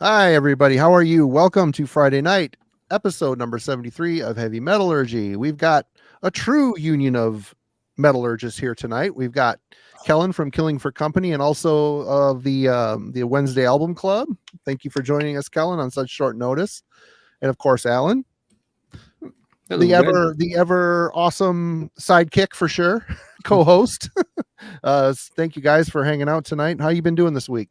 Hi, everybody. How are you? Welcome to Friday night, episode number 73 of Heavy Metallurgy. We've got a true union of metallurgists here tonight. We've got Kellen from Killing for Company and also of the Wednesday Album Club. Thank you for joining us, Kellen, on such short notice. And of course, Alan, Hello, the ever awesome sidekick for sure, co-host. Thank you guys for hanging out tonight. How you been doing this week?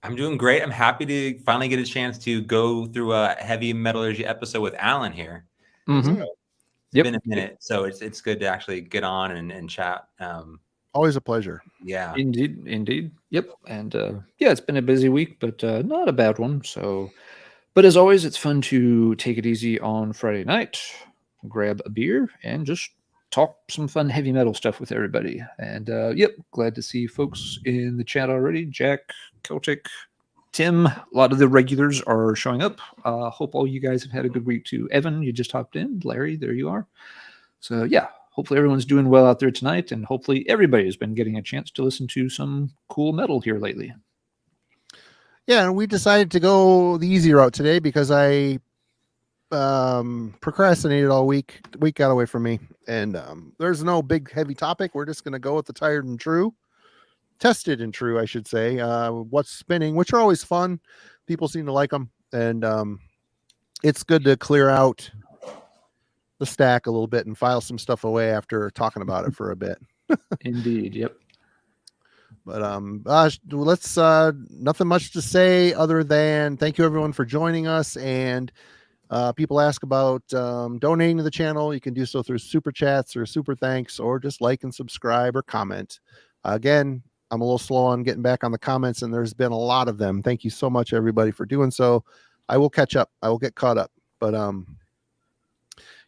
I'm doing great. I'm happy to finally get a chance to go through a heavy metallurgy episode with Alan here. Mm-hmm. So it's been a minute, so it's good to actually get on and chat. Always a pleasure. Yeah, indeed. Yep. And yeah, it's been a busy week, but not a bad one. So, but as always, it's fun to take it easy on Friday night, grab a beer, and just talk some fun heavy metal stuff with everybody. And yep, glad to see folks in the chat already. Jack, Celtic, Tim, a lot of the regulars are showing up. Hope all you guys have had a good week too. Evan, you just hopped in. Larry, there you are. So yeah, hopefully everyone's doing well out there tonight, and hopefully everybody has been getting a chance to listen to some cool metal here lately. Yeah, and we decided to go the easy route today because I procrastinated all week. The week got away from me, and there's no big heavy topic. We're just going to go with the tired and true. Tested and true, I should say. What's spinning, which are always fun. People seem to like them, and it's good to clear out the stack a little bit and file some stuff away after talking about it for a bit. Indeed, yep. But let's nothing much to say other than thank you everyone for joining us. And people ask about donating to the channel. You can do so through super chats or super thanks, or just like and subscribe or comment. Again, I'm a little slow on getting back on the comments, and there's been a lot of them. Thank you so much, everybody, for doing so. I will catch up. I will get caught up. But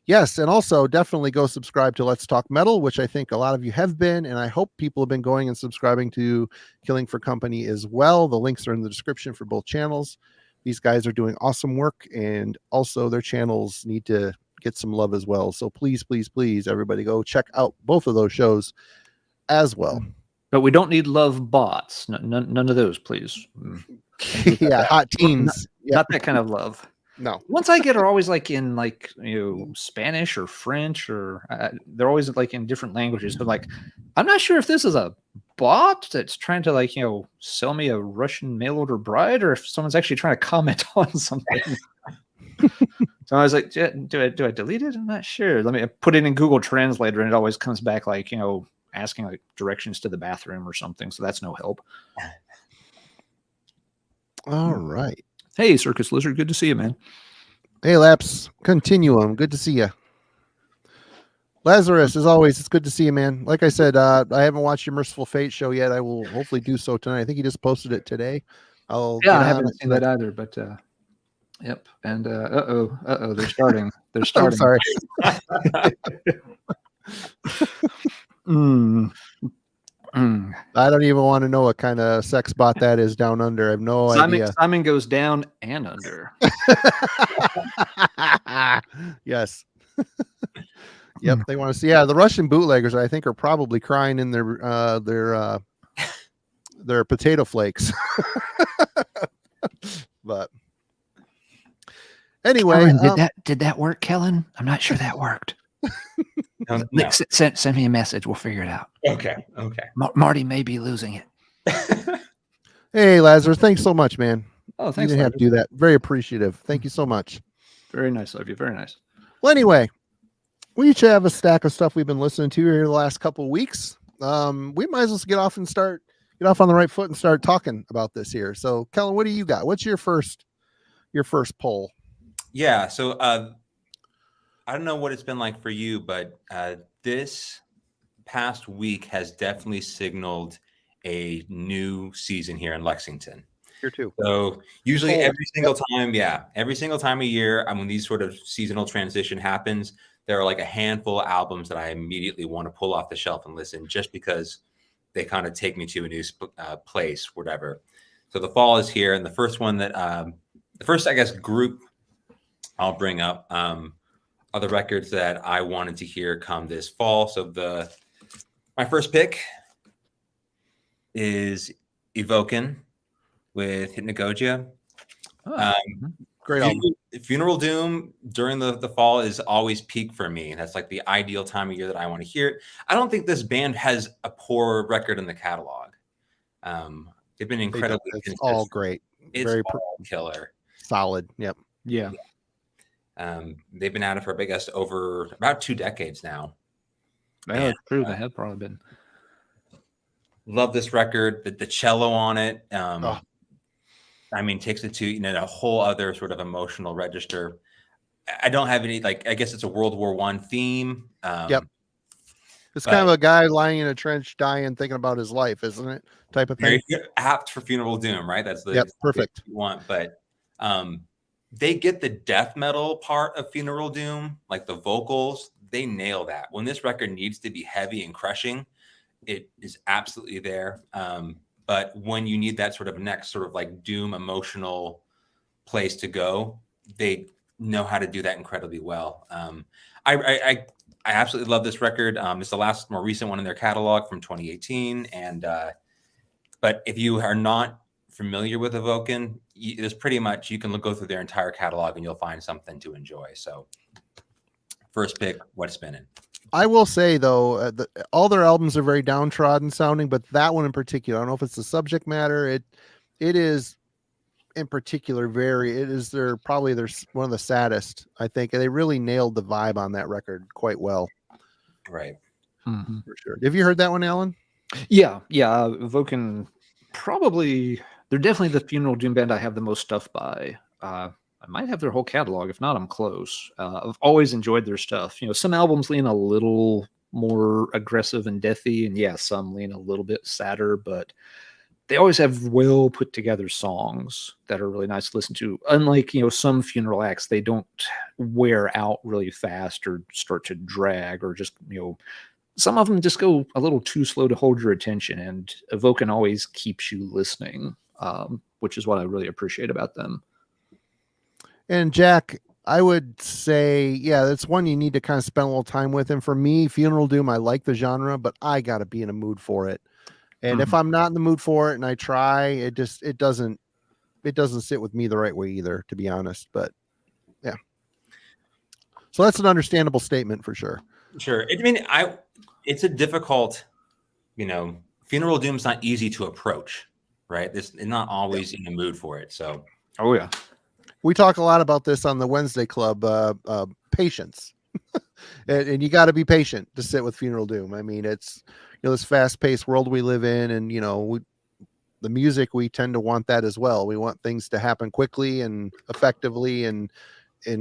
yes, and also definitely go subscribe to Let's Talk Metal, which I think a lot of you have been, and I hope people have been going and subscribing to Killing for Company as well. The links are in the description for both channels. These guys are doing awesome work, and also their channels need to get some love as well. So please, please, please, everybody go check out both of those shows as well. But we don't need love bots. None of those, please. Yeah, hot teens. Not that kind of love. No. Ones I get are always like in Spanish or French, or they're always like in different languages. But like, I'm not sure if this is a bot that's trying to sell me a Russian mail order bride, or if someone's actually trying to comment on something. So I was like, do I delete it? I'm not sure. Let me put it in Google Translator, and it always comes back like asking like directions to the bathroom or something. So that's no help. All right. Hey, Circus Lizard, good to see you, man. Hey, Laps Continuum, good to see you. Lazarus, as always, it's good to see you, man. Like I said, I haven't watched your Merciful Fate show yet. I will hopefully do so tonight. I think he just posted it today. I haven't seen that either, but yep. And they're starting. They're starting. I'm sorry. I don't even want to know what kind of sex bot that is down under. I have no idea. Simon goes down and under. Yes. Yep. They want to see. Yeah, the Russian bootleggers, I think, are probably crying in their potato flakes. But anyway, Kellen, did that work, Kellen? I'm not sure that worked. No. Send me a message. We'll figure it out. Okay. Marty may be losing it. Hey, Lazarus, thanks so much, man. Oh, thanks. You didn't have to do that. Very appreciative. Thank you so much. Very nice of you. Very nice. Well, anyway, we each have a stack of stuff we've been listening to here the last couple of weeks. We might as well get off on the right foot and start talking about this here. So, Kellen, what do you got? What's your first poll? Yeah. So I don't know what it's been like for you, but this past week has definitely signaled a new season here in Lexington. Here too. So usually every single time a year, when these sort of seasonal transition happens, there are like a handful of albums that I immediately want to pull off the shelf and listen, just because they kind of take me to a new place, whatever. So the fall is here, and the first one that the first, I guess, group I'll bring up are the records that I wanted to hear come this fall. So my first pick is Evoking with Hypnagogia. Oh, Great album. Funeral Doom during the fall is always peak for me. And that's like the ideal time of year that I want to hear it. I don't think this band has a poor record in the catalog. They've been incredibly It's consistent. all great. It's Very all killer. solid. Yep. yeah. They've been at it for, I guess, over about 2 decades now. Yeah, true. They have probably been. Love this record. The cello on it. Oh. I mean, takes it to a whole other sort of emotional register. I don't have any I guess it's a World War I theme. Yep. It's kind of a guy lying in a trench, dying, thinking about his life, isn't it? Type of thing. Very apt for Funeral Doom, right? That's the perfect you want. But they get the death metal part of Funeral Doom, like the vocals. They nail that. When this record needs to be heavy and crushing, it is absolutely there. But when you need that sort of next sort of like doom emotional place to go, they know how to do that incredibly well. I absolutely love this record. It's the last more recent one in their catalog from 2018. And but if you are not familiar with Evoking, there's pretty much, you can go through their entire catalog and you'll find something to enjoy. So first pick, What's Spinning. I will say though, all their albums are very downtrodden sounding, but that one in particular, I don't know if it's the subject matter. It is in particular probably one of the saddest. I think they really nailed the vibe on that record quite well. Right. Mm-hmm. For sure. Have you heard that one, Alan? Yeah. Evoking, probably, they're definitely the Funeral Doom band I have the most stuff by. I might have their whole catalog. If not, I'm close. I've always enjoyed their stuff. Some albums lean a little more aggressive and deathy, and some lean a little bit sadder, but they always have well put together songs that are really nice to listen to. Unlike, some funeral acts, they don't wear out really fast or start to drag, or just, some of them just go a little too slow to hold your attention, and Evoking always keeps you listening, which is what I really appreciate about them. And Jack, I would say, that's one you need to kind of spend a little time with. And for me, Funeral Doom, I like the genre, but I got to be in a mood for it. And if I'm not in the mood for it and I try, it doesn't sit with me the right way either, to be honest. But yeah. So that's an understandable statement for sure. Sure. I mean, it's a difficult, Funeral Doom's not easy to approach, right? It's not always in the mood for it. So, oh yeah. We talk a lot about this on the Wednesday Club, patience. and you got to be patient to sit with Funeral Doom. I mean, it's, this fast-paced world we live in, and, the music, we tend to want that as well. We want things to happen quickly and effectively and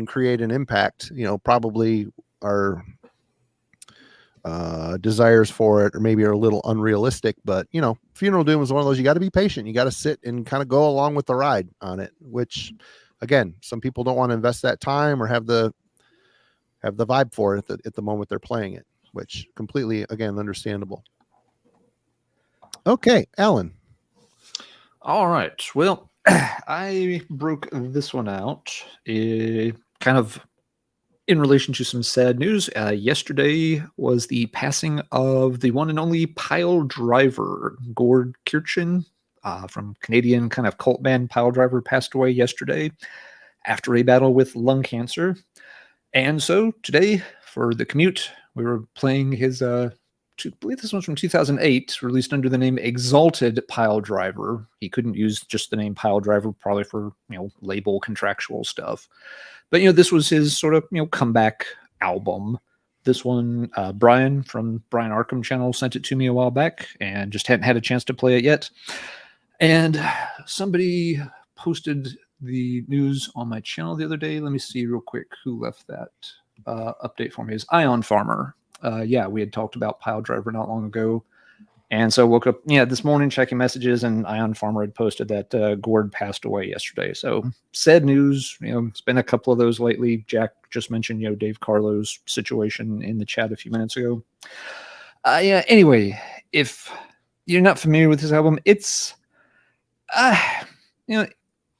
create an impact. Probably our desires for it or maybe are a little unrealistic, but, Funeral Doom is one of those, you got to be patient. You got to sit and kind of go along with the ride on it, which... Again, some people don't want to invest that time or have the vibe for it at the moment they're playing it, which completely, again, understandable. Okay, Alan. All right. Well, I broke this one out kind of in relation to some sad news. Yesterday was the passing of the one and only pile driver, Gord Kirchen. From Canadian kind of cult band Pile Driver, passed away yesterday after a battle with lung cancer. And so today, for the commute, we were playing his, I believe this one's from 2008, released under the name Exalted Pile Driver. He couldn't use just the name Pile Driver, probably for, label contractual stuff. But, this was his sort of, comeback album. This one, Brian from Brian Arkham channel sent it to me a while back and just hadn't had a chance to play it yet. And somebody posted the news on my channel the other day. Let me see real quick who left that update for me. Is Ion Farmer. We had talked about Pile Driver not long ago. And so woke up this morning checking messages, and Ion Farmer had posted that Gord passed away yesterday. So sad news. It's been a couple of those lately. Jack just mentioned, Dave Carlo's situation in the chat a few minutes ago. Anyway, if you're not familiar with his album, it's... I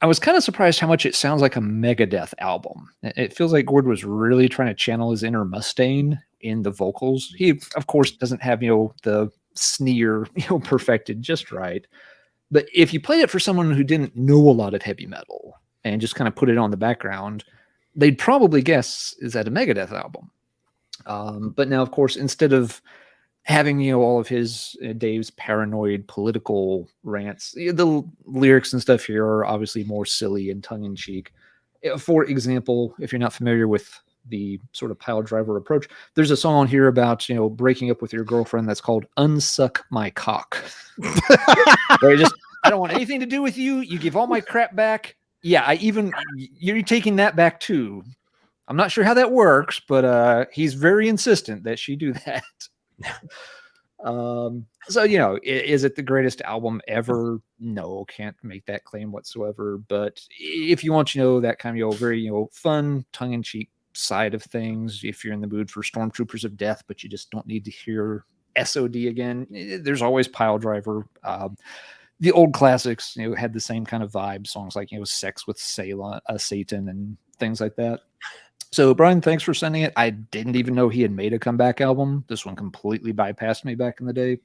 was kind of surprised how much it sounds like a Megadeth album. It feels like Gord was really trying to channel his inner Mustaine in the vocals. He, of course, doesn't have, the sneer, perfected just right. But if you played it for someone who didn't know a lot of heavy metal and just kind of put it on the background, they'd probably guess, is that a Megadeth album? But now, of course, instead of having, all of his Dave's paranoid political rants, the lyrics and stuff here are obviously more silly and tongue-in-cheek. For example, if you're not familiar with the sort of pile driver approach, there's a song here about breaking up with your girlfriend that's called "Unsuck My Cock." Where I don't want anything to do with you. You give all my crap back. Yeah, you're taking that back too. I'm not sure how that works, but he's very insistent that she do that. So is it the greatest album ever? No, can't make that claim whatsoever. But if you want that kind of very fun, tongue-in-cheek side of things, if you're in the mood for Stormtroopers of Death, but you just don't need to hear SOD again, there's always Pile Driver. The old classics had the same kind of vibe, songs like Sex with Satan and things like that. So, Brian, thanks for sending it. I didn't even know he had made a comeback album. This one completely bypassed me back in the day.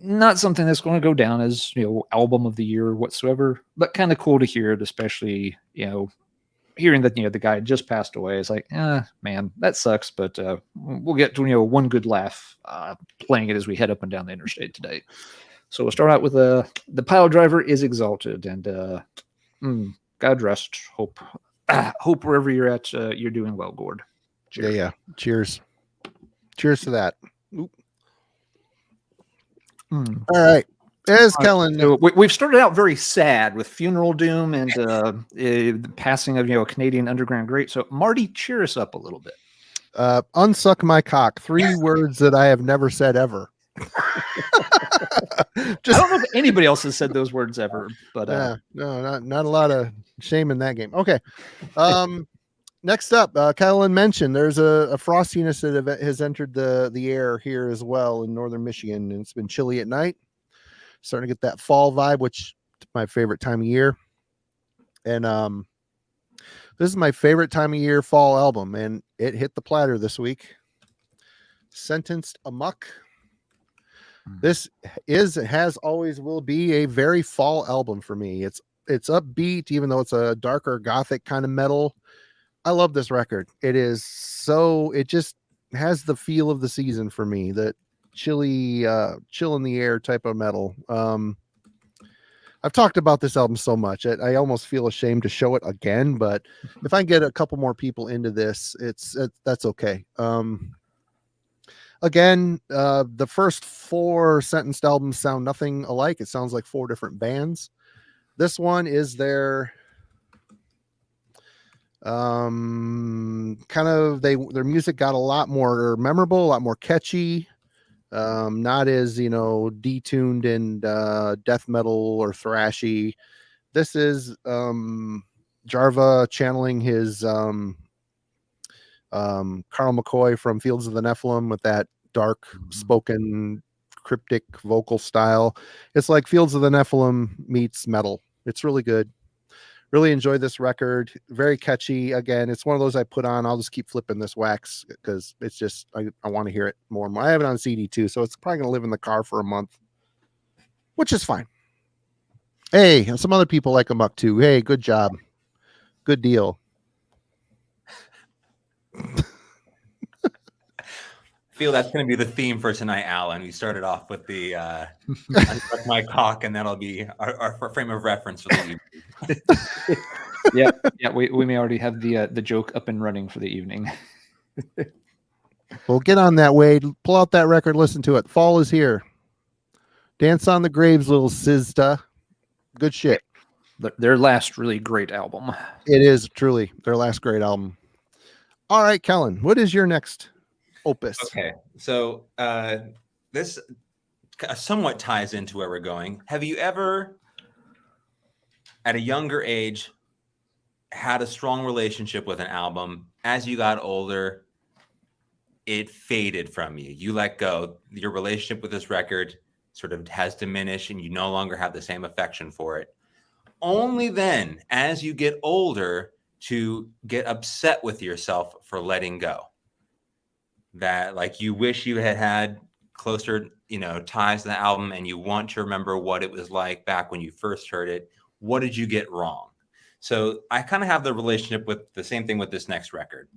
Not something that's going to go down as, album of the year whatsoever, but kind of cool to hear it, especially, hearing that, the guy had just passed away. It's like, man, that sucks, but we'll get to, one good laugh playing it as we head up and down the interstate today. So we'll start out with the Pile Driver is Exalted, and God rest, hope wherever you're at, you're doing well, Gord. Cheers. Yeah. Cheers to that. Oop. All right. As Kellen, so we've started out very sad with Funeral Doom and the passing of a Canadian underground great. So Marty, cheer us up a little bit. Unsuck my cock. 3 words that I have never said ever. I don't know if anybody else has said those words ever, but no, not a lot of shame in that game. Okay. Next up, Kellen mentioned there's a frostiness that has entered the air here as well in northern Michigan, and it's been chilly at night. Starting to get that fall vibe, which is my favorite time of year. And this is my favorite time of year fall album, and it hit the platter this week. Sentenced Amok. This has always will be a very fall album for me. It's upbeat, even though it's a darker gothic kind of metal. I love this record. It just has the feel of the season for me. That chilly, chill in the air type of metal. I've talked about this album so much. I almost feel ashamed to show it again, but if I can get a couple more people into this, that's okay. Again, the first 4 Sentenced albums sound nothing alike. It sounds like 4 different bands. This one is their kind of their music got a lot more memorable, a lot more catchy. Not as detuned and death metal or thrashy. This is Jarva channeling his Carl McCoy from Fields of the Nephilim with that dark spoken cryptic vocal style. It's like Fields of the Nephilim meets metal. It's really good. Really enjoyed this record. Very catchy. Again, it's one of those I put on. I'll just keep flipping this wax because it's just I want to hear it more and more. I have it on CD too, so it's probably gonna live in the car for a month, which is fine. Hey, and some other people like Amok too. Hey, good job. Good deal. I feel that's going to be the theme for tonight, Alan. We started off with the unsuck my cock, and that'll be our frame of reference for the evening. yeah. We may already have the joke up and running for the evening. Well, get on that, Wade. Pull out that record, listen to it. Fall is here. Dance on the Graves, little sister. Good shit. Their last really great album. It is truly their last great album. All right, Kellen, what is your next opus? Okay, so this somewhat ties into where we're going. Have you ever, at a younger age, had a strong relationship with an album? As you got older, it faded from you. You let go. Your relationship with this record sort of has diminished, and you no longer have the same affection for it. Only then, as you get older, to get upset with yourself for letting go. That, like, you wish you had closer ties to the album and you want to remember what it was like back when you first heard it, what did you get wrong? So I kind of have the relationship with the same thing with this next record.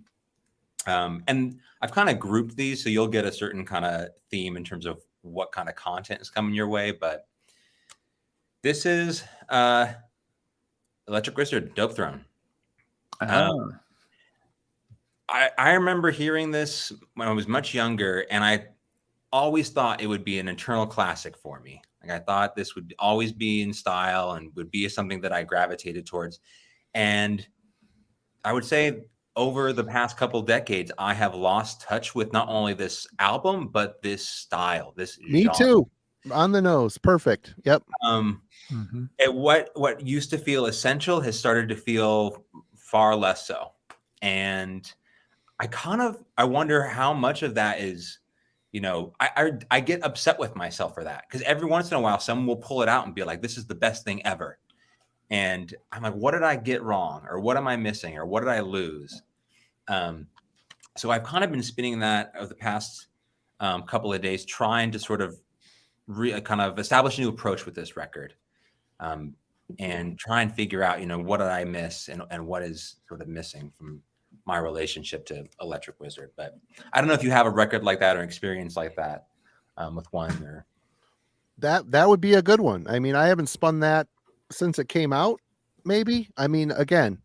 And I've kind of grouped these so you'll get a certain kind of theme in terms of what kind of content is coming your way. But this is Electric Wizard, Dope Throne. I remember hearing this when I was much younger, and I always thought it would be an eternal classic for me. Like I thought this would always be in style and would be something that I gravitated towards. And I would say over the past couple decades, I have lost touch with not only this album, but this style, this Me genre. too. On the nose. Perfect. Yep. And what used to feel essential has started to feel far less so. And I wonder how much of that is, I get upset with myself for that, because every once in a while someone will pull it out and be like, this is the best thing ever. And I'm like, what did I get wrong? Or what am I missing? Or what did I lose? So I've kind of been spinning that over the past couple of days, trying to sort of kind of establish a new approach with this record, and try and figure out, what did I miss and what is sort of missing from my relationship to Electric Wizard. But I don't know if you have a record like that or experience like that with one. Or That would be a good one. I mean, I haven't spun that since it came out, maybe. I mean, again,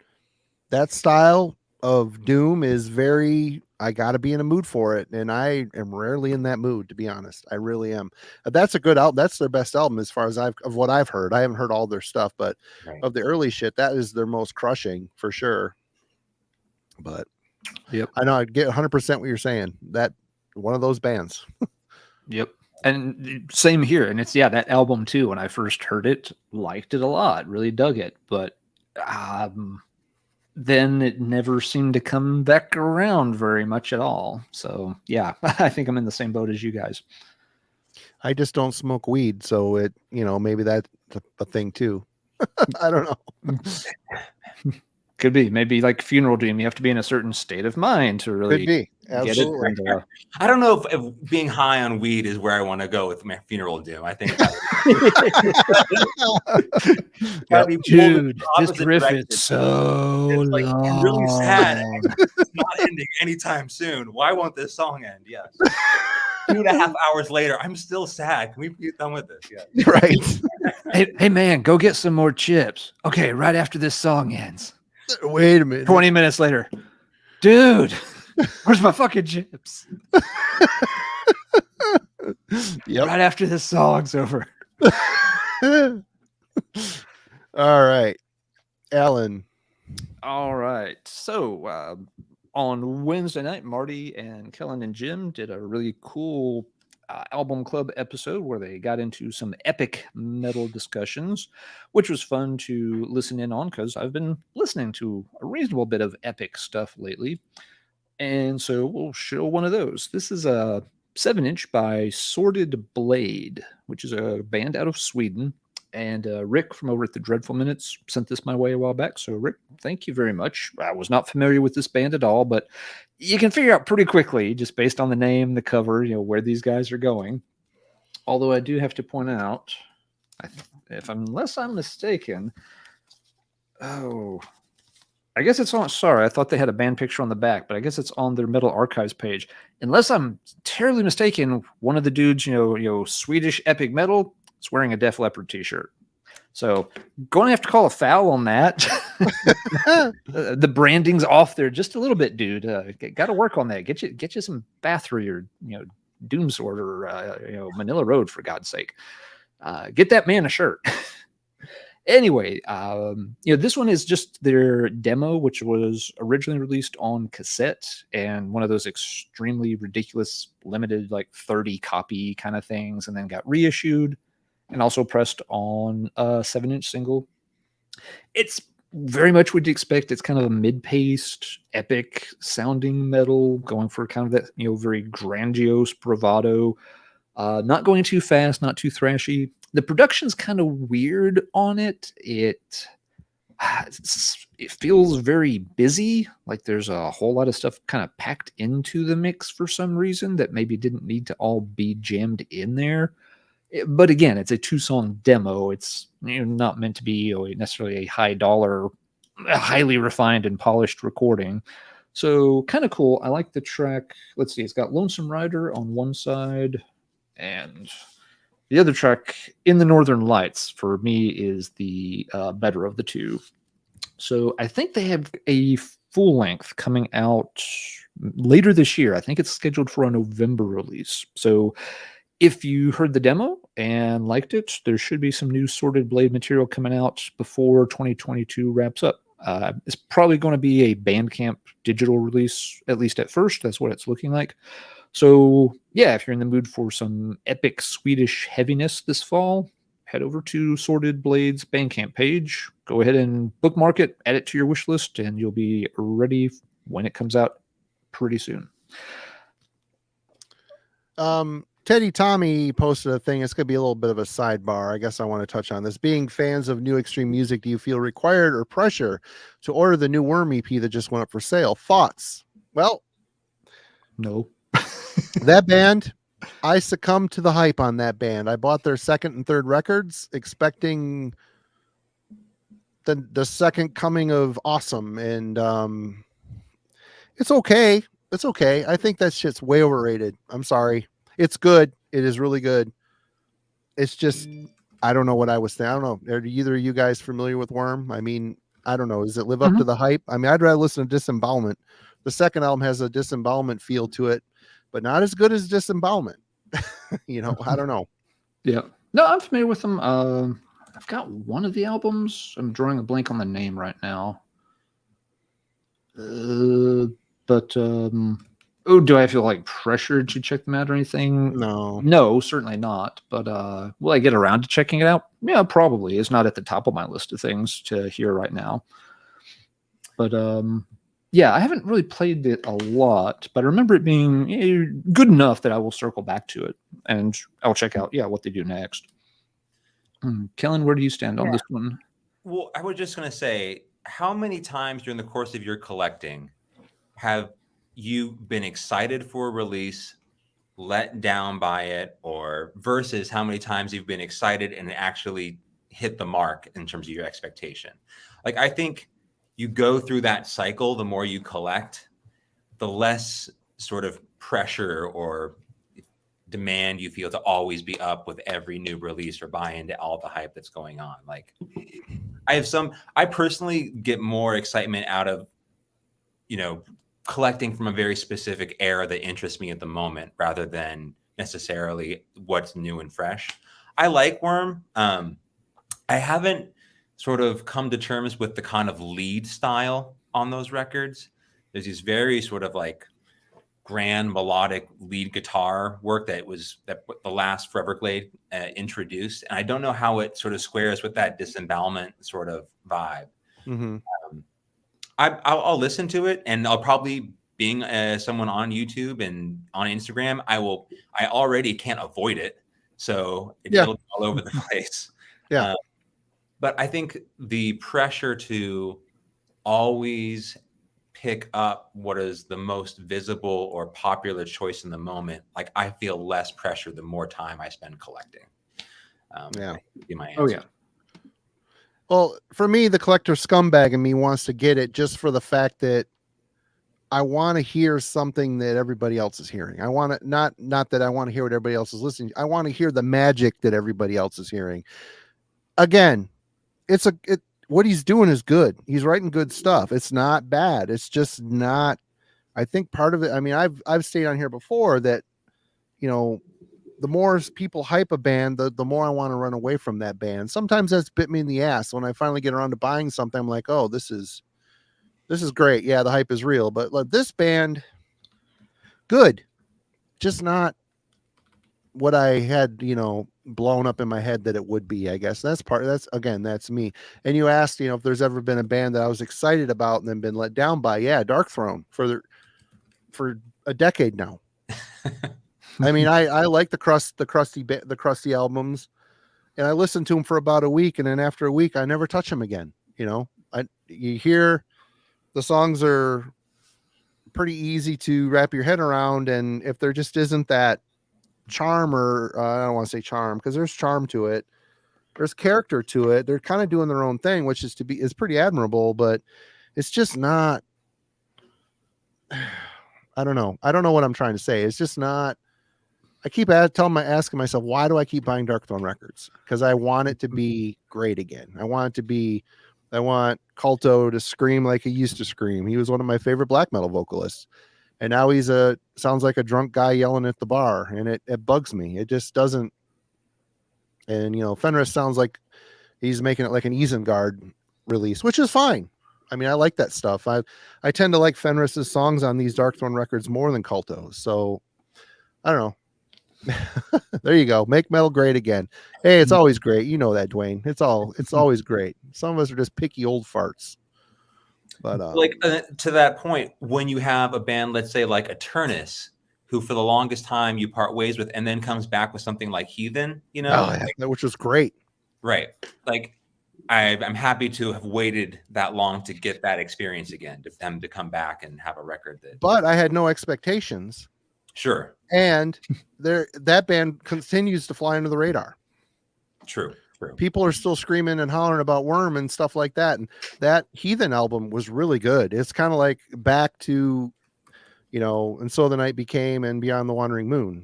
that style of doom is very, I got to be in a mood for it, and I am rarely in that mood, to be honest. I really am. That's a good album. That's their best album as far as of what I've heard. I haven't heard all their stuff, but of the early shit, that is their most crushing for sure. But yep, I know I get 100% what you're saying. That one of those bands. Yep. And same here. And it's, that album too. When I first heard it, liked it a lot, really dug it. But then it never seemed to come back around very much at all. So yeah, I think I'm in the same boat as you guys. I just don't smoke weed. So it, maybe that's a thing too. I don't know. Could be. Maybe like Funeral Doom, you have to be in a certain state of mind to really Could be. get Absolutely. it. I don't know if being high on weed is where I want to go with my Funeral Doom. I think dude, this riff is so long. I'm really sad. It's not ending anytime soon. Why won't this song end? Yes. 2.5 hours later, I'm still sad. Can we be done with this? Yeah. Right. Hey man, go get some more chips. Okay, right after this song ends. Wait a minute. 20 minutes later, dude, where's my fucking chips? Yep. Right after this song's over. All right, Alan. All right. So on Wednesday night, Marty and Kellen and Jim did a really cool album club episode where they got into some epic metal discussions, which was fun to listen in on because I've been listening to a reasonable bit of epic stuff lately. And so we'll show one of those. This is a 7-inch by Sordid Blade, which is a band out of Sweden. And Rick from over at the Dreadful Minutes sent this my way a while back. So Rick, thank you very much. I was not familiar with this band at all, but you can figure out pretty quickly, just based on the name, the cover, where these guys are going. Although I do have to point out, unless I'm mistaken, I guess it's on. Sorry, I thought they had a band picture on the back, but I guess it's on their Metal Archives page. Unless I'm terribly mistaken, one of the dudes, Swedish epic metal, is wearing a Def Leppard t-shirt. So going to have to call a foul on that. The branding's off there just a little bit, dude. Got to work on that. Get you some Bathory or Doom Sword or Manila Road, for God's sake. Get that man a shirt. Anyway, this one is just their demo, which was originally released on cassette and one of those extremely ridiculous limited, like 30 copy kind of things, and then got reissued and also pressed on a 7-inch single. It's very much what you'd expect. It's kind of a mid-paced, epic sounding metal, going for kind of that, very grandiose bravado. Not going too fast, not too thrashy. The production's kind of weird on it. it feels very busy. Like there's a whole lot of stuff kind of packed into the mix for some reason that maybe didn't need to all be jammed in there. But again, it's a 2-song demo. It's not meant to be necessarily a high dollar, highly refined and polished recording. So kind of cool. I like the track. Let's see. It's got Lonesome Rider on one side, and the other track, In the Northern Lights, for me is the better of the two. So I think they have a full length coming out later this year. I think it's scheduled for a November release. So if you heard the demo and liked it, there should be some new Sorted Blade material coming out before 2022 wraps up. It's probably going to be a Bandcamp digital release, at least at first. That's what it's looking like. So, yeah, if you're in the mood for some epic Swedish heaviness this fall, head over to Sorted Blade's Bandcamp page. Go ahead and bookmark it, add it to your wish list, and you'll be ready when it comes out pretty soon. Teddy Tommy posted a thing. It's going to be a little bit of a sidebar. I guess I want to touch on this. Being fans of new extreme music, do you feel required or pressure to order the new Worm EP that just went up for sale? Thoughts? Well, no. That band, I succumbed to the hype on that band. I bought their second and third records expecting the second coming of awesome. And it's okay. It's okay. I think that shit's way overrated. I'm sorry. It's good. It is really good. It's just, I don't know what I was thinking. I don't know. Are either of you guys familiar with Worm? I mean, I don't know. Does it live up to the hype? I mean, I'd rather listen to Disembowelment. The second album has a Disembowelment feel to it, but not as good as Disembowelment. I don't know. Yeah. No, I'm familiar with them. I've got one of the albums. I'm drawing a blank on the name right now. But do I feel like pressured to check them out or anything? No, certainly not. But will I get around to checking it out? Yeah, probably. It's not at the top of my list of things to hear right now. But yeah, I haven't really played it a lot, but I remember it being good enough that I will circle back to it and I'll check out what they do next. Kellen, where do you stand on this one? Well, I was just going to say, how many times during the course of your collecting have you been excited for a release, let down by it, or versus how many times you've been excited and actually hit the mark in terms of your expectation? Like, I think you go through that cycle, the more you collect, the less sort of pressure or demand you feel to always be up with every new release or buy into all the hype that's going on. Like, I personally get more excitement out of, collecting from a very specific era that interests me at the moment rather than necessarily what's new and fresh. I like Worm. I haven't sort of come to terms with the kind of lead style on those records. There's these very sort of like grand melodic lead guitar work that the last Foreverglade introduced. And I don't know how it sort of squares with that Disembowelment sort of vibe. Mm-hmm. I'll listen to it, and I'll probably, being someone on YouTube and on Instagram, I already can't avoid it. So it'll be all over the place. Yeah. But I think the pressure to always pick up what is the most visible or popular choice in the moment, like, I feel less pressure the more time I spend collecting. Be my answer. Oh yeah. Well, for me, the collector scumbag in me wants to get it just for the fact that I want to hear something that everybody else is hearing. I want to not that I want to hear what everybody else is listening. I want to hear the magic that everybody else is hearing. Again, what he's doing is good. He's writing good stuff. It's not bad. It's just not. I think part of it. I mean, I've stayed on here before that, the more people hype a band, the more I want to run away from that band. Sometimes that's bit me in the ass. When I finally get around to buying something, I'm like, oh, this is great. Yeah, the hype is real. But like, this band, good. Just not what I had, blown up in my head that it would be, I guess. That's me. And you asked, if there's ever been a band that I was excited about and then been let down by. Yeah, Dark Throne for a decade now. I mean, I like the crusty albums, and I listened to them for about a week, and then after a week, I never touch them again. You hear the songs are pretty easy to wrap your head around, and if there just isn't that charm, or I don't want to say charm because there's charm to it, there's character to it. They're kind of doing their own thing, which is pretty admirable, but it's just not. I don't know what I'm trying to say. It's just not. I keep asking myself, why do I keep buying Darkthrone records? Because I want it to be great again. I want Culto to scream like he used to scream. He was one of my favorite black metal vocalists, and now he's sounds like a drunk guy yelling at the bar, and it bugs me. It just doesn't. And Fenris sounds like he's making it like an Isengard release, which is fine. I mean, I like that stuff. I tend to like Fenris's songs on these Darkthrone records more than Culto's. So I don't know. There you go. Make metal great again. Hey, it's always great. You know that, Dwayne. It's always great. Some of us are just picky old farts. But to that point, when you have a band, let's say like Eternus, who for the longest time you part ways with, and then comes back with something like Heathen, which was great. Right. Like I'm happy to have waited that long to get that experience again, to them to come back and have a record that. But I had no expectations. Sure. And that band continues to fly under the radar. True. People are still screaming and hollering about Worm and stuff like that. And that Heathen album was really good. It's kind of like back to, And So the Night Became and Beyond the Wandering Moon.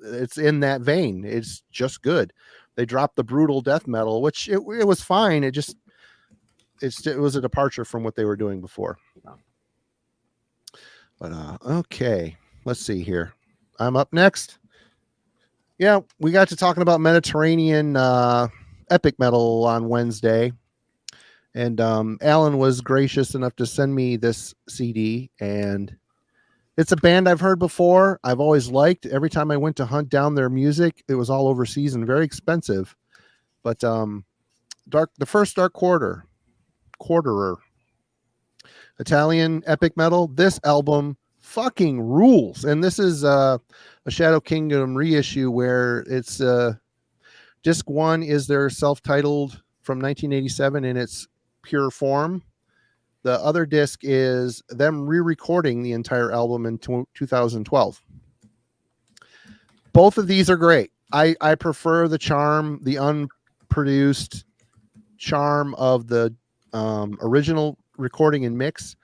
It's in that vein. It's just good. They dropped the brutal death metal, which it was fine. It was a departure from what they were doing before. But okay, let's see here. I'm up next. Yeah, we got to talking about Mediterranean epic metal on Wednesday, and Alan was gracious enough to send me this CD, and it's a band I've heard before. I've always liked. Every time I went to hunt down their music, it was all overseas and very expensive. But the first Dark Quarterer, Italian epic metal. This album fucking rules, and this is a Shadow Kingdom reissue where it's disc 1 is their self-titled from 1987 in its pure form. The other disc is them re-recording the entire album in 2012. Both of these are great. I prefer the charm, the unproduced charm of the original recording and mix,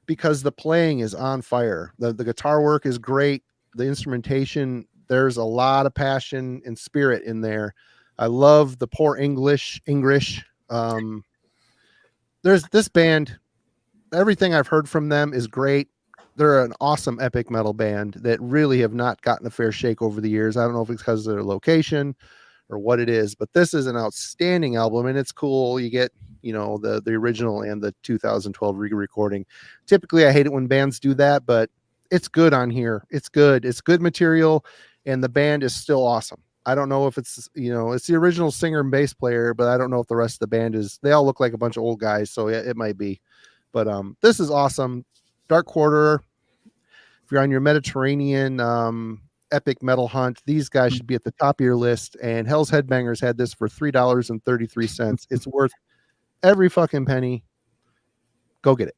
because the playing is on fire. The guitar work is great. The instrumentation, there's a lot of passion and spirit in there. I love the poor English. There's this band. Everything I've heard from them is great. They're an awesome epic metal band that really have not gotten a fair shake over the years. I don't know if it's because of their location or what it is, but this is an outstanding album, and it's cool. You get, the original and the 2012 re-recording. Typically, I hate it when bands do that, but it's good on here. It's good. It's good material, and the band is still awesome. I don't know if it's, it's the original singer and bass player, but I don't know if the rest of the band is. They all look like a bunch of old guys, so yeah, it might be. But this is awesome. Dark Quarterer. If you're on your Mediterranean epic metal hunt, these guys should be at the top of your list. And Hell's Headbangers had this for $3.33. It's worth every fucking penny. Go get it.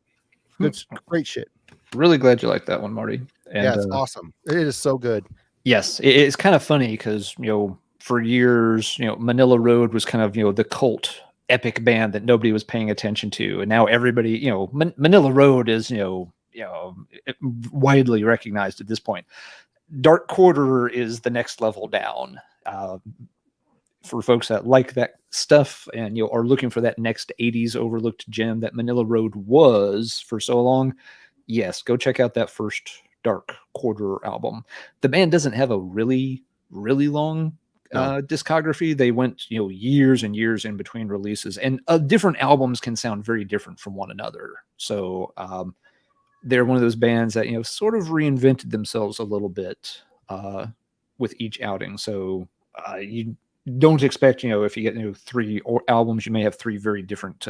It's great shit. Really glad you like that one, Marty. And, yeah, it's awesome. It is so good. Yes, it's kind of funny because for years, Manila Road was kind of the cult epic band that nobody was paying attention to, and now everybody, Manila Road is widely recognized at this point. Dark Quarterer is the next level down. For folks that like that stuff and are looking for that next 80s overlooked gem that Manila Road was for so long, yes, go check out that first Dark Quarterer album. The band doesn't have a really, really long discography. They went years and years in between releases, and different albums can sound very different from one another. So they're one of those bands that sort of reinvented themselves a little bit with each outing. So you don't expect if you get 3 albums, you may have 3 very different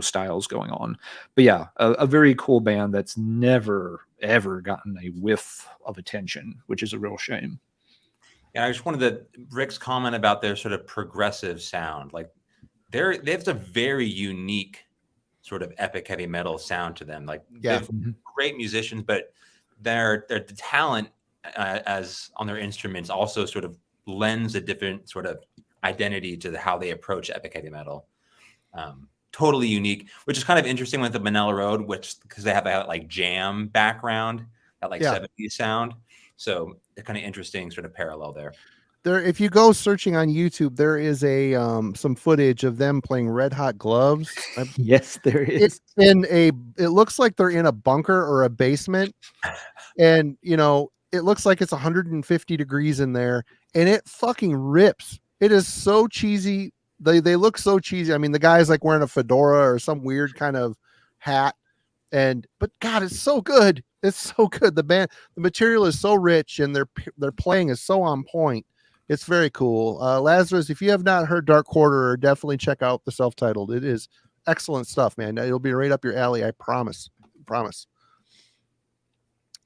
styles going on. But yeah, a very cool band that's never ever gotten a whiff of attention, which is a real shame. And I just wanted Rick's comment about their sort of progressive sound. Like they have a very unique sort of epic heavy metal sound to them. Like Yeah. they're great musicians, but their the talent as on their instruments also sort of lends a different sort of identity to how they approach epic heavy metal. Totally unique, which is kind of interesting with the Manila Road, which because they have that like jam background, that like 70s sound. So it's kind of interesting sort of parallel there. There, if you go searching on YouTube, there is a some footage of them playing Red Hot Gloves. Yes, there is. It's in a. It looks like they're in a bunker or a basement, and you know it looks like it's 150 degrees in there, and it fucking rips. It is so cheesy. They look so cheesy. I mean, the guy's like wearing a fedora or some weird kind of hat, but God, it's so good. It's so good. The material is so rich, and their playing is so on point. It's very cool. Lazarus, if you have not heard Dark Quarter, definitely check out the self-titled. It is excellent stuff, man. It'll be right up your alley. I promise. Promise.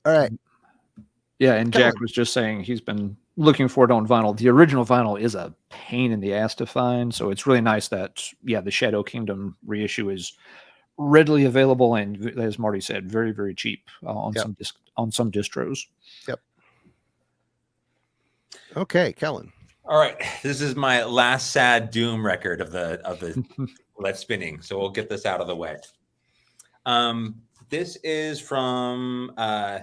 All right. Yeah, and Kellen. Jack was just saying he's been looking for it on vinyl. The original vinyl is a pain in the ass to find, so it's really nice that the Shadow Kingdom reissue is readily available and, as Marty said, very, very cheap on some distros. Yep. Okay, Kellen. All right, this is my last sad Doom record of the Let's Spinning, so we'll get this out of the way. This is from I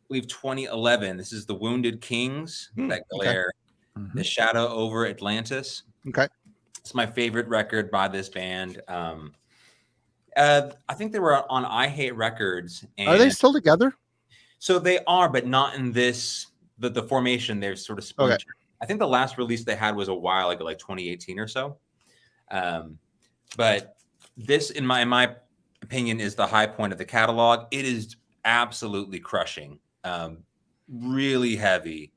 believe 2011. This is the Wounded Kings, that glare, the shadow over Atlantis. Okay, it's my favorite record by this band. I think they were on I Hate Records. And are they still together? So they are, but not in this. The formation, they're sort of splintered. Okay. I think the last release they had was a while ago, like 2018 or so. But this, in my opinion, is the high point of the catalog. It is absolutely crushing, really heavy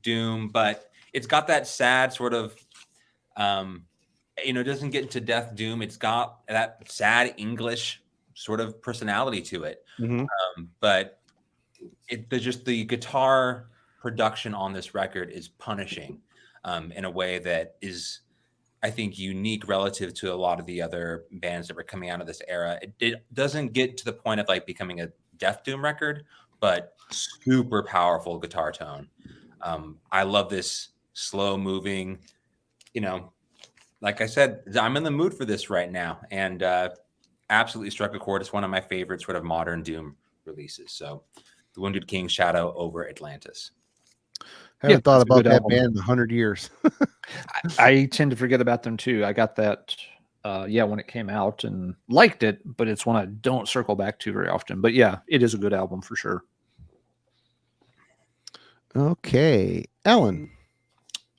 doom, but it's got that sad sort of, it doesn't get into death doom. It's got that sad English sort of personality to it. But the guitar production on this record is punishing in a way that is, I think, unique relative to a lot of the other bands that were coming out of this era. It doesn't get to the point of like becoming a death doom record, but super powerful guitar tone. I love this slow moving, like I said, I'm in the mood for this right now, and absolutely struck a chord. It's one of my favorite sort of modern doom releases. So the Wounded King's Shadow over Atlantis. I haven't thought about that band in 100 years. I tend to forget about them too. I got that, when it came out and liked it, but it's one I don't circle back to very often. But yeah, it is a good album for sure. Okay, Ellen.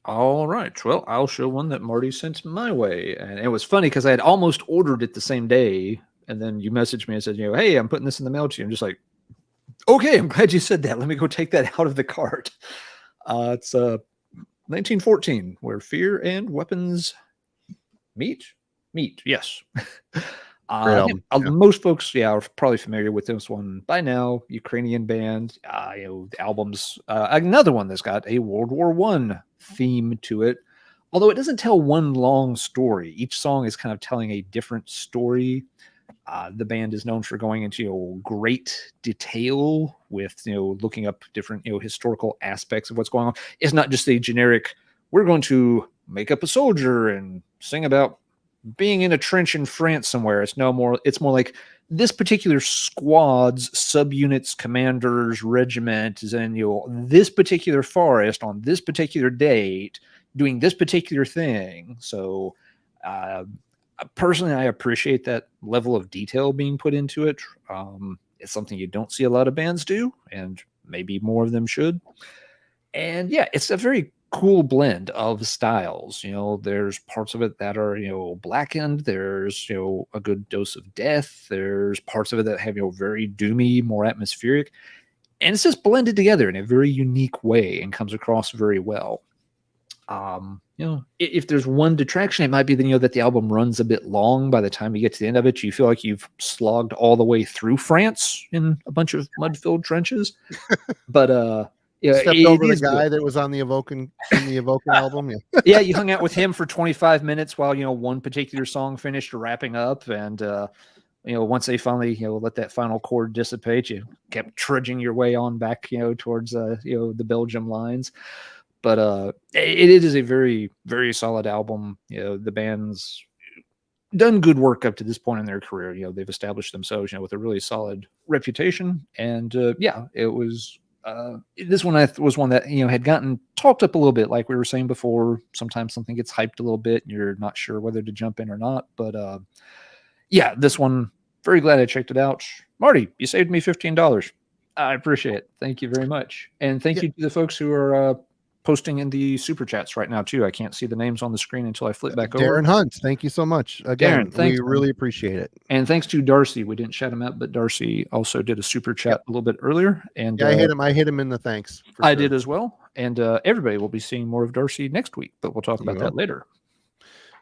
All right. Well, I'll show one that Marty sent my way. And it was funny because I had almost ordered it the same day. And then you messaged me and said, hey, I'm putting this in the mail to you. I'm just like, okay, I'm glad you said that. Let me go take that out of the cart. It's 1914, Where Fear and Weapons Meet. Yes. Most folks, are probably familiar with this one by now. Ukrainian band, the albums. Another one that's got a World War I theme to it, although it doesn't tell one long story. Each song is kind of telling a different story. The band is known for going into great detail with looking up different historical aspects of what's going on. It's not just a generic, we're going to make up a soldier and sing about being in a trench in France somewhere. It's more like this particular squad's subunits, commanders, regiment is in this particular forest on this particular date doing this particular thing. So personally, I appreciate that level of detail being put into it. It's something you don't see a lot of bands do, and maybe more of them should. And it's a very cool blend of styles. There's parts of it that are blackened. There's a good dose of death. There's parts of it that have very doomy, more atmospheric, and it's just blended together in a very unique way and comes across very well. If there's one detraction, it might be that the album runs a bit long. By the time you get to the end of it, you feel like you've slogged all the way through France in a bunch of mud-filled trenches. But Yeah, Stepped it over the is guy good. that was on the Evoking album. Yeah. Yeah, you hung out with him for 25 minutes while one particular song finished wrapping up, and once they finally let that final chord dissipate, you kept trudging your way on back towards the Belgium lines. But it is a very, very solid album. The band's done good work up to this point in their career. They've established themselves with a really solid reputation, and it was this one was one that had gotten talked up a little bit, like we were saying before. Sometimes something gets hyped a little bit and you're not sure whether to jump in or not, but this one, very glad I checked it out. Marty, you saved me $15. I appreciate it. Thank you very much. And thank you to the folks who are posting in the super chats right now too. I can't see the names on the screen until I flip back over. Darren Hunt, thank you so much. Again, Darren, thanks, we really appreciate it. And thanks to Darcy. We didn't shout him out, but Darcy also did a super chat a little bit earlier. And I hit him in the thanks. I did as well. And everybody will be seeing more of Darcy next week, but we'll talk about that later.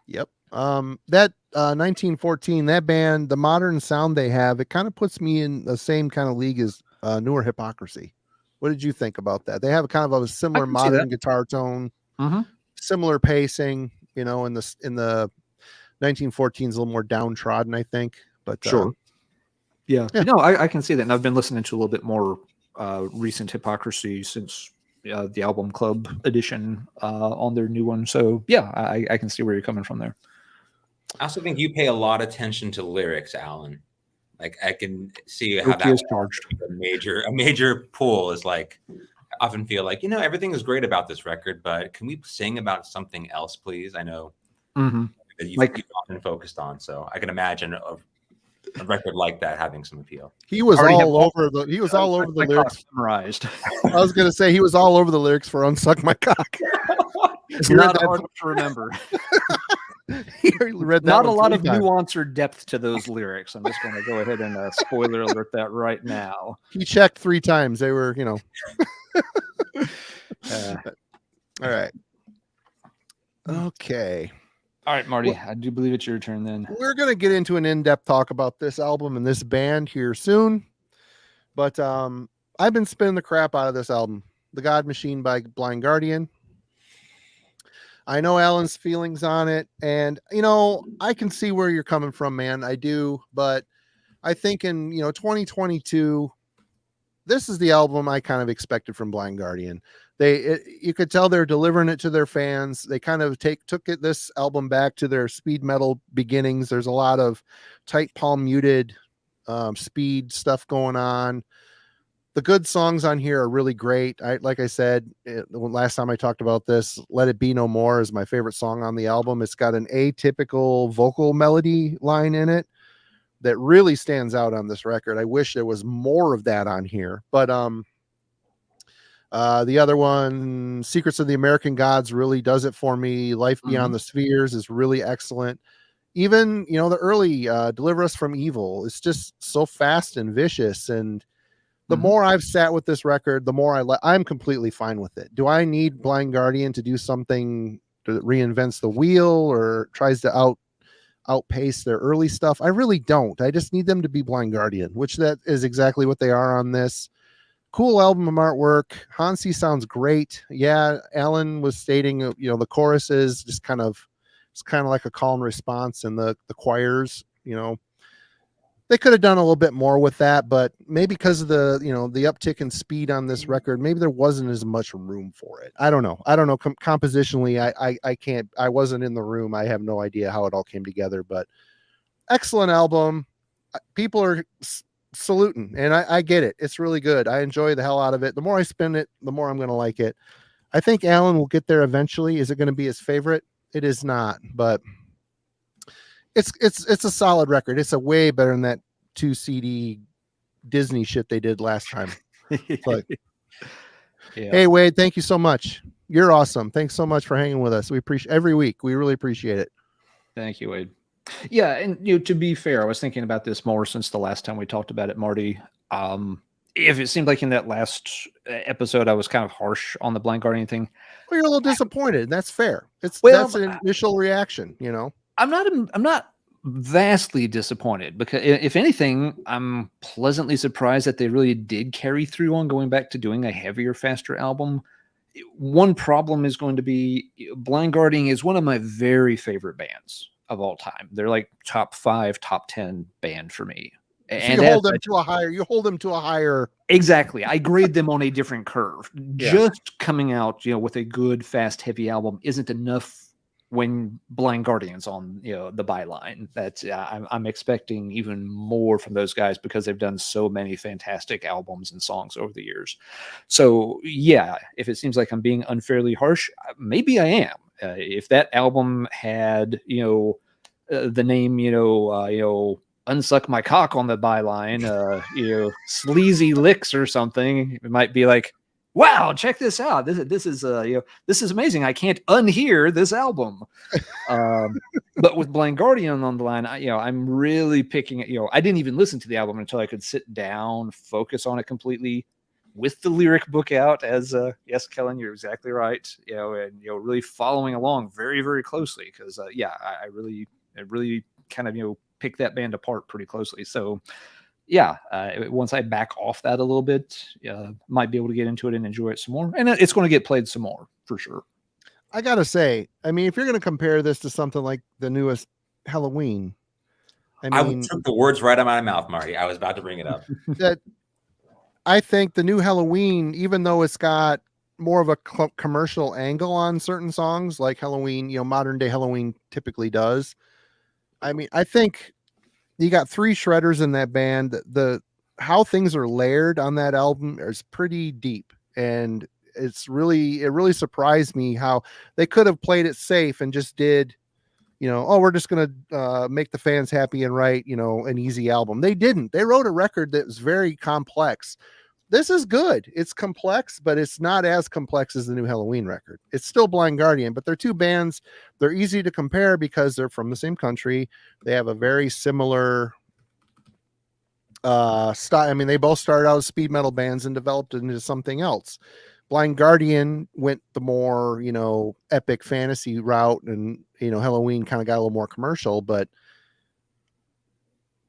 Yep. That 1914, that band, the modern sound they have, it kind of puts me in the same kind of league as Newer Hypocrisy. What did you think about that? They have a kind of a similar modern guitar tone, similar pacing. In the 1914 is a little more downtrodden, I think. But sure, yeah. No, I can see that, and I've been listening to a little bit more recent Hypocrisy since the Album Club edition on their new one. So yeah, I can see where you're coming from there. I also think you pay a lot of attention to lyrics, Alan. Like I can see how that is charged. A major pull is like, I often feel like, everything is great about this record, but can we sing about something else, please? I know that you've often focused on, so I can imagine a record like that having some appeal. He was all over the lyrics. Memorized. I was going to say he was all over the lyrics for "Unsuck My Cock." It's not hard to remember. He read that not a lot of nuance or depth to those lyrics. I'm just going to go ahead and spoiler alert that right now. He checked 3 times. They were, all right. Okay. All right, Marty, I do believe it's your turn then. We're going to get into an in-depth talk about this album and this band here soon. But I've been spinning the crap out of this album, The God Machine by Blind Guardian. I know Alan's feelings on it, and I can see where you're coming from, man. I do, but I think in 2022, this is the album I kind of expected from Blind Guardian. You could tell they're delivering it to their fans. They kind of took this album back to their speed metal beginnings. There's a lot of tight palm muted speed stuff going on. The good songs on here are really great. Like I said, last time I talked about this, Let It Be No More is my favorite song on the album. It's got an atypical vocal melody line in it that really stands out on this record. I wish there was more of that on here, but the other one, Secrets of the American Gods, really does it for me. Life Beyond the Spheres is really excellent. Even, the early Deliver Us from Evil, it's just so fast and vicious. And the more I've sat with this record, the more I'm completely fine with it. Do I need Blind Guardian to do something that reinvents the wheel or tries to outpace their early stuff? I really don't. I just need them to be Blind Guardian, which that is exactly what they are on this. Cool album artwork. Hansi sounds great. Yeah, Alan was stating, the chorus is just it's kind of like a call and response, and the choirs, they could have done a little bit more with that, but maybe because of the uptick in speed on this record, maybe there wasn't as much room for it. I don't know. Compositionally, I can't. I wasn't in the room. I have no idea how it all came together, but excellent album. People are saluting, and I get it. It's really good. I enjoy the hell out of it. The more I spin it, the more I'm going to like it. I think Alan will get there eventually. Is it going to be his favorite? It is not, but it's a solid record. It's a way better than that 2 CD Disney shit they did last time. But hey, Wade, thank you so much. You're awesome. Thanks so much for hanging with us. We appreciate every week. We really appreciate it. Thank you, Wade. Yeah, and to be fair, I was thinking about this more since the last time we talked about it, Marty. If it seemed like in that last episode I was kind of harsh on the Blind Guardian thing, well, you're a little disappointed. That's fair. That's an initial reaction, I'm not vastly disappointed because if anything, I'm pleasantly surprised that they really did carry through on going back to doing a heavier, faster album. One problem is going to be Blind Guardian is one of my very favorite bands of all time. They're like top 5, top 10 band for me. So And you hold them to a higher. Exactly. I grade them on a different curve. Yeah. Just coming out, with a good, fast, heavy album isn't enough when Blind Guardian's on, the byline. That's I'm expecting even more from those guys because they've done so many fantastic albums and songs over the years. So yeah, if it seems like I'm being unfairly harsh, maybe I am. If that album had, the name, Unsuck My Cock on the byline, Sleazy Licks or something, it might be like, wow, check this out. This is amazing. I can't unhear this album. But with Blind Guardian on the line, I'm really picking it. I didn't even listen to the album until I could sit down, focus on it completely with the lyric book out. As yes, Kellen, you're exactly right. And really following along very, very closely because I really kind of pick that band apart pretty closely. So yeah, once I back off that a little bit, might be able to get into it and enjoy it some more. And it's going to get played some more for sure. I got to say, I mean, if you're going to compare this to something like the newest Halloween, I took the words right out of my mouth, Marty. I was about to bring it up. That I think the new Halloween, even though it's got more of a commercial angle on certain songs like Halloween, modern day Halloween typically does. I mean, I think you got 3 shredders in that band. The how things are layered on that album is pretty deep, and it really surprised me how they could have played it safe and just did, we're just gonna make the fans happy and write an easy album. They didn't. They wrote a record that was very complex. This is good. It's complex, but it's not as complex as the new Halloween record. It's still Blind Guardian, but they're 2 bands. They're easy to compare because they're from the same country. They have a very similar style. I mean, they both started out as speed metal bands and developed into something else. Blind Guardian went the more, epic fantasy route, and, Halloween kind of got a little more commercial, but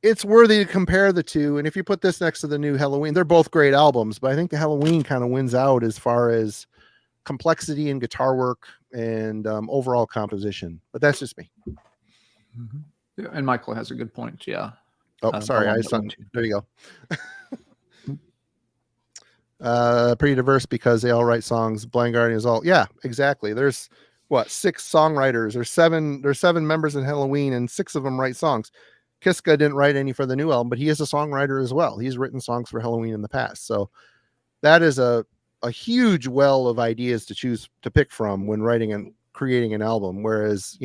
it's worthy to compare the 2. And if you put this next to the new Halloween, they're both great albums, but I think the Halloween kind of wins out as far as complexity and guitar work and overall composition. But that's just me. Mm-hmm. Yeah, and Michael has a good point. Yeah. Oh, sorry. There you go. Pretty diverse because they all write songs. Blind Guardian is all. Yeah, exactly. There's 6 songwriters. There's 7 members in Halloween, and 6 of them write songs. Kiska didn't write any for the new album, but he is a songwriter as well. He's written songs for Halloween in the past. So that is a huge well of ideas to pick from when writing and creating an album. Whereas,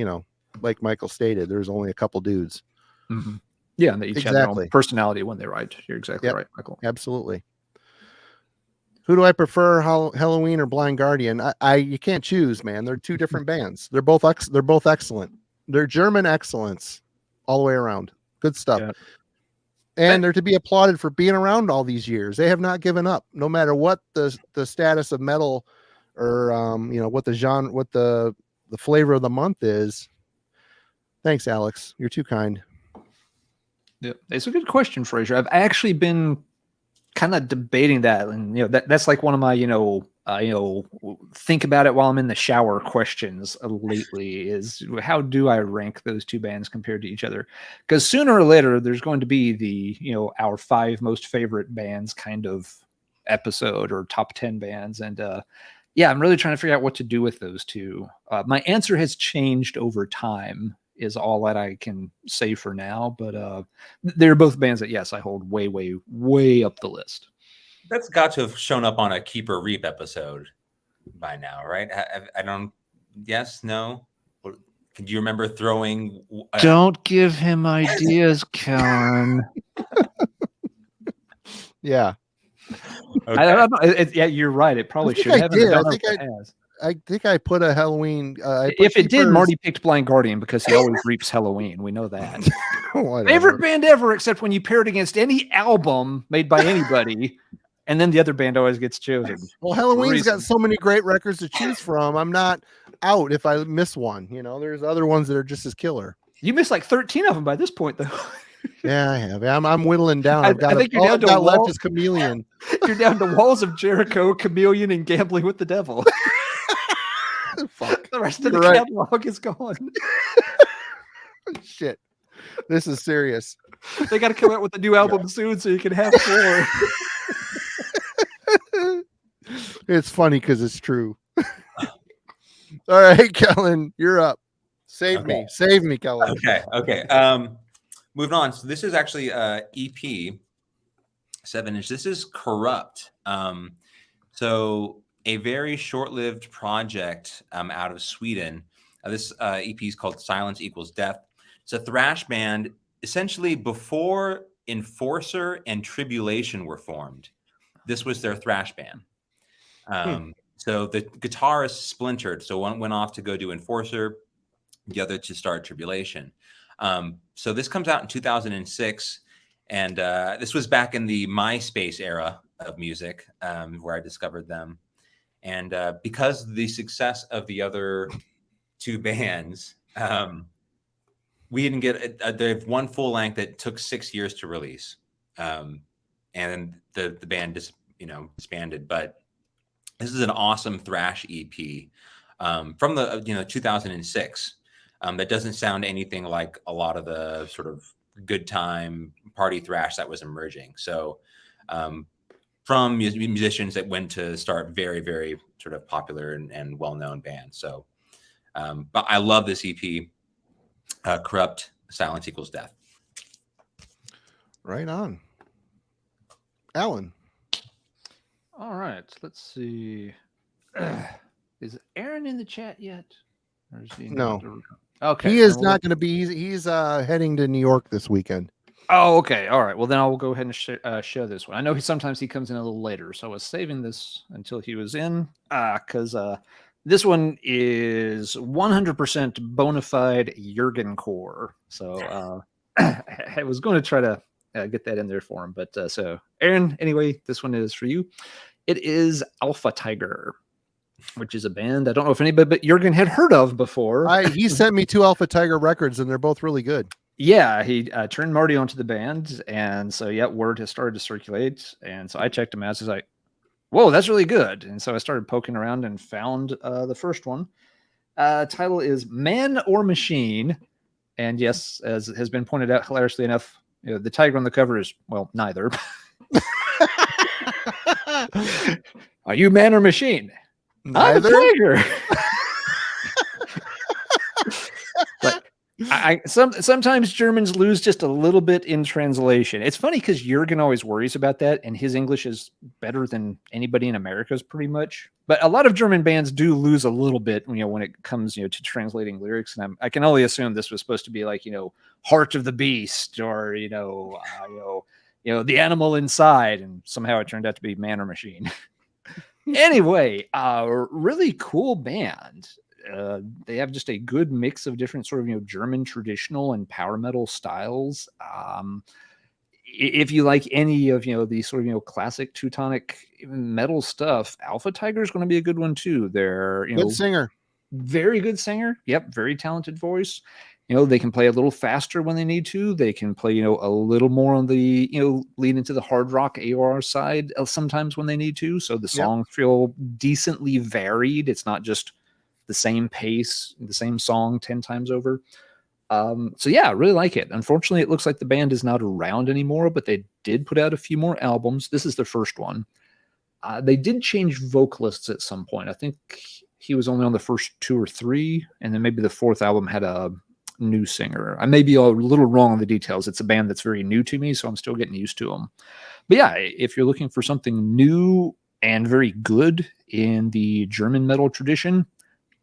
like Michael stated, there's only a couple dudes. Mm-hmm. Yeah. And they each have their own personality when they write. You're exactly right, Michael. Absolutely. Who do I prefer, Halloween or Blind Guardian? You can't choose, man. They're 2 different bands. They're both excellent. They're German excellence all the way around. Good stuff. Yeah. And they're to be applauded for being around all these years. They have not given up, no matter what the status of metal or what the genre, what the flavor of the month is. Thanks, Alex. You're too kind. Yeah, it's a good question, Fraser. I've actually been kind of debating that, and that's like one of my think about it while I'm in the shower questions lately is how do I rank those 2 bands compared to each other? Because sooner or later there's going to be the our 5 most favorite bands kind of episode or top 10 bands, and I'm really trying to figure out what to do with those 2. My answer has changed over time is all that I can say for now, but they're both bands that yes I hold way up the list. That's got to have shown up on a Keep or Reap episode by now, right? I don't. Yes, no. Can you remember throwing? Don't give him ideas, Kellen. Yeah. Okay. I don't know. Yeah, you're right. It probably should have. I think I put a Halloween. If it did, Marty picked Blind Guardian because he always reaps Halloween. We know that. Favorite band ever, except when you pair it against any album made by anybody. And then the other band always gets chosen. Well, Halloween's got so many great records to choose from. I'm not out if I miss one. There's other ones that are just as killer. You missed like 13 of them by this point, though. Yeah, I have. I'm whittling down. I I've got think you're all down I've to got left Wall- is Chameleon. You're down to Walls of Jericho, Chameleon, and Gambling with the Devil. Fuck. The rest of the You're right. catalog is gone. Shit. This is serious. They got to come out with a new album soon so you can have 4. It's funny because it's true. All right, Kellen, you're up. Save me, Kellen. Okay. Moving on. So this is actually EP 7-inch. This is Corrupt. So a very short-lived project out of Sweden. This EP is called Silence Equals Death. It's a thrash band essentially before Enforcer and Tribulation were formed. This was their thrash band. So the guitarist splintered. So one went off to go do Enforcer, the other to start Tribulation. So this comes out in 2006. And this was back in the MySpace era of music, where I discovered them. And because of the success of the other 2 bands, we didn't get they have one full length that took 6 years to release. And the band disbanded. But this is an awesome thrash EP from the 2006 that doesn't sound anything like a lot of the sort of good time party thrash that was emerging. So from musicians that went to start very, very sort of popular and well-known bands. So but I love this EP, Corrupt, Silence Equals Death. Right on. Alan. All right, let's see. Is Aaron in the chat yet? Or is he No. Okay. He is not going to be. He's heading to New York this weekend. Oh, okay. All right. Well, then I'll go ahead and show this one. I know sometimes he comes in a little later, so I was saving this until he was in, because this one is 100% bona fide Jurgen core. So I was going to try to get that in there for him, but so Aaron, anyway, this one is for you. It is Alpha Tiger, which is a band I don't know if anybody but Jurgen had heard of before. He sent me 2 Alpha Tiger records, and they're both really good. Yeah, he turned Marty onto the band, and so word has started to circulate, and so I checked him out. So I was like, "Whoa, that's really good!" And so I started poking around and found the first one. Title is Man or Machine, and yes, as has been pointed out hilariously enough, the tiger on the cover is, well, neither. Are you man or machine? Neither. I'm a tiger. But sometimes Germans lose just a little bit in translation. It's funny because Jurgen always worries about that, and his English is better than anybody in America's pretty much. But a lot of German bands do lose a little bit, when it comes, to translating lyrics. And I can only assume this was supposed to be like, Heart of the Beast, or the animal inside, and somehow it turned out to be Man or Machine. Anyway, really cool band. They have just a good mix of different sort of German traditional and power metal styles. If you like any of the sort of classic Teutonic metal stuff, Alpha Tiger is going to be a good one too. They're good singer, very good singer. Yep, very talented voice. They can play a little faster when they need to. They can play a little more on the lean into the hard rock AOR side sometimes when they need to. So the songs feel decently varied. It's not just the same pace, the same song 10 times over. So yeah, I really like it. Unfortunately, it looks like the band is not around anymore, but they did put out a few more albums. This is their first one. They did change vocalists at some point. I think he was only on the first 2 or 3, and then maybe the 4th album had a new singer. I may be a little wrong on the details. It's a band that's very new to me, so I'm still getting used to them. But yeah, if you're looking for something new and very good in the German metal tradition,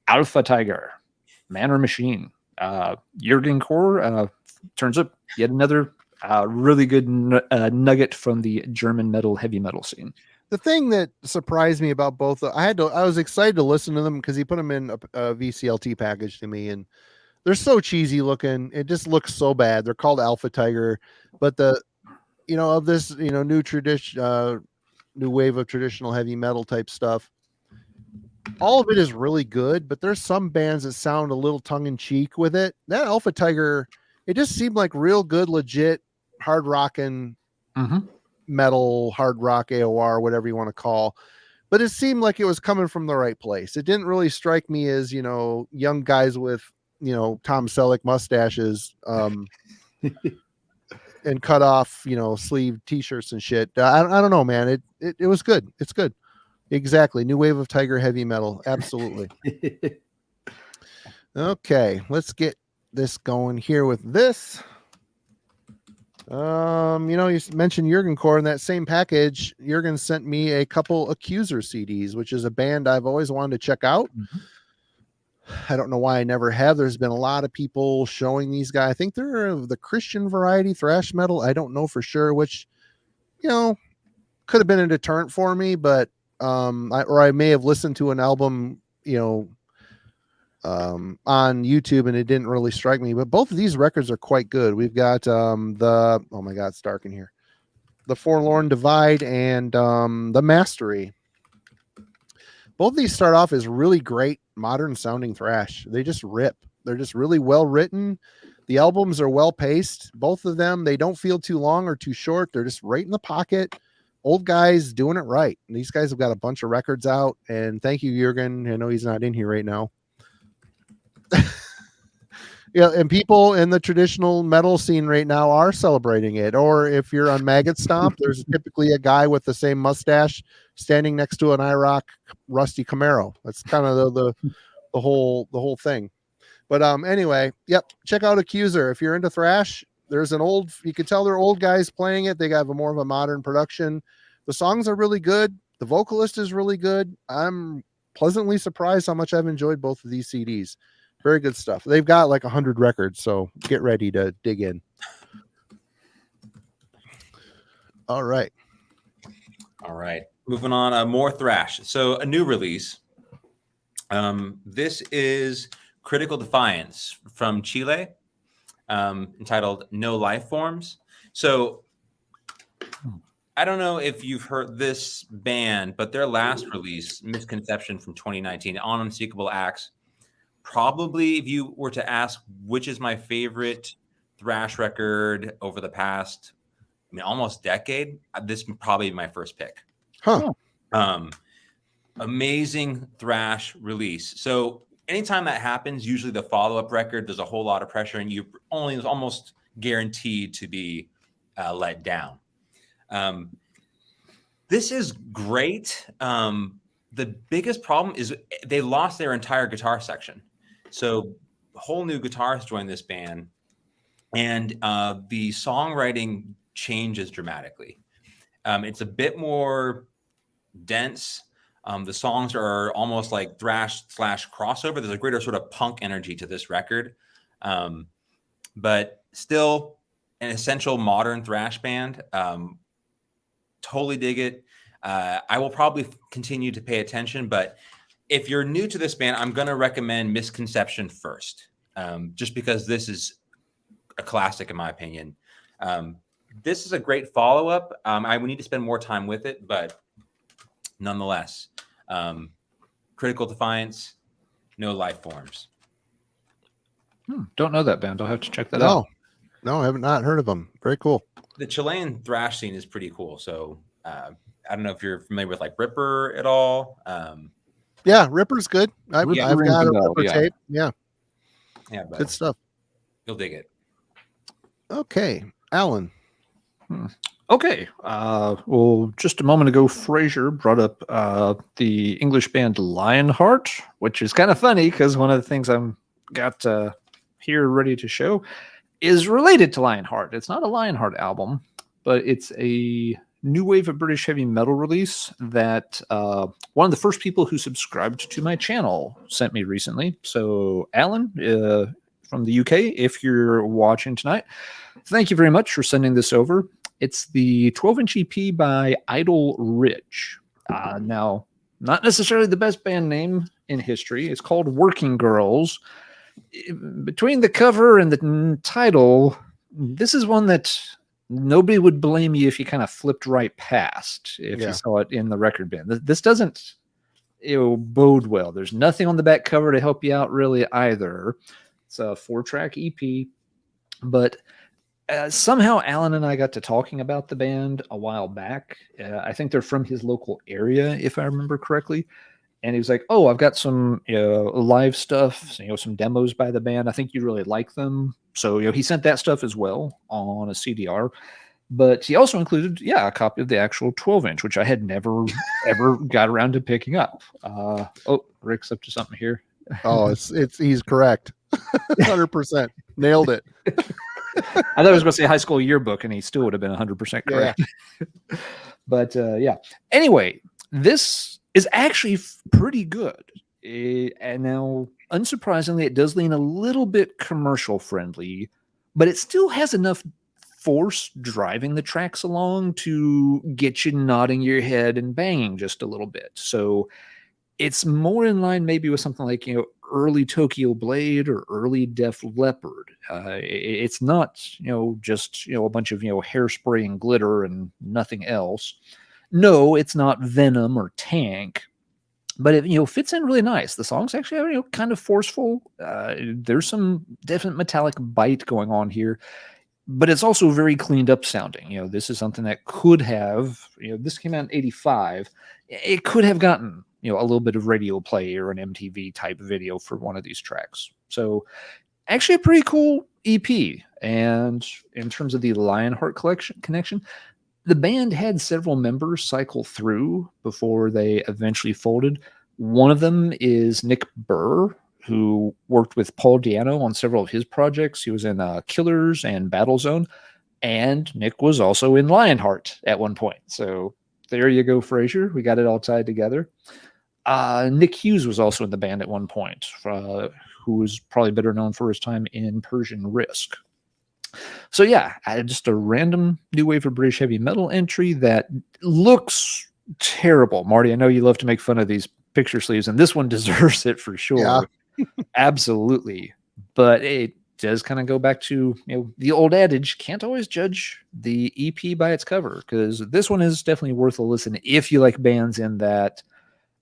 Alpha Tiger, Man or Machine. Jurgen Core turns up yet another really good nugget from the German metal, heavy metal scene. The thing that surprised me about both, I was excited to listen to them because he put them in a VCLT package to me, and they're so cheesy looking. It just looks so bad. They're called Alpha Tiger, but of this, new tradition, new wave of traditional heavy metal type stuff. all of it is really good, but there's some bands that sound a little tongue in cheek with it. That Alpha Tiger, it just seemed like real good, legit hard rocking metal, hard rock, AOR, whatever you want to call. But it seemed like it was coming from the right place. It didn't really strike me as, young guys with, Tom Selleck mustaches, and cut off, sleeve t-shirts and shit. I don't know, man. It was good. It's good. Exactly. New wave of Tiger heavy metal. Absolutely. Okay. Let's get this going here with this. You mentioned Jurgen Core in that same package. Jurgen sent me a couple Accuser CDs, which is a band I've always wanted to check out. I don't know why I never have. There's been a lot of people showing these guys. I think they're of the Christian variety, thrash metal. I don't know for sure, which, could have been a deterrent for me, but I may have listened to an album, on YouTube and it didn't really strike me, but both of these records are quite good. We've got oh my God, it's dark in here. The Forlorn Divide and the Mastery. Both of these start off as really great modern sounding thrash. They just rip. They're just really well written. The albums are well paced. Both of them, they don't feel too long or too short. They're just right in the pocket. Old guys doing it right. And these guys have got a bunch of records out. And thank you, Jurgen. I know he's not in here right now. Yeah, and people in the traditional metal scene right now are celebrating it. Or if you're on Maggot Stomp, there's typically a guy with the same mustache standing next to an IROC Rusty Camaro. That's kind of the whole thing. But anyway, yep, check out Accuser if you're into thrash. There's you can tell they're old guys playing it. They got more of a modern production. The songs are really good. The vocalist is really good. I'm pleasantly surprised how much I've enjoyed both of these CDs. Very good stuff. They've got like 100 records, so get ready to dig in. All right. Moving on, more thrash. So a new release. This is Critical Defiance from Chile, entitled No Life Forms. So I don't know if you've heard this band, but their last release, Misconception from 2019, On Unseekable Acts, probably if you were to ask which is my favorite thrash record over the past, almost decade, this would probably be my first pick. Amazing thrash release. So anytime that happens, usually the follow-up record, there's a whole lot of pressure and you is almost guaranteed to be let down. This is great. The biggest problem is they lost their entire guitar section. So whole new guitarists joined this band, and the songwriting changes dramatically. It's a bit more dense. The songs are almost like thrash / crossover. There's a greater sort of punk energy to this record, but still an essential modern thrash band. Totally dig it. I will probably continue to pay attention, but if you're new to this band, I'm going to recommend Misconception first, just because this is a classic in my opinion. This is a great follow-up. I would need to spend more time with it, but nonetheless, Critical Defiance, No Life Forms. Don't know that band. I'll have to check that out. No, I have not heard of them. Very cool. The Chilean thrash scene is pretty cool. So I don't know if you're familiar with like Ripper at all. Yeah, Ripper's good. I've got a Ripper tape. Yeah, good stuff. You'll dig it. Okay, Alan. Okay. Well, just a moment ago, Fraser brought up the English band Lionheart, which is kind of funny because one of the things I'm got here ready to show is related to Lionheart. It's not a Lionheart album, but it's a new wave of British heavy metal release that one of the first people who subscribed to my channel sent me recently. So, Alan from the UK, if you're watching tonight, thank you very much for sending this over. It's the 12-inch EP by Idle Ridge. Now, not necessarily the best band name in history. It's called Working Girls. Between the cover and the title, this is one that nobody would blame you if you kind of flipped right past if you saw it in the record bin. This doesn't it'll bode well. There's nothing on the back cover to help you out really either. It's a 4-track EP, but somehow Alan and I got to talking about the band a while back. I think they're from his local area, if I remember correctly. And he was like, "Oh, I've got some live stuff, some demos by the band. I think you'd really like them." So he sent that stuff as well on a CDR. But he also included, a copy of the actual 12-inch, which I had never ever got around to picking up. Rick's up to something here. Oh, he's correct. 100%. Nailed it. I thought I was going to say high school yearbook, and he still would have been 100% correct. Yeah. But anyway, this is actually pretty good. And now, unsurprisingly, it does lean a little bit commercial friendly, but it still has enough force driving the tracks along to get you nodding your head and banging just a little bit. So it's more in line maybe with something like, early Tokyo Blade or early Def Leppard. It's not, just, a bunch of, hairspray and glitter and nothing else. No, it's not Venom or Tank, but it, fits in really nice. The songs actually are, kind of forceful. There's some definite metallic bite going on here, but it's also very cleaned up sounding. This is something that could have, this came out in 85. It could have gotten, a little bit of radio play or an MTV type video for one of these tracks. So actually a pretty cool EP. And in terms of the Lionheart connection, the band had several members cycle through before they eventually folded. One of them is Nick Burr, who worked with Paul Di'Anno on several of his projects. He was in Killers and Battlezone, and Nick was also in Lionheart at one point. So there you go, Frasier. We got it all tied together. Nick Hughes was also in the band at one point, who was probably better known for his time in Persian Risk. So just a random new wave of British heavy metal entry that looks terrible. Marty, I know you love to make fun of these picture sleeves, and this one deserves it for sure. Yeah. Absolutely. But it does kind of go back to the old adage, can't always judge the EP by its cover, because this one is definitely worth a listen if you like bands in that,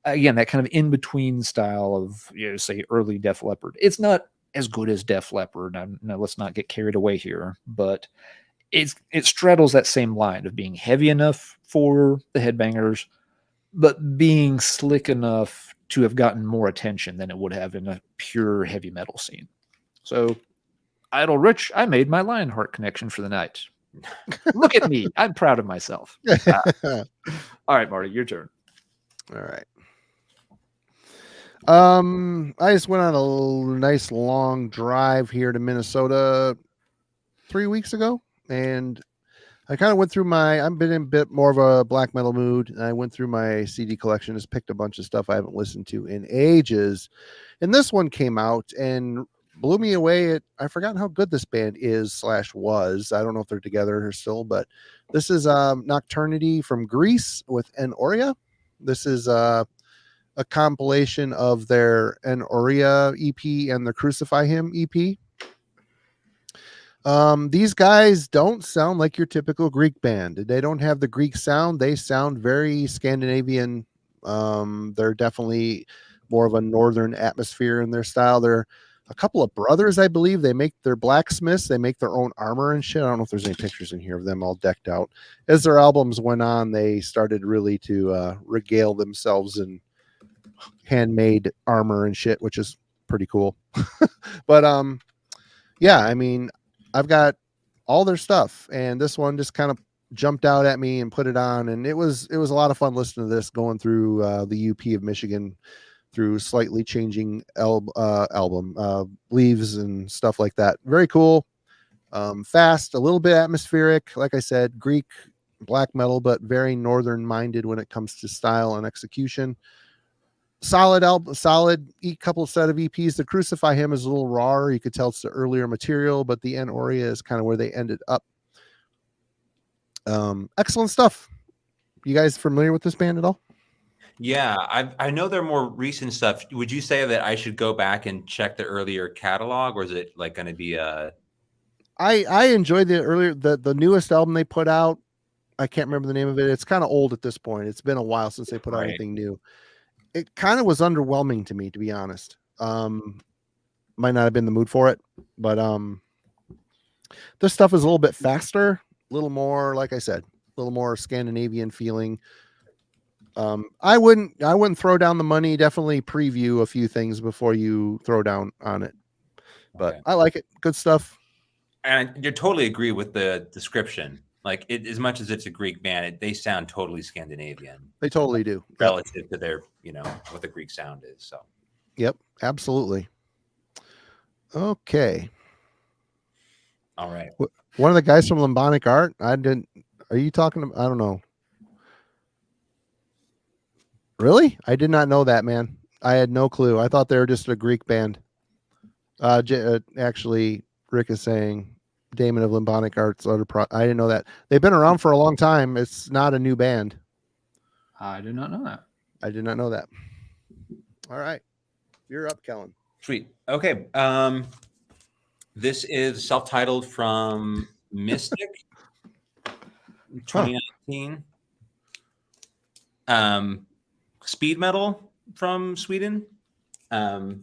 again, that kind of in-between style of, say, early Def Leppard. It's not as good as Def Leppard. No, let's not get carried away here, but it straddles that same line of being heavy enough for the headbangers, but being slick enough to have gotten more attention than it would have in a pure heavy metal scene. So, Idle Rich, I made my Lionheart connection for the night. Look at me. I'm proud of myself. All right, Marty, your turn. All right. I just went on a nice long drive here to Minnesota 3 weeks ago, and I kind of went through I've been in a bit more of a black metal mood, and I went through my CD collection, just picked a bunch of stuff I haven't listened to in ages, and this one came out and blew me away. I've forgotten how good this band is/was. I don't know if they're together or still, but this is Nocturnity from Greece with Enoria. This is a compilation of their Enoria EP and the Crucify Him EP. These guys don't sound like your typical Greek band. They don't have the Greek sound. They sound very Scandinavian. They're definitely more of a northern atmosphere in their style. They're a couple of brothers, I believe. They're blacksmiths. They make their own armor and shit. I don't know if there's any pictures in here of them all decked out. As their albums went on, they started really to regale themselves in handmade armor and shit, which is pretty cool. But I mean, I've got all their stuff, and this one just kind of jumped out at me and put it on, and it was a lot of fun listening to this, going through the UP of Michigan through slightly changing album leaves and stuff like that. Very cool. Fast, a little bit atmospheric, like I said, Greek black metal, but very northern minded when it comes to style and execution. Solid album, couple set of EPs. The Crucify Him is a little rawer. You could tell it's the earlier material, but the Enoria is kind of where they ended up. Excellent stuff. You guys familiar with this band at all? Yeah, I know their more recent stuff. Would you say that I should go back and check the earlier catalog, or is it like going to be a? I enjoyed the newest album they put out. I can't remember the name of it. It's kind of old at this point. It's been a while since they put out anything new. it kind of was underwhelming to me, to be honest. Might not have been the mood for it, but this stuff is a little bit faster, a little more, like I said, a little more Scandinavian feeling. I wouldn't throw down the money. Definitely preview a few things before you throw down on it. But Okay. I like it. Good stuff. And I totally agree with the description. Like as much as it's a Greek band, they sound totally Scandinavian. They totally do. Relative to their, what the Greek sound is. So. Yep, absolutely. Okay. All right. One of the guys from Lambonic Art. Are you talking about? I don't know. Really? I did not know that, man. I had no clue. I thought they were just a Greek band. Actually, Rick is saying Damon of Lambonic Arts. I didn't know that. They've been around for a long time. It's not a new band. I did not know that. I did not know that. All right. You're up, Kellen. Sweet. Okay. This is self-titled from Mystic 2019. Speed metal from Sweden. Kind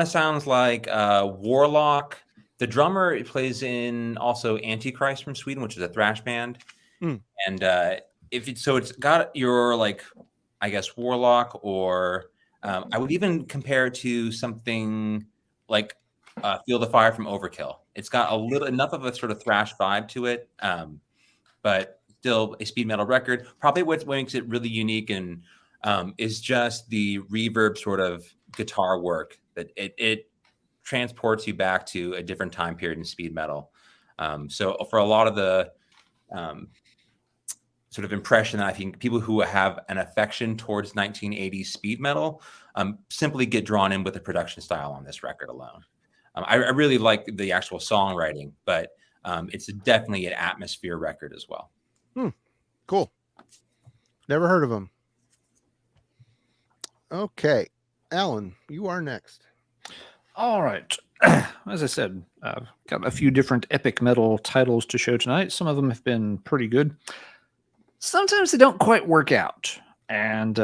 of sounds like Warlock. The drummer plays in also Antichrist from Sweden, which is a thrash band. And it's got your, like, I guess, Warlock, or I would even compare it to something like Feel the Fire from Overkill. It's got enough of a sort of thrash vibe to it, but still a speed metal record. Probably what makes it really unique and is just the reverb sort of guitar work that it transports you back to a different time period in speed metal. So for a lot of the sort of impression, I think people who have an affection towards 1980s speed metal simply get drawn in with the production style on this record alone. I really like the actual songwriting, but it's definitely an atmosphere record as well. Cool. Never heard of them. Okay. Alan, you are next. All right. As I said, I've got a few different epic metal titles to show tonight. Some of them have been pretty good. Sometimes they don't quite work out. And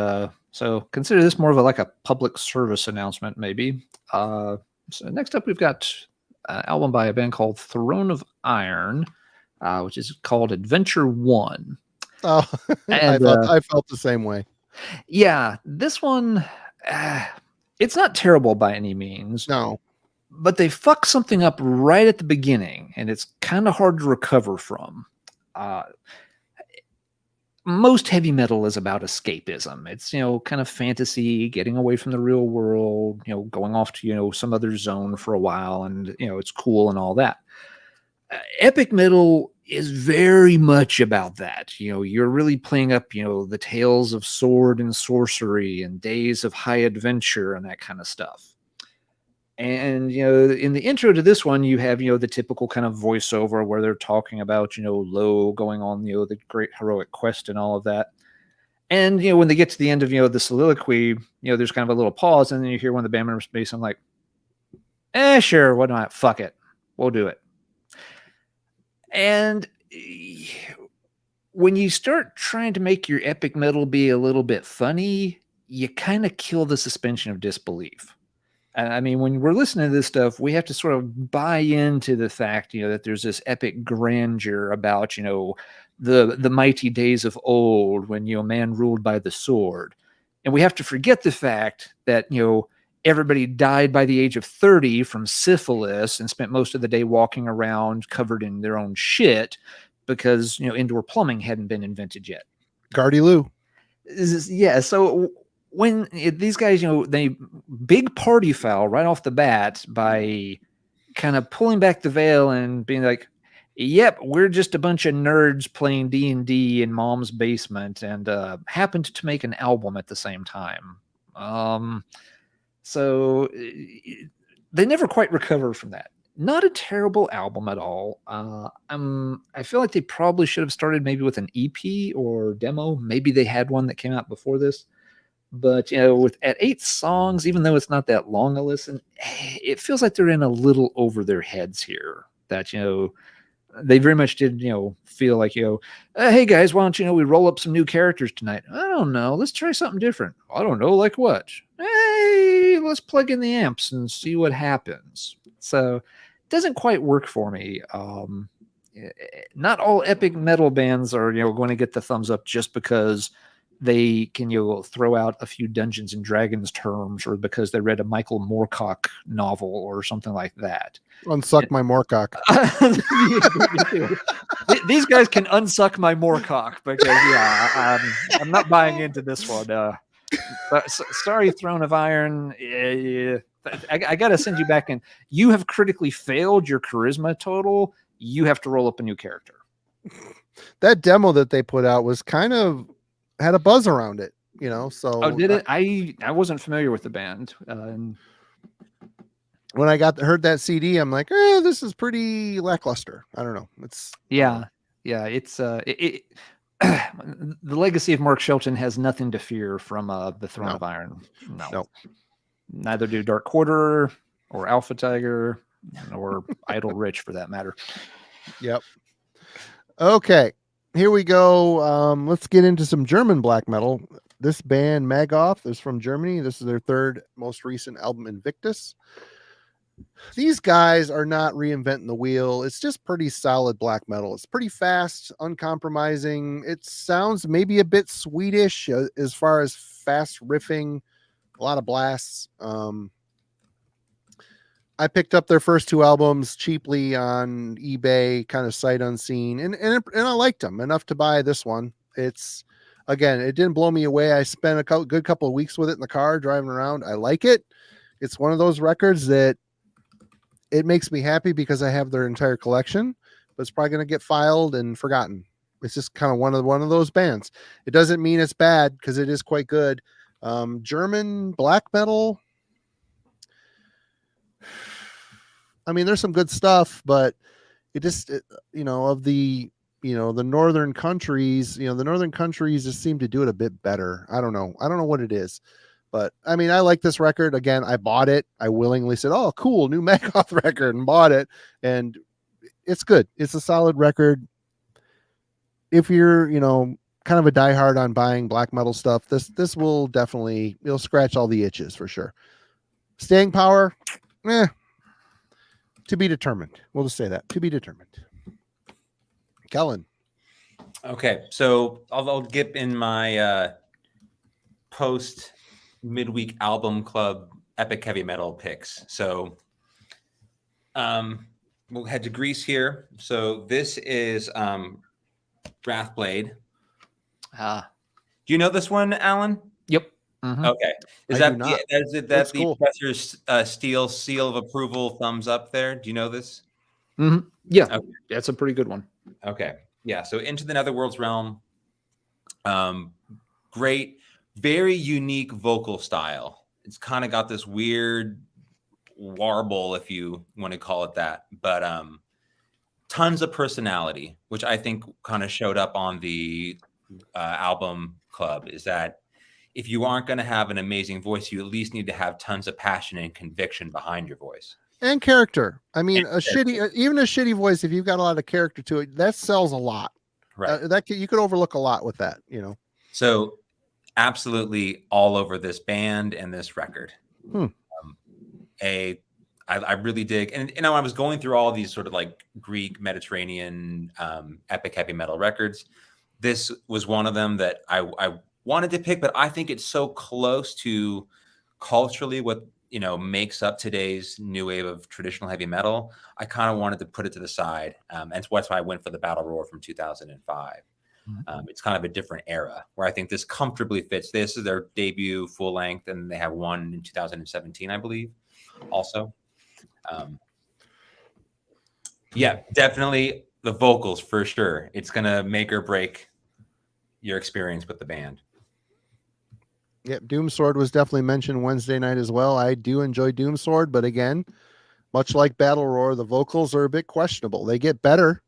so consider this more of a public service announcement, maybe. So next up, we've got an album by a band called Throne of Iron, which is called Adventure 1. Oh, and, I felt the same way. Yeah, this one, it's not terrible by any means. No. But they fuck something up right at the beginning, and it's kind of hard to recover from. Most heavy metal is about escapism. It's, kind of fantasy, getting away from the real world, going off to, some other zone for a while, and, it's cool and all that. Epic metal is very much about that. You're really playing up, the tales of sword and sorcery and days of high adventure and that kind of stuff. And, in the intro to this one, you have, the typical kind of voiceover where they're talking about, Lo going on, the great heroic quest and all of that. And, when they get to the end of, the soliloquy, there's kind of a little pause, and then you hear one of the band members say something like, sure, why not? Fuck it. We'll do it. And when you start trying to make your epic metal be a little bit funny, you kind of kill the suspension of disbelief. I mean, when we're listening to this stuff, we have to sort of buy into the fact, that there's this epic grandeur about, the mighty days of old when, man ruled by the sword. And we have to forget the fact that, everybody died by the age of 30 from syphilis and spent most of the day walking around covered in their own shit because, indoor plumbing hadn't been invented yet. Gardy Lou. Yeah. So when these guys, they big party foul right off the bat by kind of pulling back the veil and being like, yep, we're just a bunch of nerds playing D&D in mom's basement and happened to make an album at the same time. So they never quite recover from that. Not a terrible album at all. I feel like they probably should have started maybe with an EP or demo. Maybe they had one that came out before this. But, at 8 songs, even though it's not that long a listen, it feels like they're in a little over their heads here. That, they very much did, feel like, hey guys, why don't we roll up some new characters tonight? I don't know. Let's try something different. I don't know, like what? Hey, let's plug in the amps and see what happens. So it doesn't quite work for me. Not all epic metal bands are, going to get the thumbs up just because they can throw out a few Dungeons and Dragons terms, or because they read a Michael Moorcock novel or something like that. Unsuck my Moorcock. These guys can unsuck my Moorcock, because I'm not buying into this one. Sorry, Throne of Iron. I got to send you back in. You have critically failed your charisma total. You have to roll up a new character. That demo that they put out was kind of had a buzz around it, so. Did it? I wasn't familiar with the band. When I heard that CD, I'm like, this is pretty lackluster. I don't know. It's it's the legacy of Mark Shelton has nothing to fear from the Throne of Iron. No. Neither do Dark Quarter or Alpha Tiger or Idle Rich, for that matter. Yep. Okay, here we go. Let's get into some German black metal. This band, Magoth, is from Germany. This is their third most recent album, Invictus. These guys are not reinventing the wheel. It's just pretty solid black metal. It's pretty fast, uncompromising. It sounds maybe a bit Swedish as far as fast riffing, a lot of blasts. I picked up their first two albums cheaply on eBay, kind of sight unseen, and I liked them enough to buy this one. It's, again, it didn't blow me away. I spent a good couple of weeks with it in the car driving around. I like it. It's one of those records that it makes me happy because I have their entire collection, but it's probably going to get filed and forgotten. It's just kind of one of those bands. It doesn't mean it's bad, because it is quite good. German black metal. I mean, there's some good stuff, but of the northern countries, the northern countries just seem to do it a bit better. I don't know what it is, but I mean, I like this record. Again, I bought it. I willingly said, "Oh, cool, new Magoth record," and bought it. And it's good. It's a solid record. If you're, kind of a diehard on buying black metal stuff, this will definitely, it'll scratch all the itches for sure. Staying power, to be determined. We'll just say that, to be determined. Kellen. Okay, so I'll get in my post midweek album club epic heavy metal picks. So we'll head to Greece here. So this is Wrathblade. Do you know this one, Alan? Yep. Mm-hmm. Okay. Is that the cool. Professor's Steel seal of approval thumbs up there? Do you know this? Mm-hmm. Yeah. Okay. That's a pretty good one. Okay. Yeah. So Into the Netherworld's Realm. Great, very unique vocal style. It's kind of got this weird warble, if you want to call it that, but tons of personality, which I think kind of showed up on the album club, is that if you aren't going to have an amazing voice, you at least need to have tons of passion and conviction behind your voice. And character. I mean, even a shitty voice, if you've got a lot of character to it, that sells a lot. Right. You could overlook a lot with that, So absolutely all over this band and this record. I really dig. And, I was going through all these sort of like Greek, Mediterranean, epic heavy metal records. This was one of them that I wanted to pick, but I think it's so close to culturally what, makes up today's new wave of traditional heavy metal. I kind of wanted to put it to the side. And that's why I went for the Battle Roar from 2005. It's kind of a different era where I think this comfortably fits. This is their debut full length, and they have one in 2017, I believe, also. Yeah, definitely the vocals for sure. It's going to make or break your experience with the band. Yep, Doomsword was definitely mentioned Wednesday night as well. I do enjoy Doomsword, but again, much like Battle Roar, the vocals are a bit questionable. They get better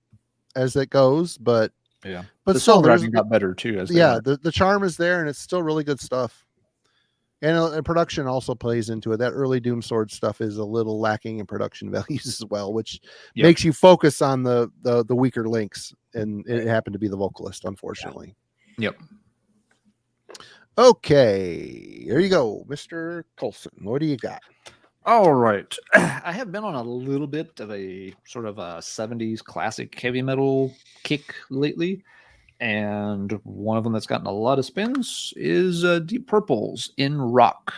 as it goes, but the still got better too. The charm is there, and it's still really good stuff. And production also plays into it. That early Doom Sword stuff is a little lacking in production values as well, which makes you focus on the weaker links. And it happened to be the vocalist, unfortunately. Yep. Okay, here you go, Mr. Coulson. What do you got? All right. I have been on a little bit of a sort of a 70s classic heavy metal kick lately. And one of them that's gotten a lot of spins is Deep Purple's In Rock.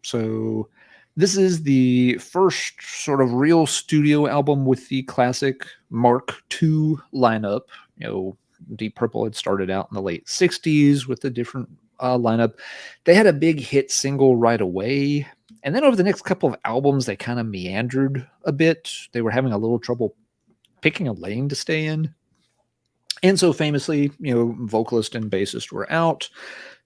So this is the first sort of real studio album with the classic Mark II lineup. You know, Deep Purple had started out in the late 60s with a different lineup. They had a big hit single right away. And then over the next couple of albums, they kind of meandered a bit. They were having a little trouble picking a lane to stay in. And so famously, you know, vocalist and bassist were out.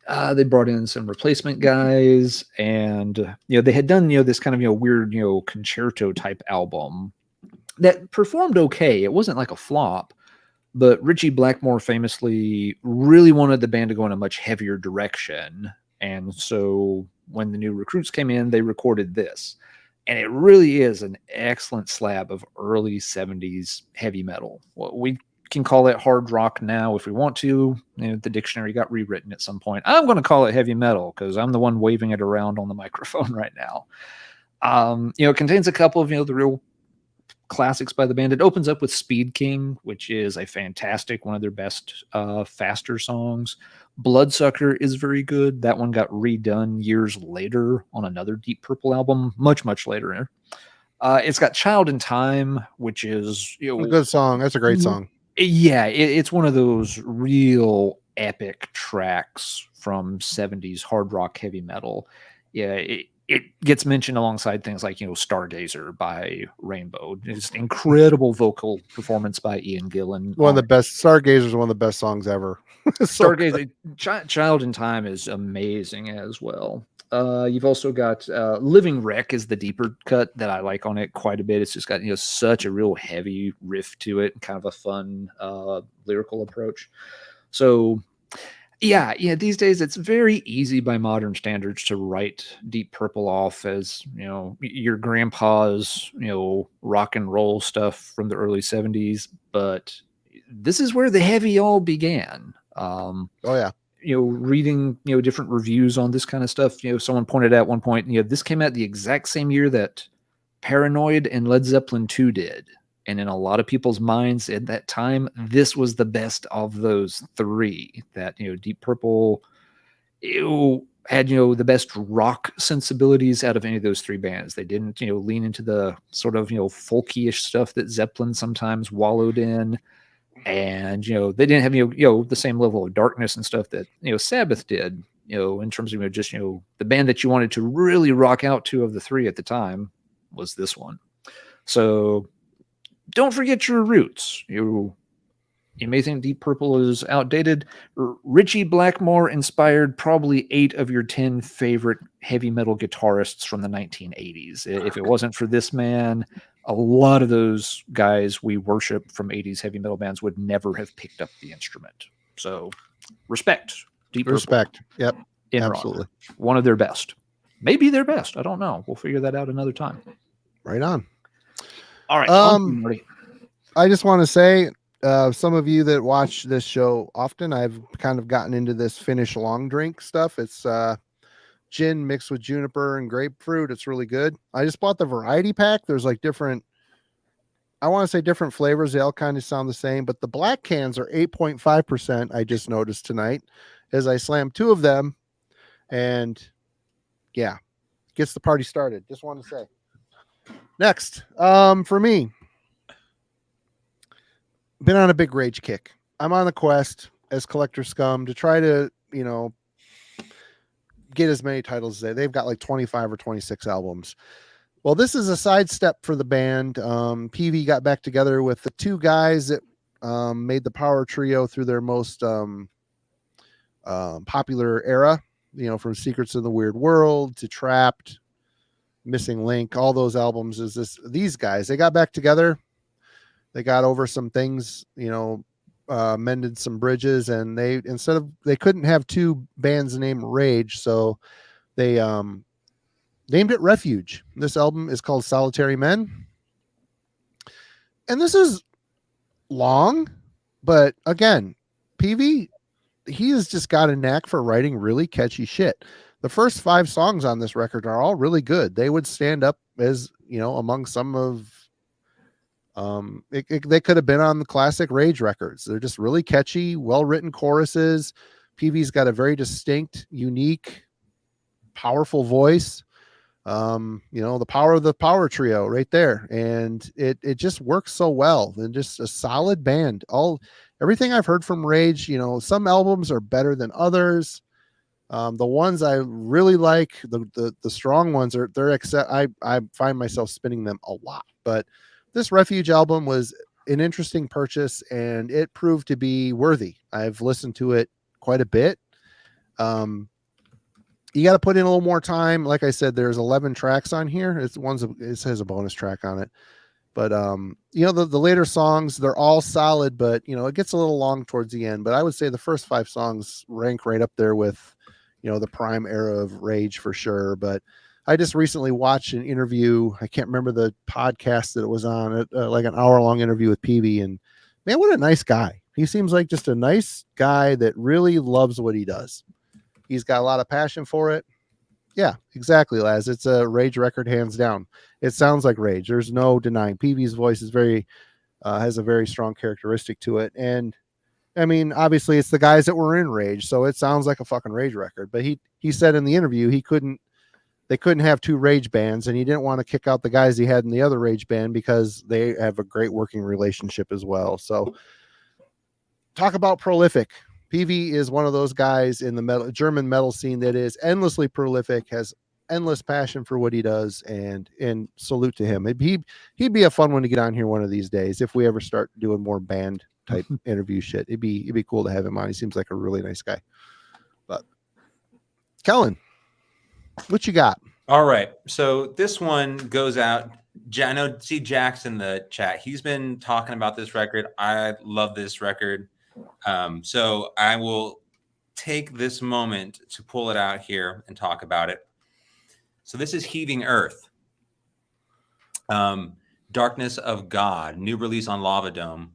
They brought in some replacement guys, and you know, they had done, you know, this kind of, you know, weird, you know, concerto type album that performed okay. It wasn't like a flop, but Ritchie Blackmore famously really wanted the band to go in a much heavier direction. And so when the new recruits came in, they recorded this. And it really is an excellent slab of early 70s heavy metal. We can call it hard rock now if we want to. You know, the dictionary got rewritten at some point. I'm going to call it heavy metal because I'm the one waving it around on the microphone right now. You know, it contains a couple of, you know, the real classics by the band. It opens up with Speed King, which is a fantastic, one of their best faster songs. Bloodsucker is very good. That one got redone years later on another Deep Purple album, much later. It's got Child in Time, which is, you know, A good song. That's a great song. Yeah, it's one of those real epic tracks from 70s hard rock heavy metal. Yeah, it gets mentioned alongside things like, you know, Stargazer by Rainbow. It's incredible vocal performance by Ian Gillan. One of the best. Stargazer is one of the best songs ever. Stargazer, Child in Time is amazing as well. You've also got Living Wreck is the deeper cut that I like on it quite a bit. It's just got, you know, such a real heavy riff to it, kind of a fun lyrical approach. So yeah, these days it's very easy by modern standards to write Deep Purple off as, you know, your grandpa's, you know, rock and roll stuff from the early 70s, but this is where the heavy all began. Oh yeah. You know, reading, you know, different reviews on this kind of stuff, you know, someone pointed out at one point, you know, this came out the exact same year that Paranoid and Led Zeppelin 2 did. And in a lot of people's minds at that time, this was the best of those three. That, you know, Deep Purple had, you know, the best rock sensibilities out of any of those three bands. They didn't, you know, lean into the sort of, you know, folky-ish stuff that Zeppelin sometimes wallowed in. And, you know, they didn't have, you know, the same level of darkness and stuff that, you know, Sabbath did, you know, in terms of, you know, just, you know, the band that you wanted to really rock out to of the three at the time was this one. So don't forget your roots. You may think Deep Purple is outdated. Ritchie Blackmore inspired probably 8 of your 10 favorite heavy metal guitarists from the 1980s. If it wasn't for this man, a lot of those guys we worship from 80s heavy metal bands would never have picked up the instrument. So respect. Deep Respect. Purple. Yep. Absolutely. Rock. One of their best. Maybe their best. I don't know. We'll figure that out another time. Right on. All right. I just want to say, some of you that watch this show often, I've kind of gotten into this Finnish long drink stuff. It's gin mixed with juniper and grapefruit. It's really good. I just bought the variety pack. There's like different, I want to say different flavors. They all kind of sound the same, but the black cans are 8.5%. I just noticed tonight as I slammed 2 of them, and yeah, gets the party started. Just want to say. Next, for me, been on a big rage kick. I'm on the quest as Collector Scum to try to, you know, get as many titles as they've got like 25 or 26 albums. Well, this is a sidestep for the band. PV got back together with the 2 guys that made the power trio through their most popular era, you know, from Secrets of the Weird World to Trapped, Missing Link, all those albums. These guys, they got back together. They got over some things, you know, mended some bridges, and they couldn't have 2 bands named Rage, so They named it Refuge. This album is called Solitary Men. And this is long, but again, PV, he has just got a knack for writing really catchy shit. The first 5 songs on this record are all really good. They would stand up as, among some of they could have been on the classic Rage records. They're just really catchy, well-written choruses. PV's got a very distinct, unique, powerful voice. The power of the power trio right there. And it just works so well. And just a solid band. Everything I've heard from Rage, some albums are better than others. The ones I really like, the strong ones I find myself spinning them a lot. But this Refuge album was an interesting purchase, and it proved to be worthy. I've listened to it quite a bit. You got to put in a little more time. Like I said, there's 11 tracks on here. It has a bonus track on it. But the later songs, they're all solid, but it gets a little long towards the end. But I would say the first 5 songs rank right up there with the prime era of Rage for sure. But I just recently watched an interview. I can't remember the podcast that it was on, like an hour-long interview with PV. And man, what a nice guy. He seems like just a nice guy that really loves what he does. He's got a lot of passion for it. Yeah, exactly, Laz. It's a Rage record, hands down. It sounds like Rage. There's no denying. PV's voice is has a very strong characteristic to it. And I mean, obviously it's the guys that were in Rage, so it sounds like a fucking Rage record. But he said in the interview they couldn't have 2 Rage bands, and he didn't want to kick out the guys he had in the other Rage band because they have a great working relationship as well. So talk about prolific. PV is one of those guys in the German metal scene that is endlessly prolific, has endless passion for what he does, and salute to him. He'd be a fun one to get on here one of these days if we ever start doing more band type interview shit. It'd be cool to have him on. He seems like a really nice guy. But Kellen, what you got? All right. So this one goes out. I know, see Jack's in the chat. He's been talking about this record. I love this record. So I will take this moment to pull it out here and talk about it. So this is Heaving Earth. Darkness of God, new release on Lava Dome.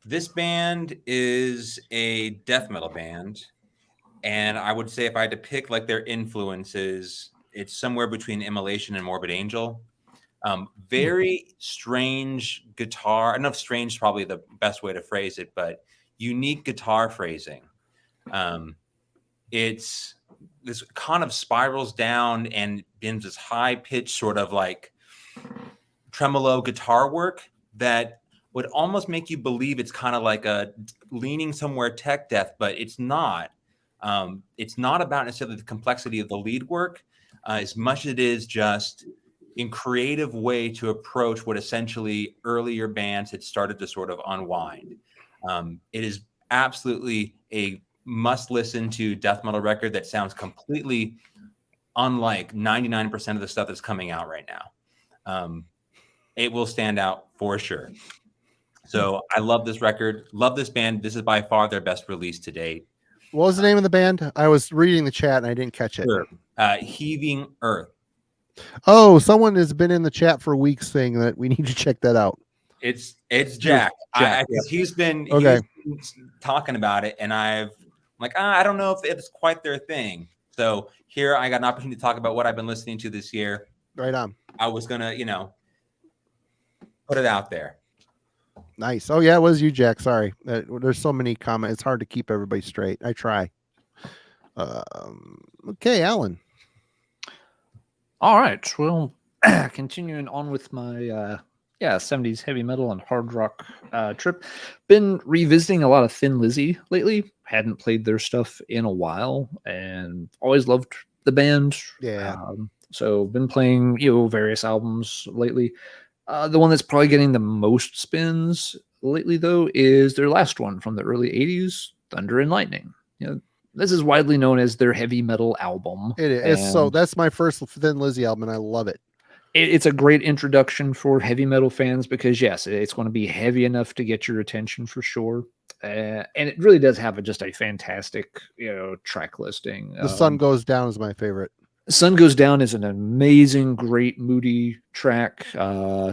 This band is a death metal band. And I would say if I had to pick like their influences, it's somewhere between Immolation and Morbid Angel. Very strange guitar. I don't know if strange is probably the best way to phrase it, but unique guitar phrasing. It's this kind of spirals down and bends this high pitched sort of like tremolo guitar work that would almost make you believe it's kind of like a leaning somewhere tech death, but it's not. It's not about necessarily the complexity of the lead work as much as it is just in creative way to approach what essentially earlier bands had started to sort of unwind. It is absolutely a must listen to death metal record that sounds completely unlike 99% of the stuff that's coming out right now. It will stand out for sure. So I love this record, love this band. This is by far their best release to date. What was the name of the band? I was reading the chat and I didn't catch it. Sure. Heaving Earth. Oh, someone has been in the chat for weeks saying that we need to check that out. It's Jack. He's been talking about it, and I'm like, I don't know if it's quite their thing. So here I got an opportunity to talk about what I've been listening to this year. Right on. I was gonna, put it out there. Nice. Oh yeah, it was you, Jack. Sorry. There's so many comments. It's hard to keep everybody straight. I try. Okay, Alan. All right. Well, continuing on with my 70s heavy metal and hard rock trip. Been revisiting a lot of Thin Lizzy lately. Hadn't played their stuff in a while and always loved the band. Yeah. So been playing, various albums lately. The one that's probably getting the most spins lately, though, is their last one from the early 80s, Thunder and Lightning. This is widely known as their heavy metal album. It is. So that's my first Thin Lizzy album, and I love it. It's a great introduction for heavy metal fans because, yes, it's going to be heavy enough to get your attention for sure. And it really does have just a fantastic, track listing. The Sun Goes Down is my favorite. Sun Goes Down is an amazing, great, moody track.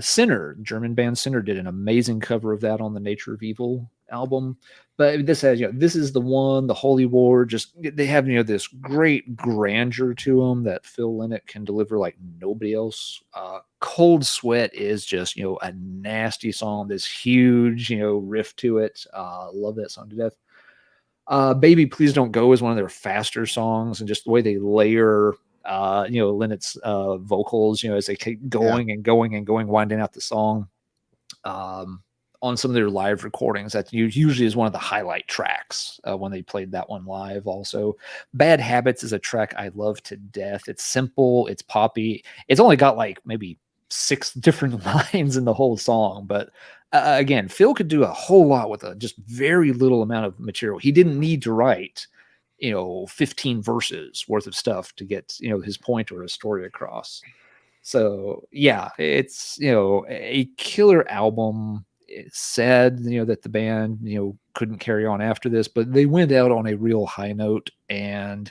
Sinner, German band Sinner, did an amazing cover of that on the Nature of Evil album. But this has, this is the one, the Holy War. Just they have, this great grandeur to them that Phil Lynott can deliver like nobody else. Cold Sweat is just, a nasty song. This huge, riff to it. Love that song to death. Baby Please Don't Go is one of their faster songs, and just the way they layer Lynnett's vocals, as they keep going and going and going, winding out the song. On some of their live recordings, that usually is one of the highlight tracks when they played that one live. Also, Bad Habits is a track I love to death. It's simple, it's poppy. It's only got like maybe 6 different lines in the whole song, but again, Phil could do a whole lot with a just very little amount of material. He didn't need to write 15 verses worth of stuff to get his point or a story across. So yeah, it's a killer album. It's sad that the band couldn't carry on after this, but they went out on a real high note, and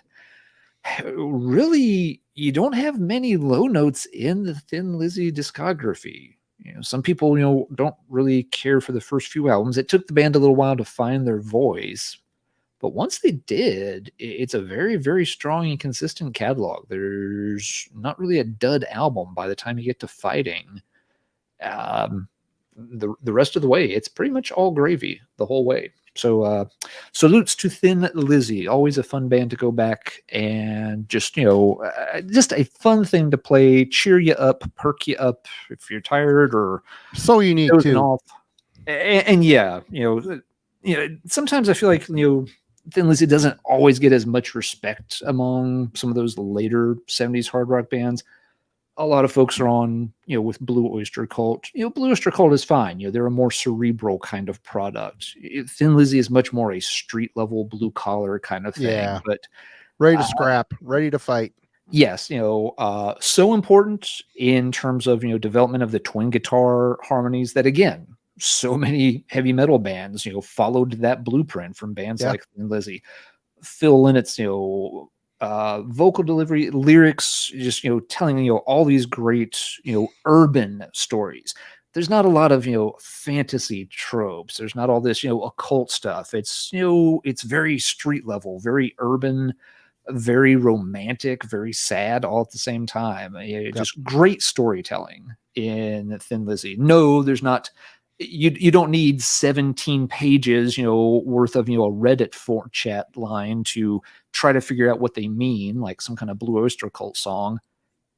really you don't have many low notes in the Thin Lizzy discography. Some people don't really care for the first few albums. It took the band a little while to find their voice, but once they did, it's a very, very strong and consistent catalog. There's not really a dud album by the time you get to Fighting. The rest of the way, it's pretty much all gravy the whole way. So salutes to Thin Lizzy. Always a fun band to go back and just just a fun thing to play, cheer you up, perk you up if you're tired or so unique too. Off. And yeah, sometimes I feel like Thin Lizzy doesn't always get as much respect among some of those later 70s hard rock bands. A lot of folks are on, with Blue Oyster Cult. Blue Oyster Cult is fine. They're a more cerebral kind of product. Thin Lizzy is much more a street level, blue collar kind of thing. Yeah. But ready to scrap, ready to fight. Yes, so important in terms of development of the twin guitar harmonies that, again, so many heavy metal bands followed that blueprint from bands like Thin Lizzy. Phil Lynnett's vocal delivery, lyrics, just telling all these great urban stories. There's not a lot of fantasy tropes. There's not all this occult stuff. It's it's very street level, very urban, very romantic, very sad all at the same time. Just great storytelling in Thin Lizzy. No, there's not. You don't need 17 pages, worth of, a Reddit for chat line to try to figure out what they mean, like some kind of Blue Oyster Cult song.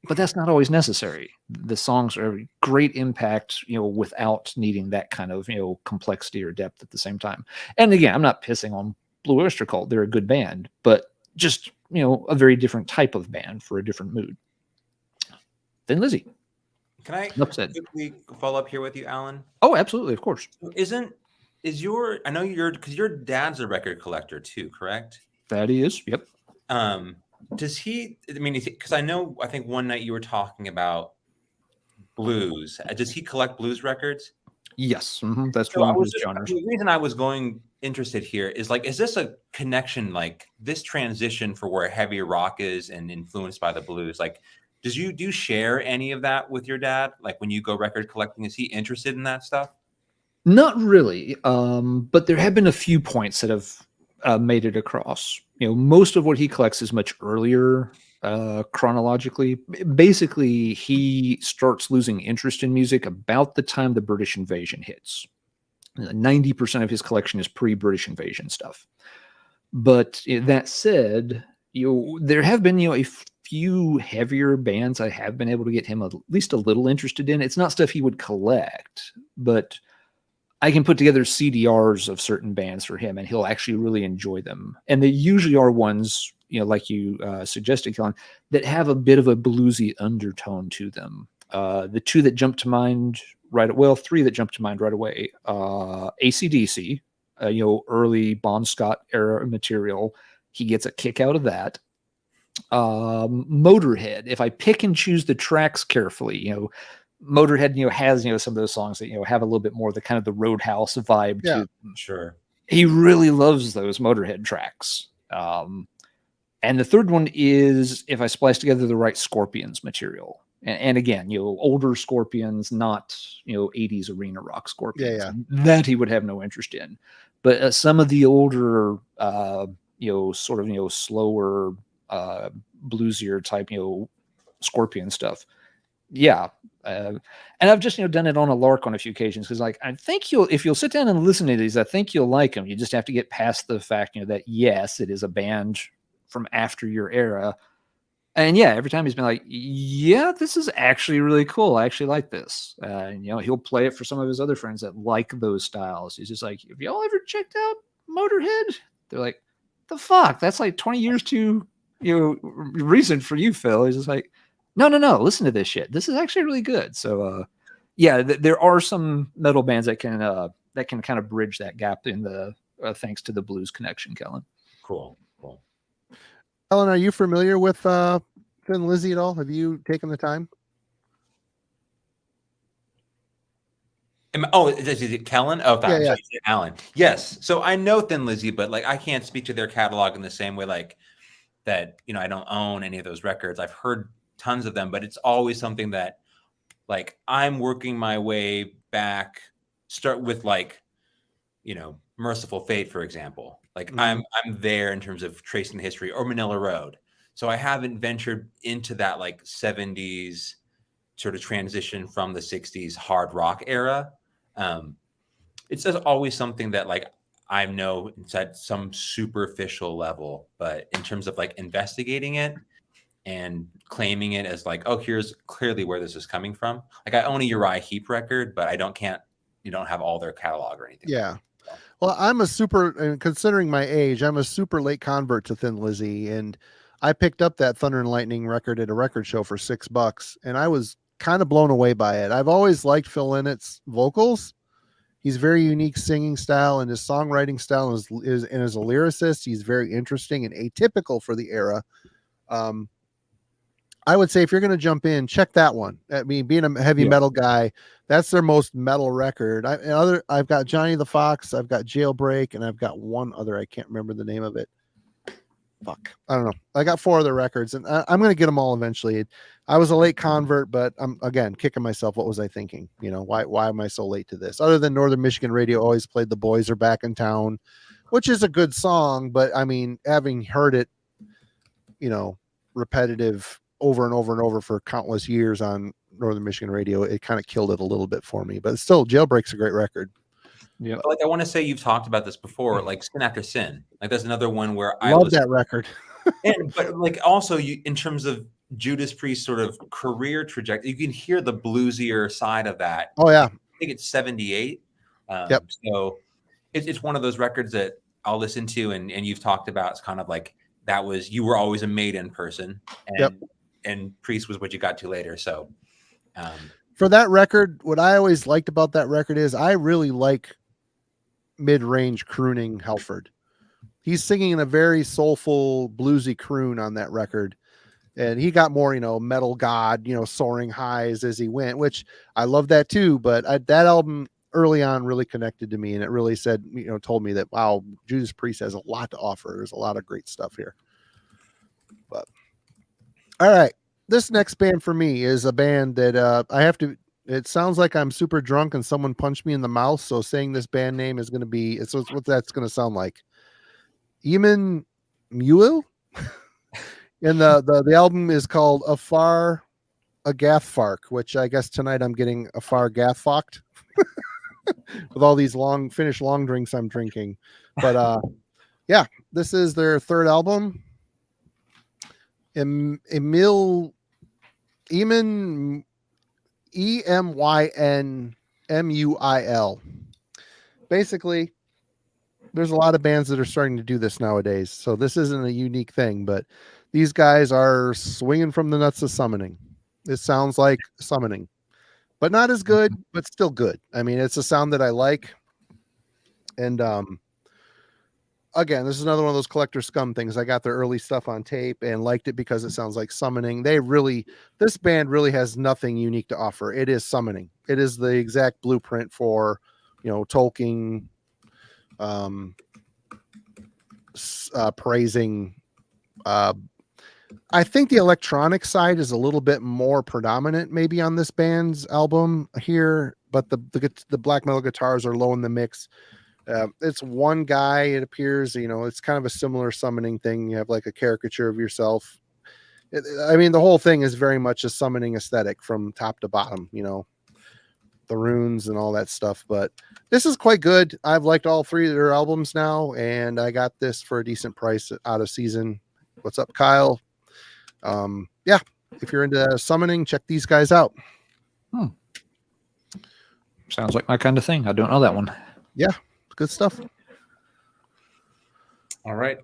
But that's not always necessary. The songs are a great impact, without needing that kind of, complexity or depth at the same time. And again, I'm not pissing on Blue Oyster Cult. They're a good band, but just, a very different type of band for a different mood. Thin Lizzy. Can I quickly follow up here with you, Alan? Oh, absolutely, of course. I know because your dad's a record collector too, correct? That he is. Yep. Does he? I mean, because I think one night you were talking about blues. Does he collect blues records? Yes, that's one of his genres. The reason I was interested here is is this a connection, like this transition for where heavy rock is and influenced by the blues, do you share any of that with your dad? Like when you go record collecting, is he interested in that stuff? Not really. But there have been a few points that have made it across. Most of what he collects is much earlier chronologically. Basically, he starts losing interest in music about the time the British invasion hits. 90% of his collection is pre-British invasion stuff. But that said, there have been a few heavier bands I have been able to get him at least a little interested in. It's not stuff he would collect, but I can put together CDRs of certain bands for him and he'll actually really enjoy them. And they usually are ones, like you suggested, Kellen, that have a bit of a bluesy undertone to them. The two that jump to mind three that jump to mind right away. AC/DC, early Bon Scott era material. He gets a kick out of that. Motorhead, if I pick and choose the tracks carefully, Motorhead, has, some of those songs that, have a little bit more the kind of the Roadhouse vibe to them. Sure. He really loves those Motorhead tracks. And the third one is if I splice together the right Scorpions material. And again, older Scorpions, not 80s arena rock Scorpions. Yeah. That he would have no interest in. But some of the older, sort of slower, bluesier type, Scorpion stuff. Yeah. And I've just done it on a lark on a few occasions because I think if you'll sit down and listen to these, I think you'll like them. You just have to get past the fact that yes, it is a band from after your era. And yeah, every time he's been like, yeah, this is actually really cool. I actually like this. He'll play it for some of his other friends that like those styles. He's just like, have y'all ever checked out Motorhead? They're like, the fuck? That's like 20 years too recent for you, Phil. He's just like, no. Listen to this shit. This is actually really good. So there are some metal bands that can kind of bridge that gap in the thanks to the blues connection, Kellen. Cool. Kellen, are you familiar with Thin Lizzy at all? Have you taken the time? Is it Kellen? Oh, Yeah. sorry, Alan. Yes. So I know Thin Lizzy, but I can't speak to their catalog in the same way that. I don't own any of those records. I've heard tons of them, but it's always something that I'm working my way back. Start with Merciful Fate, for example. I'm there in terms of tracing the history, or Manila Road. So I haven't ventured into that 70s sort of transition from the 60s hard rock era. It's just always something that I know at some superficial level, but in terms of investigating it and claiming it as here's clearly where this is coming from. I own a Uriah Heep record, but you don't have all their catalog or anything. Yeah. Well, and considering my age, I'm a super late convert to Thin Lizzy, and I picked up that Thunder and Lightning record at a record show for $6, and I was kind of blown away by it. I've always liked Phil Lynnett's vocals. He's very unique singing style, and his songwriting style is and as a lyricist, he's very interesting and atypical for the era. I would say if you're going to jump in, check that one. I mean, being a heavy metal guy, that's their most metal record. I've got Johnny the Fox, I've got Jailbreak, and I've got one other. I can't remember the name of it. Fuck, I don't know. I got 4 other records, and I'm going to get them all eventually. I was a late convert, but I'm again kicking myself. What was I thinking? Why am I so late to this? Other than Northern Michigan Radio always played "The Boys Are Back in Town," which is a good song, but I mean, having heard it, repetitive over and over and over for countless years on Northern Michigan Radio, it kind of killed it a little bit for me. But still, Jailbreak's a great record. Yeah, I want to say you've talked about this before, Sin After Sin. That's another one where I love that record. but also in terms of Judas Priest's sort of career trajectory, you can hear the bluesier side of that. Oh yeah, I think it's 78. Yep. So it's one of those records that I'll listen to, and you've talked about. It's kind of that was, you were always a Maiden person, and Priest was what you got to later. So for that record, what I always liked about that record is I really like mid-range crooning Halford. He's singing in a very soulful, bluesy croon on that record. And he got more, metal god, soaring highs as he went, which I love that too. But that album early on really connected to me. And it really said, told me that, wow, Judas Priest has a lot to offer. There's a lot of great stuff here. But all right. This next band for me is a band that it sounds like I'm super drunk and someone punched me in the mouth. So saying this band name is going to be, it's what that's going to sound like. Eamon Mule. And the album is called Afar Agathfark, which I guess tonight I'm getting Afar Gathfocked with all these Finnish long drinks I'm drinking. But yeah, this is their third album. Eamon EMYNMUIL. Basically, there's a lot of bands that are starting to do this nowadays. So this isn't a unique thing, but these guys are swinging from the nuts of summoning. It sounds like summoning, but not as good, but still good. I mean, it's a sound that I like. And again, this is another one of those collector scum things. I got their early stuff on tape and liked it because it sounds like summoning. This band really has nothing unique to offer. It is summoning. It is the exact blueprint for, Tolkien, praising I think the electronic side is a little bit more predominant maybe on this band's album here, but the black metal guitars are low in the mix. It's one guy, it appears, it's kind of a similar summoning thing. You have like a caricature of yourself. I mean, the whole thing is very much a summoning aesthetic from top to bottom, the runes and all that stuff. But this is quite good. I've liked all three of their albums now, and I got this for a decent price out of season. What's up, Kyle? Yeah, if you're into summoning, check these guys out. Sounds like my kind of thing. I don't know that one. Yeah, good stuff. All right.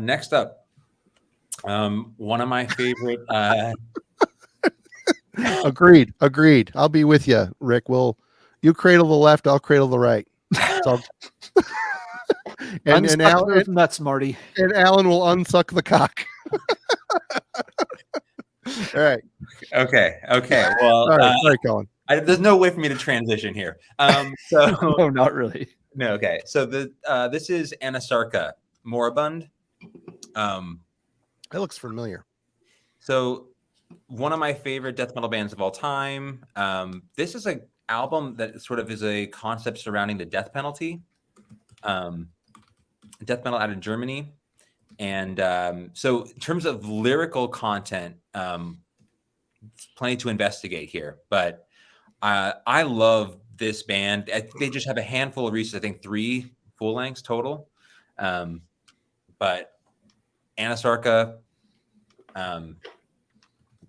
Next up, one of my favorite. Agreed. I'll be with you, Rick. You cradle the left, I'll cradle the right. So, and Alan, nuts, Marty. And Alan will unsuck the cock. All right. Okay. Well, sorry, Kellen. There's no way for me to transition here. So no, not really. No. Okay. So this is Anasarca Moribund. That looks familiar. So one of my favorite death metal bands of all time. This is an album that sort of is a concept surrounding the death penalty. Death metal out of Germany. And so in terms of lyrical content, plenty to investigate here. But I love this band. They just have a handful of releases, I think 3 full lengths total. But Anasarca,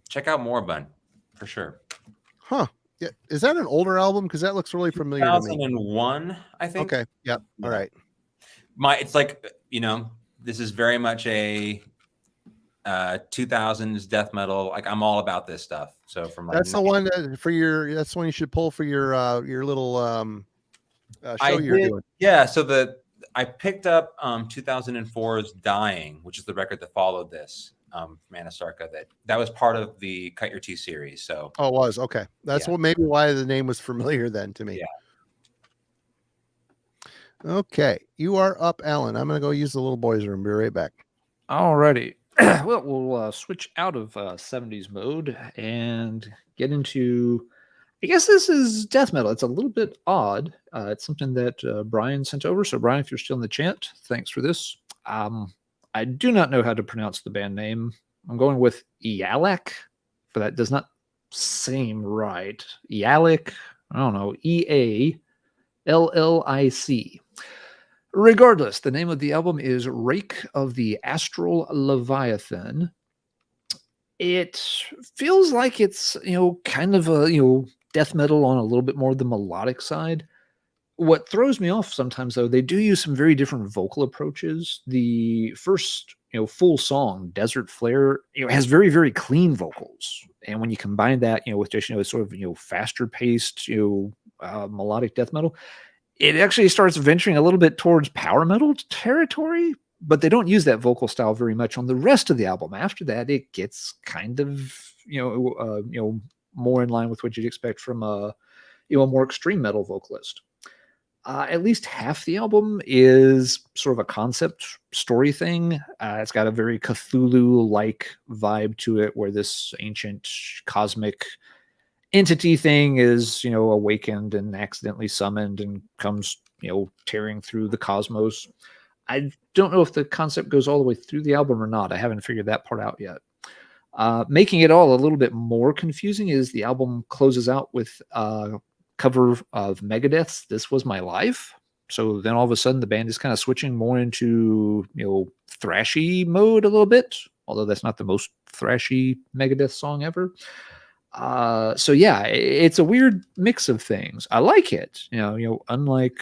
check out Moribund for sure. Huh. Yeah. Is that an older album? Because that looks really familiar to me. 2001, I think. Okay. Yep. All right. It's like, this is very much a 2000s death metal. Like, I'm all about this stuff. So from like that's the one that's the one you should pull for your little show you're doing. Yeah. So I picked up 2004's Dying, which is the record that followed this from Anasarca. That was part of the Cut Your Teeth series. So it was okay. That's maybe why the name was familiar then to me. Yeah. Okay, you are up, Alan. I'm gonna go use the little boys' room. Be right back. Alrighty. Well, we'll switch out of 70s mode and get into. I guess this is death metal. It's a little bit odd. It's something that Brian sent over. So, Brian, if you're still in the chat, thanks for this. I do not know how to pronounce the band name. I'm going with Ealak, but that does not seem right. Ealak, I don't know, EALLIC. Regardless, the name of the album is Rake of the Astral Leviathan. It feels like it's, kind of a, death metal on a little bit more the melodic side. What throws me off sometimes, though, they do use some very different vocal approaches. The first, full song, Desert Flare, has very, very clean vocals. And when you combine that, with just, sort of, faster paced, melodic death metal, it actually starts venturing a little bit towards power metal territory, but they don't use that vocal style very much on the rest of the album. After that, it gets kind of, more in line with what you'd expect from a more extreme metal vocalist. At least half the album is sort of a concept story thing. It's got a very Cthulhu-like vibe to it, where this ancient cosmic entity thing is, awakened and accidentally summoned and comes, tearing through the cosmos. I don't know if the concept goes all the way through the album or not. I haven't figured that part out yet. Making it all a little bit more confusing is the album closes out with a cover of Megadeth's This Was My Life. So then all of a sudden the band is kind of switching more into, thrashy mode a little bit, although that's not the most thrashy Megadeth song ever. So yeah, it's a weird mix of things. I like it, unlike,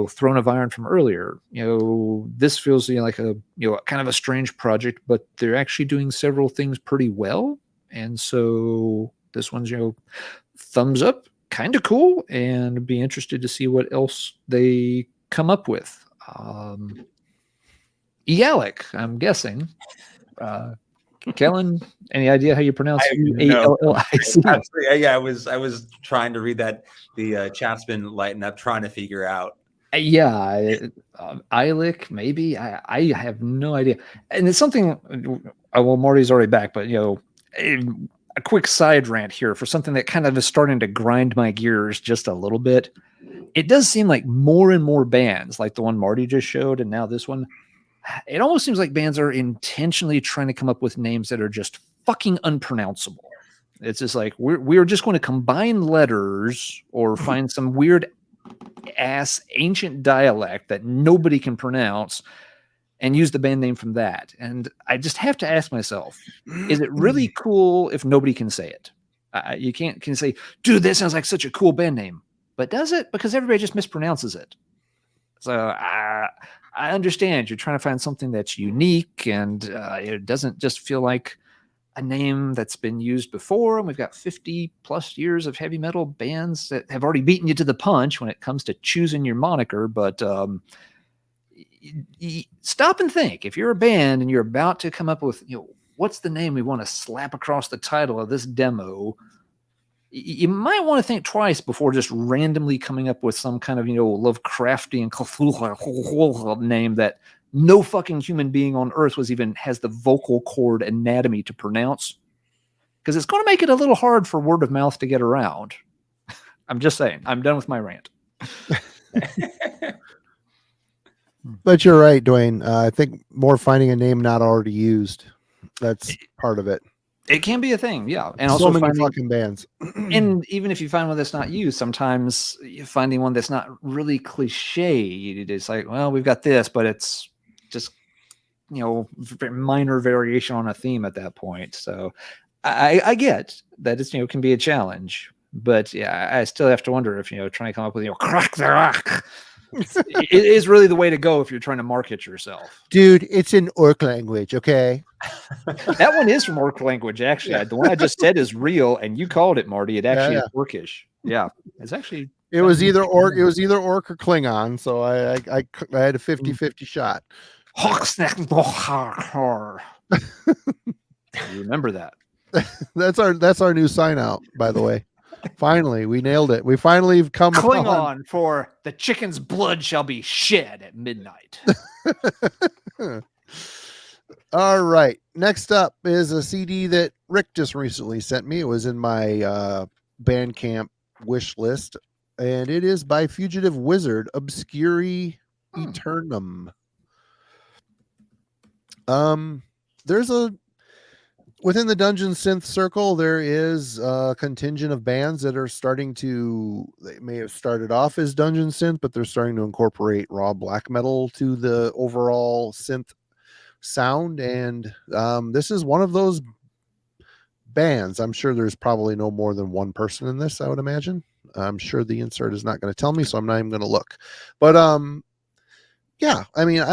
Throne of Iron from earlier, this feels like a, kind of a strange project, but they're actually doing several things pretty well. And so this one's, thumbs up, kind of cool, and be interested to see what else they come up with. Eallic, I'm guessing. Kellen, any idea how you pronounce ALLIC? Yeah, I was trying to read that. The chat's been lighting up, trying to figure out Yeah, Eilick, maybe. I have no idea. And it's something, well, Marty's already back, but, a quick side rant here for something that kind of is starting to grind my gears just a little bit. It does seem like more and more bands, like the one Marty just showed, and now this one, it almost seems like bands are intentionally trying to come up with names that are just fucking unpronounceable. It's just like we're just going to combine letters or find some weird ass ancient dialect that nobody can pronounce and use the band name from that. And I just have to ask myself, is it really cool if nobody can say it? You can say, dude, that sounds like such a cool band name. But does it? Because everybody just mispronounces it. So I understand you're trying to find something that's unique and it doesn't just feel like a name that's been used before. And we've got 50 plus years of heavy metal bands that have already beaten you to the punch when it comes to choosing your moniker. But stop and think. If you're a band and you're about to come up with, what's the name we want to slap across the title of this demo, you might want to think twice before just randomly coming up with some kind of, Lovecraftian Cthulhu name that no fucking human being on earth has the vocal cord anatomy to pronounce. Because it's going to make it a little hard for word of mouth to get around. I'm just saying. I'm done with my rant. But you're right, Dwayne. I think more finding a name not already used. That's part of it. It can be a thing, yeah. And so also many fucking bands. And even if you find one that's not used, sometimes you're finding one that's not really cliche. It's like, well, we've got this, but it's just, minor variation on a theme at that point. So I get that it's, can be a challenge. But yeah, I still have to wonder if, trying to come up with, crack the rock. It is really the way to go if you're trying to market yourself. Dude, it's in Orc language, okay? That one is from Orc language, actually. Yeah. The one I just said is real, and you called it, Marty. It actually is Orcish. Yeah. It's actually it was either Orc or Klingon, so I had a 50-50 shot. You remember that. That's our new sign out, by the way. Finally, we nailed it. We finally have come Klingon for the chicken's blood shall be shed at midnight. All right. Next up is a CD that Rick just recently sent me. It was in my Bandcamp wish list, and it is by Fugitive Wizard, Obscuri Eternum. Within the Dungeon Synth circle, there is a contingent of bands that are they may have started off as Dungeon Synth, but they're starting to incorporate raw black metal to the overall synth sound. And this is one of those bands. I'm sure there's probably no more than one person in this, I would imagine. I'm sure the insert is not going to tell me, so I'm not even going to look. But yeah, I mean,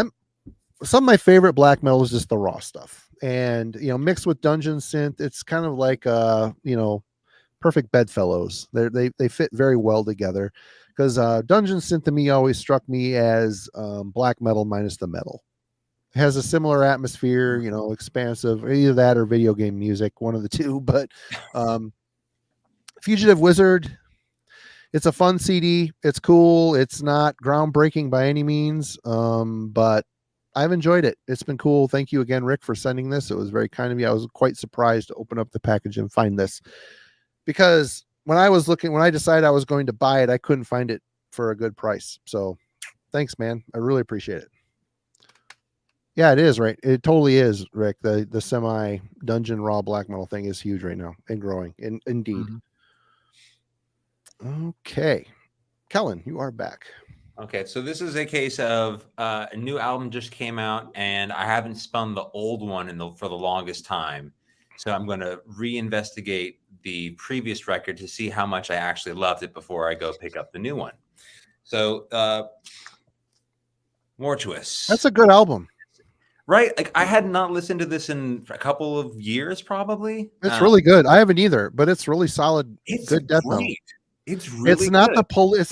some of my favorite black metal is just the raw stuff. And, mixed with Dungeon Synth, it's kind of like, perfect bedfellows. They fit very well together because Dungeon Synth to me always struck me as black metal minus the metal. It has a similar atmosphere, expansive, either that or video game music, one of the two. But Fugitive Wizard, it's a fun CD. It's cool. It's not groundbreaking by any means, but I've enjoyed it. It's been cool. Thank you again, Rick, for sending this. It was very kind of you. I was quite surprised to open up the package and find this because when I decided I was going to buy it, I couldn't find it for a good price. So thanks, man. I really appreciate it. Yeah, it is, right? It totally is, Rick. The semi dungeon raw black metal thing is huge right now and growing. Indeed. Mm-hmm. Okay. Kellen, you are back. Okay, so this is a case of a new album just came out, and I haven't spun the old one for the longest time. So I'm going to reinvestigate the previous record to see how much I actually loved it before I go pick up the new one. So, Mortuous. That's a good album. Right? Like, I had not listened to this in a couple of years, probably. It's really good. I haven't either, but it's really solid. It's good death metal. It's really it's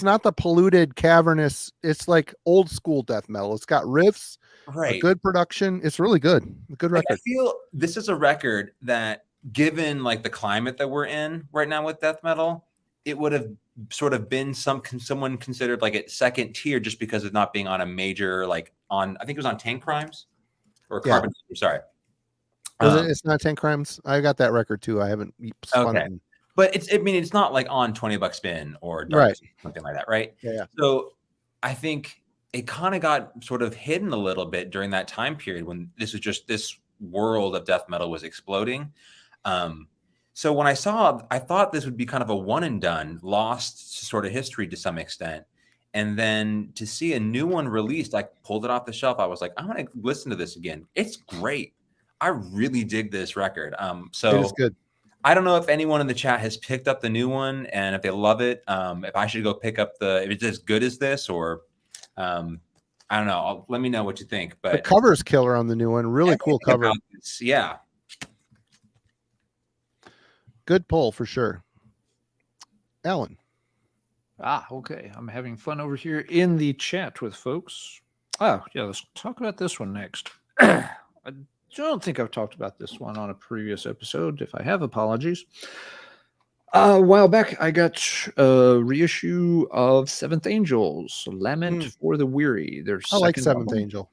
not the polluted cavernous. It's like old school death metal. It's got riffs, right? Good production. It's really good. A good record. I feel this is a record that, given like the climate that we're in right now with death metal, it would have sort of been someone considered like at second tier just because of not being on a major, like on, I think it was on Tank Crimes or Yeah. Carbon. Sorry. It's not 10 Crimes. I got that record too. I haven't spun Okay. it. But it's not like on 20 Buck Spin or Dark, Right. something like that, right? Yeah. So I think it kind of got sort of hidden a little bit during that time period when this was just this world of death metal was exploding. So when I thought this would be kind of a one and done, lost to sort of history to some extent. And then to see a new one released, I pulled it off the shelf. I was like, I'm going to listen to this again. It's great. I really dig this record. So It is good. I don't know if anyone in the chat has picked up the new one and if they love it, if I should go pick up if it's as good as this or, I don't know. Let me know what you think. But The cover's killer on the new one. Really cool cover. Yeah. Good pull for sure. Alan. Okay. I'm having fun over here in the chat with folks. Oh, yeah. Let's talk about this one next. I don't think I've talked about this one on a previous episode. If I have, apologies. A while back, I got a reissue of Seventh Angels, Lament for the Weary. I like Seventh Angel.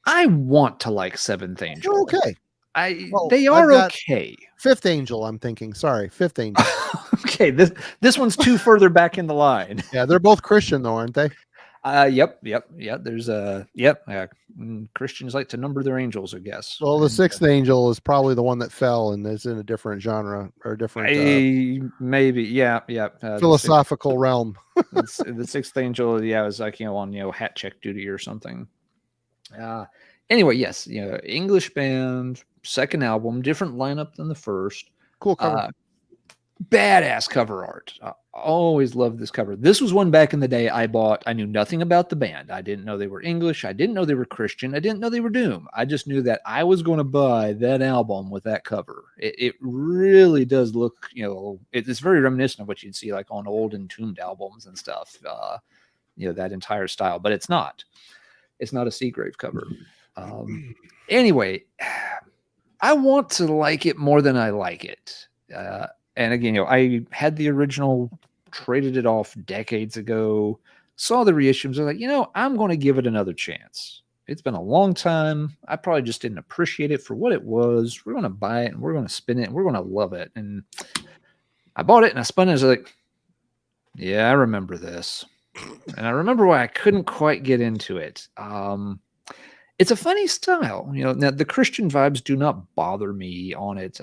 I want to like Seventh Angel. Okay. They are okay. Fifth Angel, I'm thinking. Sorry, Fifth Angel. Okay, this one's too further back in the line. Yeah, they're both Christian though, aren't they? Yep. There's Christians like to number their angels, I guess. Well, the sixth angel is probably the one that fell and is in a different genre or different maybe, yeah. Philosophical realm. The sixth angel, was like on hat check duty or something. Anyway, yes, English band, second album, different lineup than the first. Cool cover. Badass cover art. I always loved this cover. This was one back in the day I bought. I knew nothing about the band. I didn't know they were English. I didn't know they were Christian. I didn't know they were Doom. I just knew that I was going to buy that album with that cover. It really does look, it's very reminiscent of what you'd see like on old Entombed albums and stuff. That entire style, but it's not. It's not a Seagrave cover. Anyway, I want to like it more than I like it. And again, I had the original, traded it off decades ago, saw the reissues. I was like, I'm going to give it another chance. It's been a long time. I probably just didn't appreciate it for what it was. We're going to buy it and we're going to spin it and we're going to love it. And I bought it and I spun it. I was like, yeah, I remember this. And I remember why I couldn't quite get into it. It's a funny style, now the Christian vibes do not bother me on it.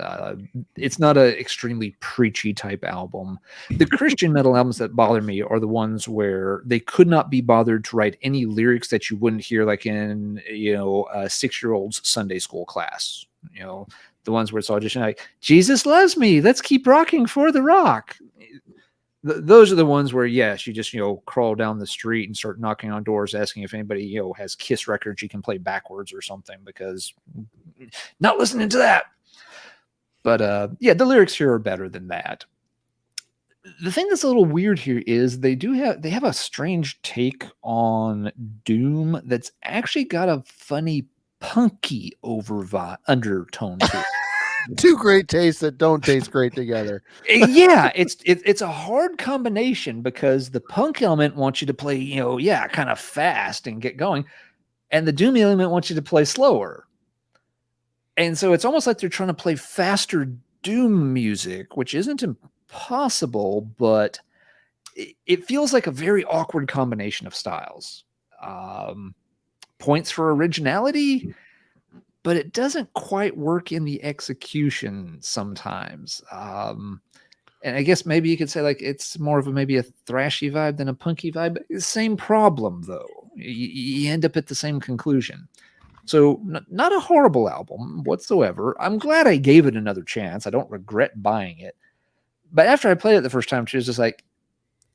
It's not an extremely preachy type album. The Christian metal albums that bother me are the ones where they could not be bothered to write any lyrics that you wouldn't hear like in, a 6-year-old's Sunday school class, the ones where it's all just like, Jesus loves me. Let's keep rocking for the rock. Those are the ones where, yes, you just, crawl down the street and start knocking on doors, asking if anybody, has Kiss records you can play backwards or something, because not listening to that. But, the lyrics here are better than that. The thing that's a little weird here is they have a strange take on Doom that's actually got a funny punky undertone to it. Two great tastes that don't taste great together. Yeah, it's a hard combination because the punk element wants you to play, kind of fast and get going, and the Doom element wants you to play slower. And so it's almost like they're trying to play faster Doom music, which isn't impossible, but it feels like a very awkward combination of styles. Points for originality, but it doesn't quite work in the execution sometimes. And I guess maybe you could say like it's more of maybe a thrashy vibe than a punky vibe. Same problem though. You end up at the same conclusion. So not a horrible album whatsoever. I'm glad I gave it another chance. I don't regret buying it. But after I played it the first time, she was just like,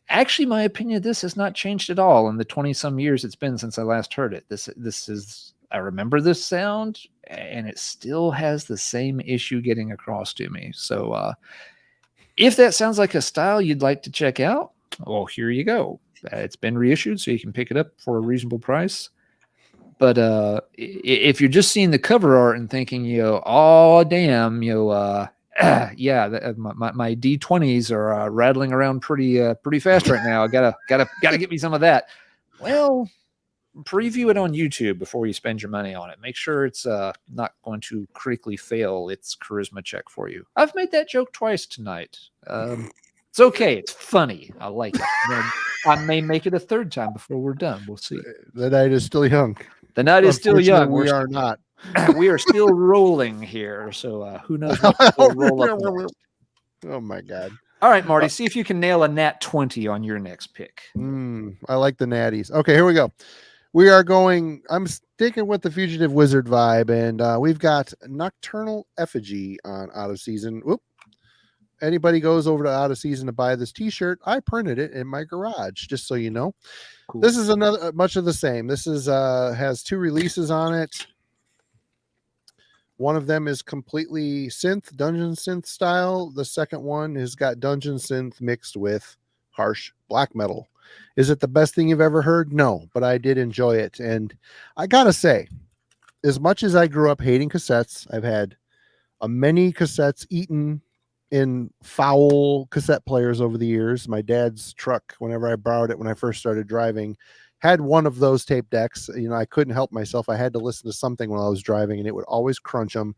actually, my opinion of this has not changed at all in the 20-some years it's been since I last heard it. This is, I remember this sound, and it still has the same issue getting across to me. So if that sounds like a style you'd like to check out, well, here you go. It's been reissued, so you can pick it up for a reasonable price. But if you're just seeing the cover art and thinking, oh, damn, Yeah, my D20s are rattling around pretty fast right now. I gotta get me some of that. Well, preview it on YouTube before you spend your money on it. Make sure it's not going to critically fail its charisma check for you. I've made that joke twice tonight. It's okay. It's funny. I like it. I may make it a third time before we're done. We'll see. The night is still young. The night is still young. We are not. We are still rolling here. So who knows what will roll up next. Oh my God. All right, Marty, see if you can nail a nat 20 on your next pick. I like the natties. Okay, here we go. I'm sticking with the Fugitive Wizard vibe, and we've got Nocturnal Effigy on Out of Season. Whoop. Anybody goes over to Out of Season to buy this t-shirt, I printed it in my garage, just so you know. Cool. This is another much of the same. This is has 2 releases on it. One of them is completely synth, dungeon synth style. The second one has got dungeon synth mixed with harsh black metal. Is it the best thing you've ever heard? No, but I did enjoy it. And I gotta say, as much as I grew up hating cassettes, I've had many cassettes eaten in foul cassette players over the years. My dad's truck, whenever I borrowed it when I first started driving, had one of those tape decks. You know, I couldn't help myself. I had to listen to something while I was driving, and it would always crunch them.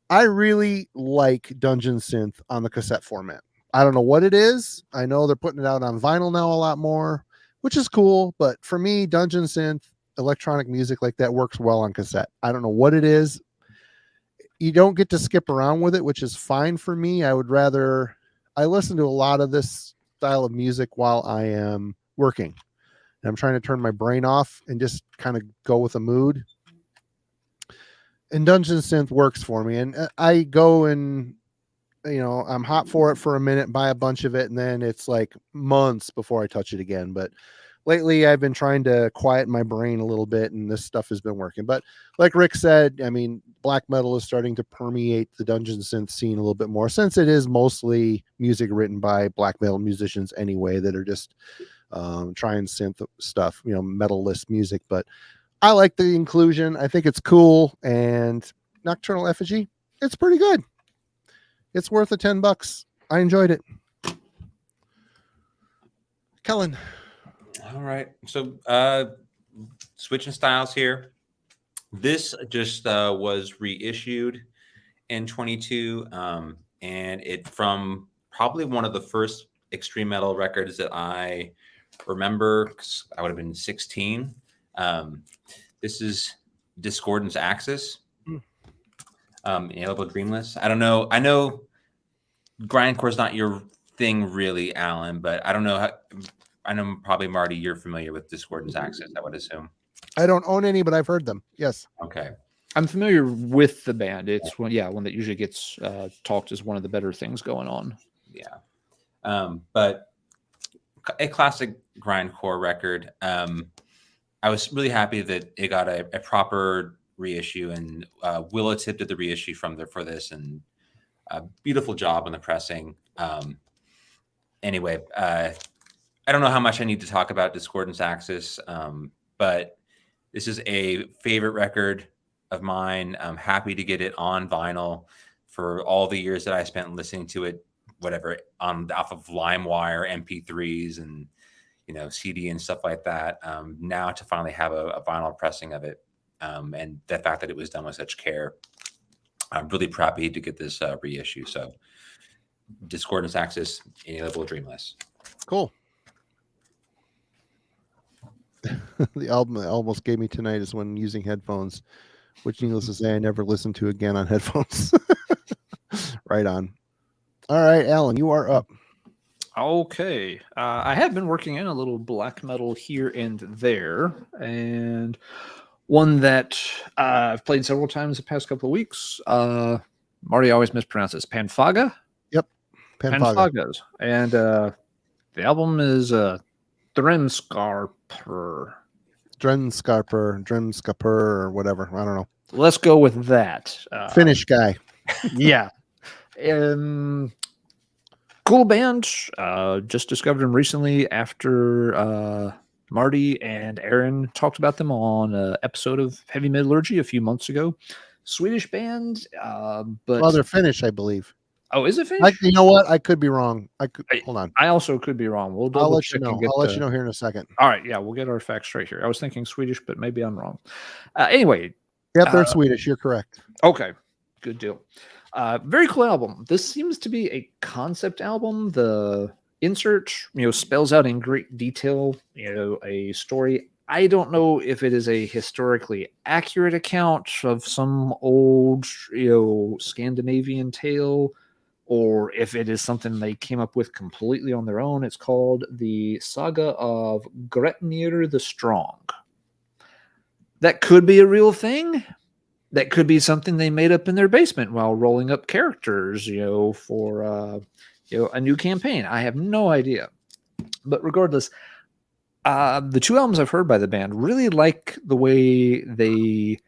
I really like Dungeon Synth on the cassette format. I don't know what it is. I know they're putting it out on vinyl now a lot more, which is cool. But for me, Dungeon Synth, electronic music like that works well on cassette. I don't know what it is. You don't get to skip around with it, which is fine for me. I listen to a lot of this style of music while I am working. And I'm trying to turn my brain off and just kind of go with a mood. And Dungeon Synth works for me. And I go and, you know, I'm hot for it for a minute, buy a bunch of it, and then it's like months before I touch it again. But lately I've been trying to quiet my brain a little bit, and this stuff has been working. But like Rick said, I mean, black metal is starting to permeate the Dungeon Synth scene a little bit more, since it is mostly music written by black metal musicians anyway that are just trying synth stuff, you know, metal-less music. But I like the inclusion. I think it's cool. And Nocturnal Effigy, it's pretty good. It's worth the $10. I enjoyed it. Kellen. All right. So switching styles here. This just was reissued in 22. And it from probably one of the first extreme metal records that I remember, 'cause I would have been 16. This is Discordance Axis. Inalienable Dreamless. I don't know. I know grindcore is not your thing really, Alan, but I don't know how. I know probably Marty, you're familiar with Discordance Axis, I would assume. I don't own any, but I've heard them. Yes. Okay. I'm familiar with the band. It's one that usually gets talked as one of the better things going on. Yeah. But a classic grindcore record. I was really happy that it got a proper reissue, and Willa Tip did the reissue for this, and a beautiful job on the pressing. Anyway, I don't know how much I need to talk about Discordance Axis, but this is a favorite record of mine. I'm happy to get it on vinyl for all the years that I spent listening to it, whatever, off of LimeWire, MP3s, and CD and stuff like that. Now to finally have a vinyl pressing of it, and the fact that it was done with such care, I'm really happy to get this reissue. So, Discordance Axis, Inalienable Dreamless. Cool. The album that almost gave me tonight is when using headphones, which needless to say, I never listened to again on headphones. Right on. All right, Alan, you are up. Okay. I have been working in a little black metal here and there, and one that I've played several times the past couple of weeks. Marty always mispronounces Panfaga. Yep. Panfagas. And the album is Drenskarper, or whatever. I don't know. Let's go with that. Finnish guy. Yeah. Cool band. Just discovered them recently after Marty and Aaron talked about them on an episode of Heavy Metallurgy a few months ago. Swedish band, but Well, they're Finnish, I believe. oh, is it Finnish? You know what? I could be wrong. Hold on. I also could be wrong. We'll I'll double let you check know. and get. I'll let you know here in a second. All right, yeah, we'll get our facts straight here. I was thinking Swedish, but maybe I'm wrong. Anyway, Yep, they're Swedish. You're correct. okay, good deal. Very cool album. This seems to be a concept album. The insert, spells out in great detail, a story. I don't know if it is a historically accurate account of some old, Scandinavian tale, or if it is something they came up with completely on their own. It's called the Saga of Gretnuter the Strong. That could be a real thing. That could be something they made up in their basement while rolling up characters, for a new campaign. I have no idea. But regardless, the two albums I've heard by the band really like the way they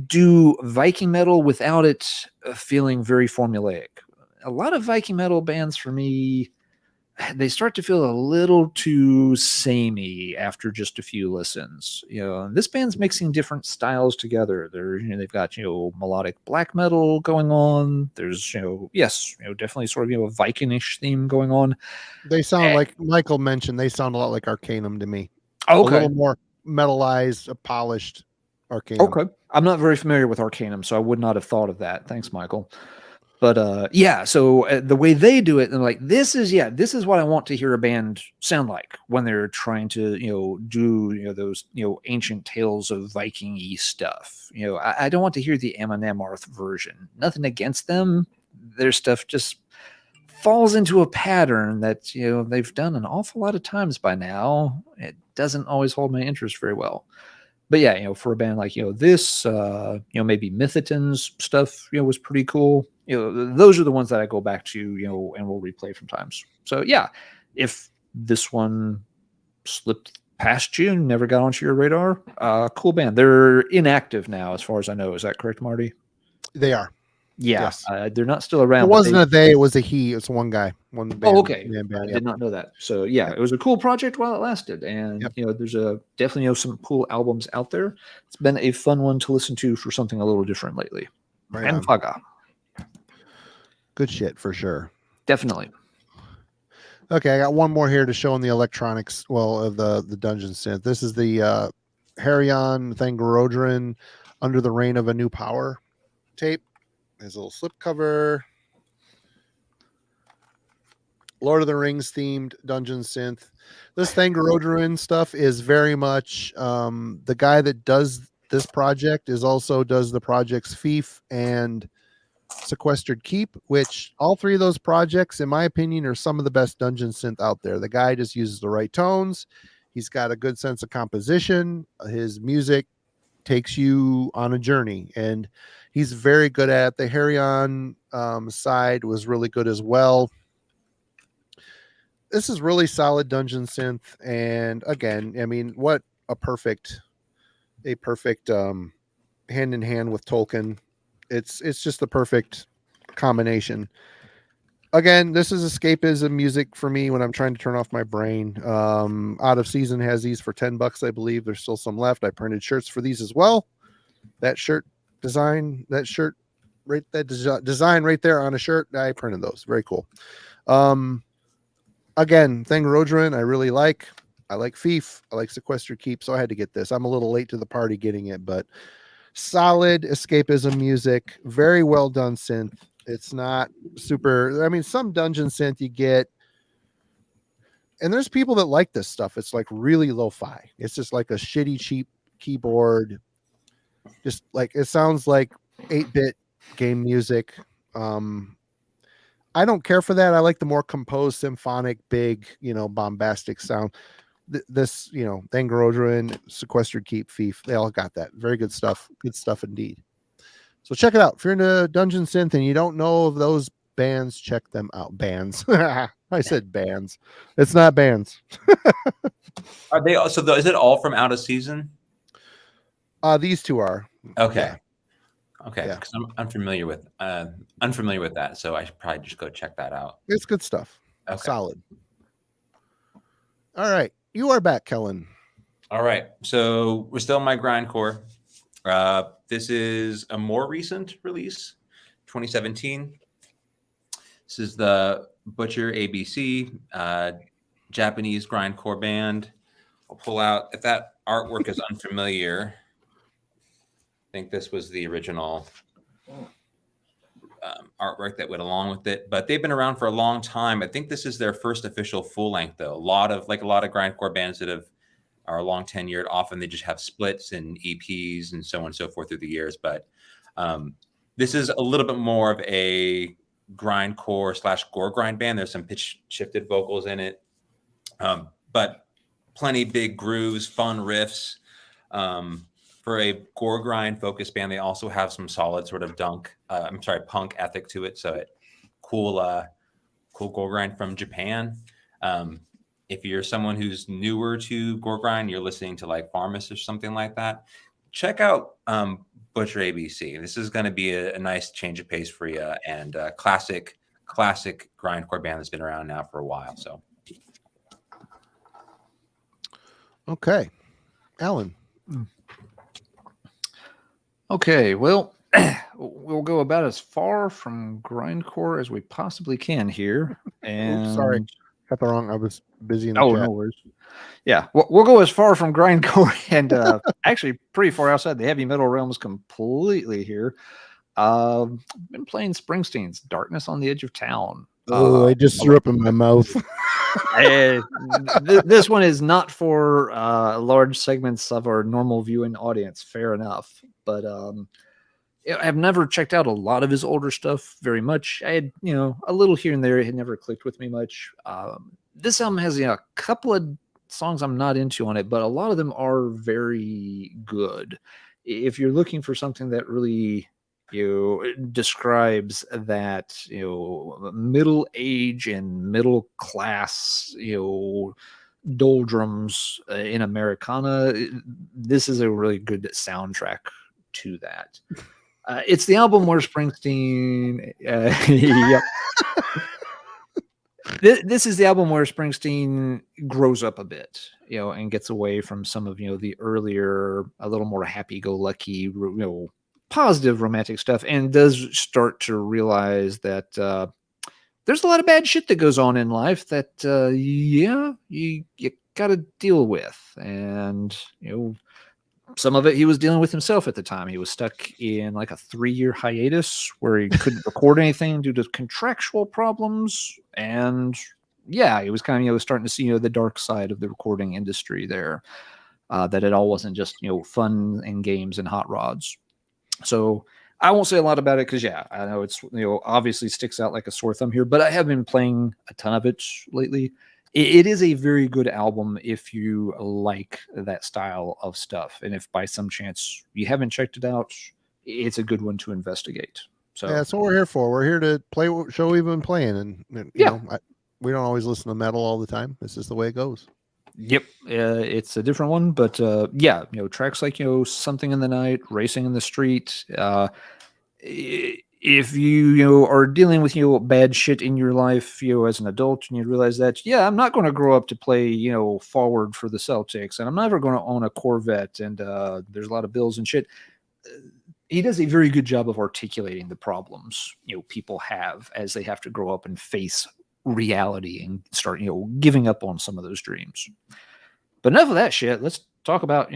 do Viking metal without it feeling very formulaic. A lot of Viking metal bands for me, they start to feel a little too samey after just a few listens. This band's mixing different styles together. They've got melodic black metal going on. There's definitely sort of a Vikingish theme going on. They sound like Michael mentioned. They sound a lot like Arcanum to me. Okay, a little more metallized, polished Arcanum. Okay, I'm not very familiar with Arcanum, so I would not have thought of that. Thanks, Michael. But so the way they do it, and like this is what I want to hear a band sound like when they're trying to do those ancient tales of Viking-y stuff. I don't want to hear the Amon-Amarth version. Nothing against them. Their stuff just falls into a pattern that they've done an awful lot of times by now. It doesn't always hold my interest very well. But yeah, for a band like this, maybe Mythoton's stuff, was pretty cool. Those are the ones that I go back to, and will replay from times. So yeah, if this one slipped past you and never got onto your radar, cool band. They're inactive now, as far as I know. Is that correct, Marty? They are. Yeah, yes. They're not still around. It wasn't a they; it was a he. It's one guy, one band. Oh, okay. Band, I did not know that. So yeah, it was a cool project while it lasted, and there's definitely some cool albums out there. It's been a fun one to listen to for something a little different lately. Right and Saga. Good shit for sure. Definitely. Okay, I got one more here to show on the electronics. Well, of the dungeon synth. This is the Harion Thangorodrin Under the Reign of a New Power tape. There's a little slip cover. Lord of the Rings themed dungeon synth. This Thangorodrin stuff is very much the guy that does this project does the projects Fief and Sequestered Keep, which all three of those projects, in my opinion, are some of the best dungeon synth out there. The guy just uses the right tones. He's got a good sense of composition. His music takes you on a journey, and he's very good at it. The Harion side was really good as well. This is really solid dungeon synth, and again, I mean, what a perfect hand in hand with Tolkien. It's just the perfect combination. Again, this is escapism music for me when I'm trying to turn off my brain. Out of Season has these for $10, I believe. There's still some left. I printed shirts for these as well. That design right there on a shirt, I printed those. Very cool. Again, Thangorodrin, I really like. I like Fief. I like Sequestered Keep, so I had to get this. I'm a little late to the party getting it, but solid escapism music. Very well done synth. It's not super. I mean, some dungeon synth you get, and there's people that like this stuff. It's like really lo-fi. It's just like a shitty, cheap keyboard. Just like it sounds like 8-bit game music. I don't care for that. I like the more composed, symphonic, big, bombastic sound. This, Thangorodrin, Sequestered Keep, Fief, they all got that. Very good stuff. Good stuff indeed. So check it out. If you're into dungeon synth and you don't know of those bands, check them out. Bands. I said bands. It's not bands. Are they also? Is it all from Out of Season? These two are. Okay. Yeah. Okay. Yeah. Because I'm unfamiliar with that, so I should probably just go check that out. It's good stuff. Okay. Solid. All right. You are back, Kellen. All right. So we're still in my grindcore. This is a more recent release, 2017. This is the Butcher ABC, Japanese grindcore band. I'll pull out, if that artwork is unfamiliar, I think this was the original artwork that went along with it, but they've been around for a long time. I think this is their first official full length, though. A lot of grindcore bands that are long tenured, often they just have splits and EPs and so on and so forth through the years. But this is a little bit more of a grindcore / gore grind band. There's some pitch shifted vocals in it, but plenty big grooves, fun riffs. For a gore grind focused band, they also have some solid sort of punk ethic to it. So cool gore grind from Japan. If you're someone who's newer to gore grind, you're listening to like Pharmacist or something like that, check out Butcher ABC. This is going to be a nice change of pace for you, and classic grindcore band that's been around now for a while. So, Okay, Alan. Okay, well, we'll go about as far from grindcore as we possibly can here. And Oops, sorry, got the wrong. I was busy in the oh, chat. no worries. Yeah, we'll go as far from grindcore and actually pretty far outside the heavy metal realms completely here. Been playing Springsteen's "Darkness on the Edge of Town." Oh, I just threw up in my mouth. This one is not for large segments of our normal viewing audience. Fair enough, but I've never checked out a lot of his older stuff very much. I had, a little here and there. It had never clicked with me much. This album has a couple of songs I'm not into on it, but a lot of them are very good. If you're looking for something that really describes that middle age and middle class doldrums in Americana, this is a really good soundtrack to that. It's the album where Springsteen yep. This is the album where Springsteen grows up a bit, and gets away from some of the earlier, a little more happy-go-lucky, positive romantic stuff, and does start to realize that there's a lot of bad shit that goes on in life that you got to deal with. And some of it he was dealing with himself at the time. He was stuck in like a 3-year hiatus where he couldn't record anything due to contractual problems, and he was kind of starting to see the dark side of the recording industry there, that it all wasn't just fun and games and hot rods. So I won't say a lot about it because, I know it's, obviously sticks out like a sore thumb here, but I have been playing a ton of it lately. It is a very good album if you like that style of stuff. And if by some chance you haven't checked it out, it's a good one to investigate. So that's what we're here for. We're here to play what show we've been playing. And, we don't always listen to metal all the time. This is the way it goes. Yep, it's a different one, but tracks like Something in the Night, Racing in the Street. If you are dealing with bad shit in your life as an adult, and you realize that I'm not going to grow up to play forward for the Celtics, and I'm never going to own a Corvette, and there's a lot of bills and shit. He does a very good job of articulating the problems people have as they have to grow up and face reality and start giving up on some of those dreams. But enough of that shit. Let's talk about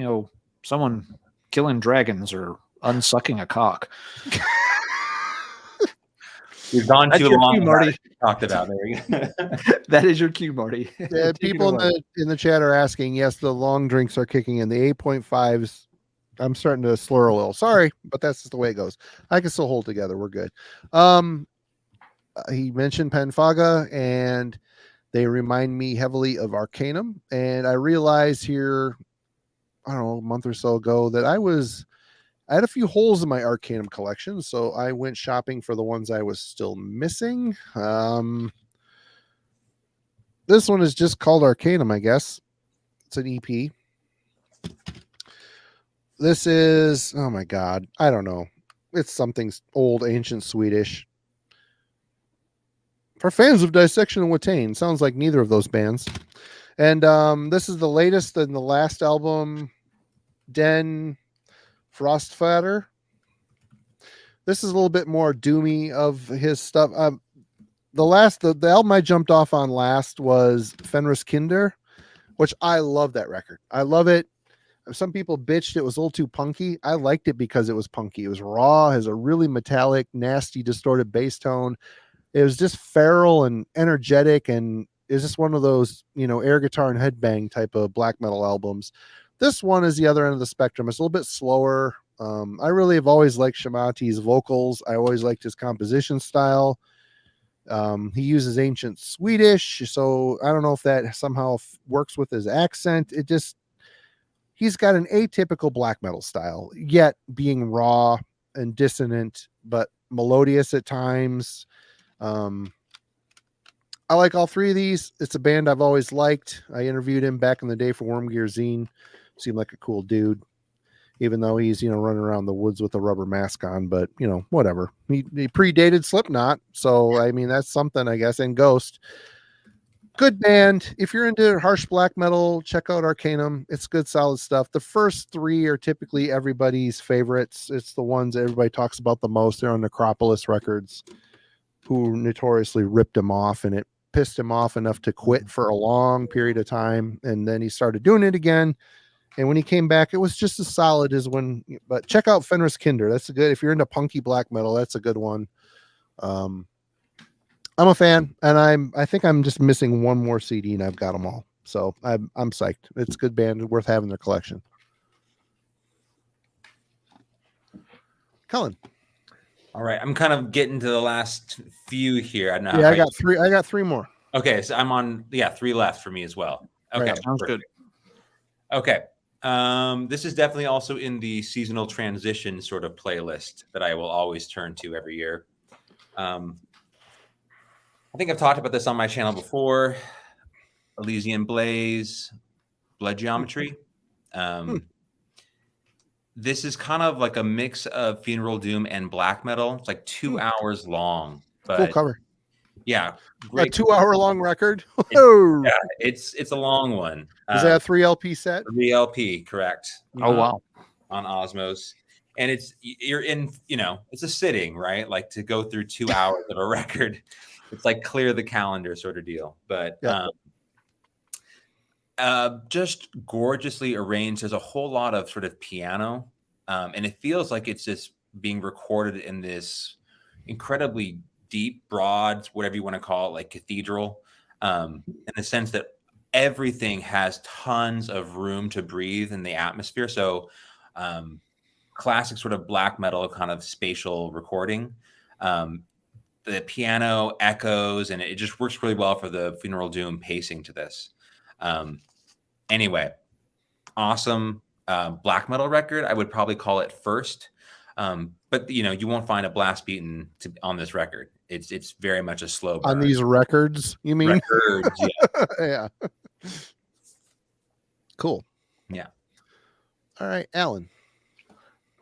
someone killing dragons or unsucking a cock. We've gone too long. Cue, Marty. Talked about there. That is your cue, Marty. Yeah, people in the chat are asking. Yes, the long drinks are kicking in. The 8.5s. I'm starting to slur a little. Sorry, but that's just the way it goes. I can still hold together. We're good. He mentioned Penfaga, and they remind me heavily of Arcanum. And I realized here, I don't know, a month or so ago that I had a few holes in my Arcanum collection, so I went shopping for the ones I was still missing. This one is just called Arcanum, I guess. It's an EP. This is, oh my God, I don't know. It's something old, ancient Swedish. For fans of Dissection and Watain, sounds like neither of those bands. And this is the latest and the last album, Den Frostfatter. This is a little bit more doomy of his stuff. The album I jumped off on last was Fenris Kinder, which I love that record. I love it. Some people bitched it was a little too punky. I liked it because it was punky. It was raw, has a really metallic, nasty, distorted bass tone. It was just feral and energetic, and it's just one of those, air guitar and headbang type of black metal albums. This one is the other end of the spectrum. It's a little bit slower. I really have always liked Shamati's vocals. I always liked his composition style. He uses ancient Swedish, so I don't know if that somehow works with his accent. He's got an atypical black metal style, yet being raw and dissonant, but melodious at times. I like all three of these. It's a band I've always liked. I interviewed him back in the day for Worm Gear Zine. Seemed like a cool dude, even though he's, running around the woods with a rubber mask on, but whatever. He predated Slipknot. So, I mean, that's something, I guess, and Ghost. Good band. If you're into harsh black metal, check out Arcanum. It's good, solid stuff. The first three are typically everybody's favorites. It's the ones that everybody talks about the most. They're on Necropolis Records, who notoriously ripped him off, and it pissed him off enough to quit for a long period of time. And then he started doing it again. And when he came back, it was just as solid as when, but check out Fenris Kinder. That's a good, if you're into punky black metal, that's a good one. I'm a fan, and I think I'm just missing one more CD, and I've got them all. So I'm psyched. It's a good band, worth having their collection. Kellen. All right, I'm kind of getting to the last few here. I know. Yeah, I got three more. Okay, so I'm on. Yeah, 3 left for me as well. Okay, Right, sounds good. Okay, this is definitely also in the seasonal transition sort of playlist that I will always turn to every year. I think I've talked about this on my channel before. Elysian Blaze, Blood Geometry. This is kind of like a mix of Funeral Doom and black metal. It's like 2 hours long. But Cool cover. Yeah, great. A 2 hour long record. It's a long one. Is that a 3 LP set? 3 LP, correct. Oh wow. On Osmos. And you're in, it's a sitting, right? Like to go through 2 hours of a record. It's like clear the calendar sort of deal. But just gorgeously arranged. There's a whole lot of sort of piano. And it feels like it's just being recorded in this incredibly deep, broad, whatever you want to call it, like cathedral, in the sense that everything has tons of room to breathe in the atmosphere. So classic sort of black metal kind of spatial recording. The piano echoes, and it just works really well for the Funeral Doom pacing to this. Anyway, awesome black metal record. I would probably call it first. But you won't find a blast beaten on this record. It's very much a slow burn. On these records, you mean? Records, yeah. Yeah. Cool. Yeah. All right, Alan.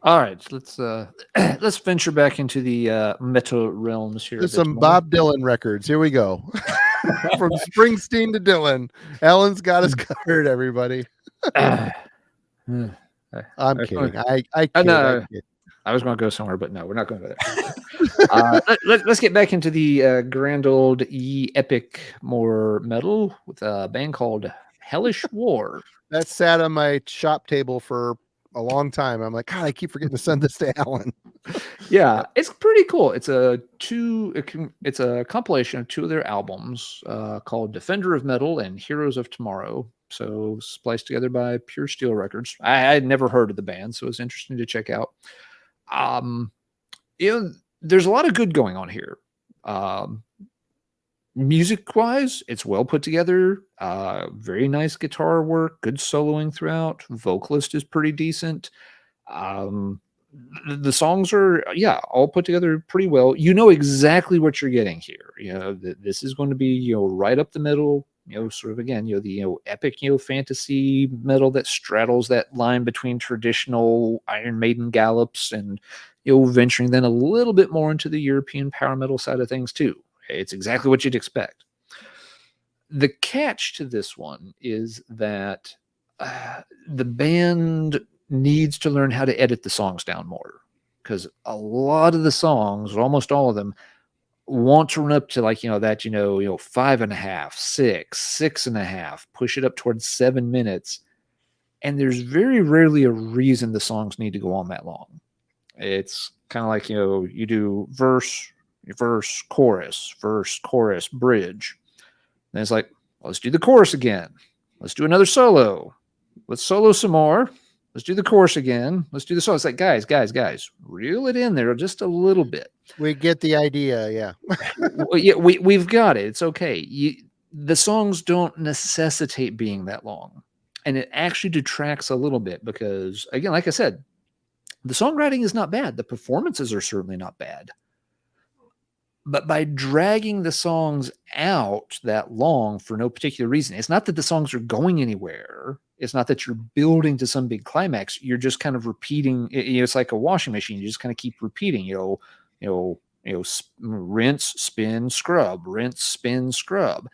All right, let's venture back into the metal realms here. There's some Bob Dylan records. Here we go. From Springsteen to Dylan, Alan's got us covered. Everybody. I'm kidding. I kid. I was going to go somewhere, but no, we're not going to go there. Let's get back into the grand old epic more metal with a band called Hellish War. That sat on my shop table for a long time. I'm like, God, I keep forgetting to send this to Alan. Yeah, it's pretty cool. It's a compilation of 2 of their albums called Defender of Metal and Heroes of Tomorrow. So spliced together by Pure Steel Records. I had never heard of the band, so it's interesting to check out. There's a lot of good going on here. Music wise, it's well put together. Very nice guitar work, good soloing throughout. Vocalist is pretty decent. The songs are, all put together pretty well. You know exactly what you're getting here. This is going to be, right up the middle. Sort of again, the epic, fantasy metal that straddles that line between traditional Iron Maiden gallops and venturing then a little bit more into the European power metal side of things too. It's exactly what you'd expect. The catch to this one is that the band needs to learn how to edit the songs down more, because a lot of the songs, almost all of them, want to run up to like, that, 5.5, 6.5, push it up towards 7 minutes. And there's very rarely a reason the songs need to go on that long. It's kind of like, you do verse, chorus, bridge. And it's like, well, let's do the chorus again. Let's do another solo. Let's solo some more. Let's do the chorus again. Let's do the solo. It's like, guys, reel it in there just a little bit. We get the idea. Yeah. Well, yeah, we've got it. It's okay. The songs don't necessitate being that long. And it actually detracts a little bit because, again, like I said, the songwriting is not bad. The performances are certainly not bad. But by dragging the songs out that long for no particular reason, it's not that the songs are going anywhere. It's not that you're building to some big climax. You're just kind of repeating. It's like a washing machine. You just kind of keep repeating, rinse, spin, scrub, rinse, spin, scrub.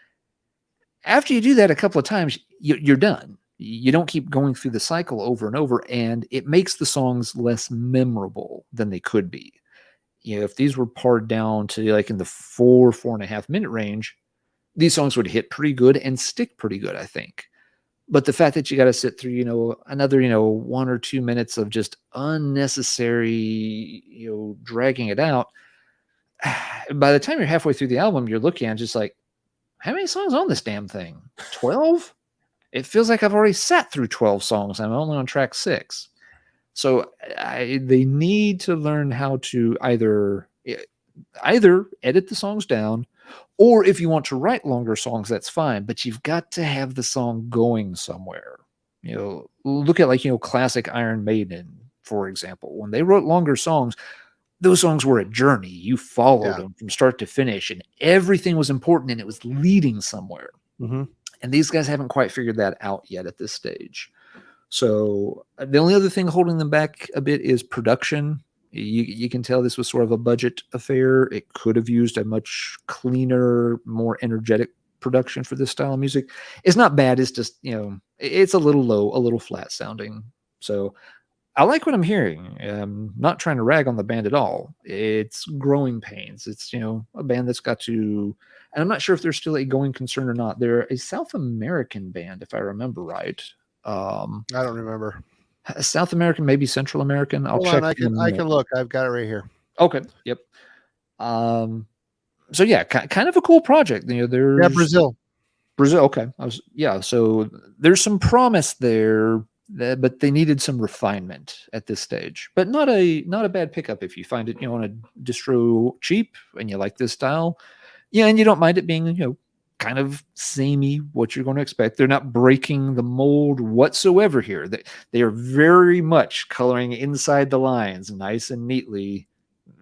After you do that a couple of times, you're done. You don't keep going through the cycle over and over, and it makes the songs less memorable than they could be. If these were pared down to like in the 4.5 minute range, these songs would hit pretty good and stick pretty good, I think. But the fact that you got to sit through, another, 1 or 2 minutes of just unnecessary, dragging it out, by the time you're halfway through the album, you're looking at just like, how many songs on this damn thing? 12? It feels like I've already sat through 12 songs. I'm only on track 6. So they need to learn how to either edit the songs down, or if you want to write longer songs, that's fine. But you've got to have the song going somewhere. Look at like, classic Iron Maiden, for example. When they wrote longer songs, those songs were a journey. You followed them from start to finish, and everything was important, and it was leading somewhere. Mm-hmm. And these guys haven't quite figured that out yet at this stage. So the only other thing holding them back a bit is production. You can tell this was sort of a budget affair. It could have used a much cleaner, more energetic production for this style of music. It's not bad. It's just, it's a little low, a little flat sounding. So I like what I'm hearing. I'm not trying to rag on the band at all. It's growing pains. It's, a band that's got to, and I'm not sure if they're still a going concern or not. They're a South American band, if I remember right. I don't remember. South American, maybe Central American. I'll Hold check. on, I can look. I've got it right here. Okay. Yep. So yeah, kind of a cool project. There's Brazil. Okay. So there's some promise there, but they needed some refinement at this stage. But not a bad pickup if you find it, on a distro cheap and you like this style. Yeah, and you don't mind it being, kind of samey, what you're going to expect. They're not breaking the mold whatsoever here. They are very much coloring inside the lines nice and neatly.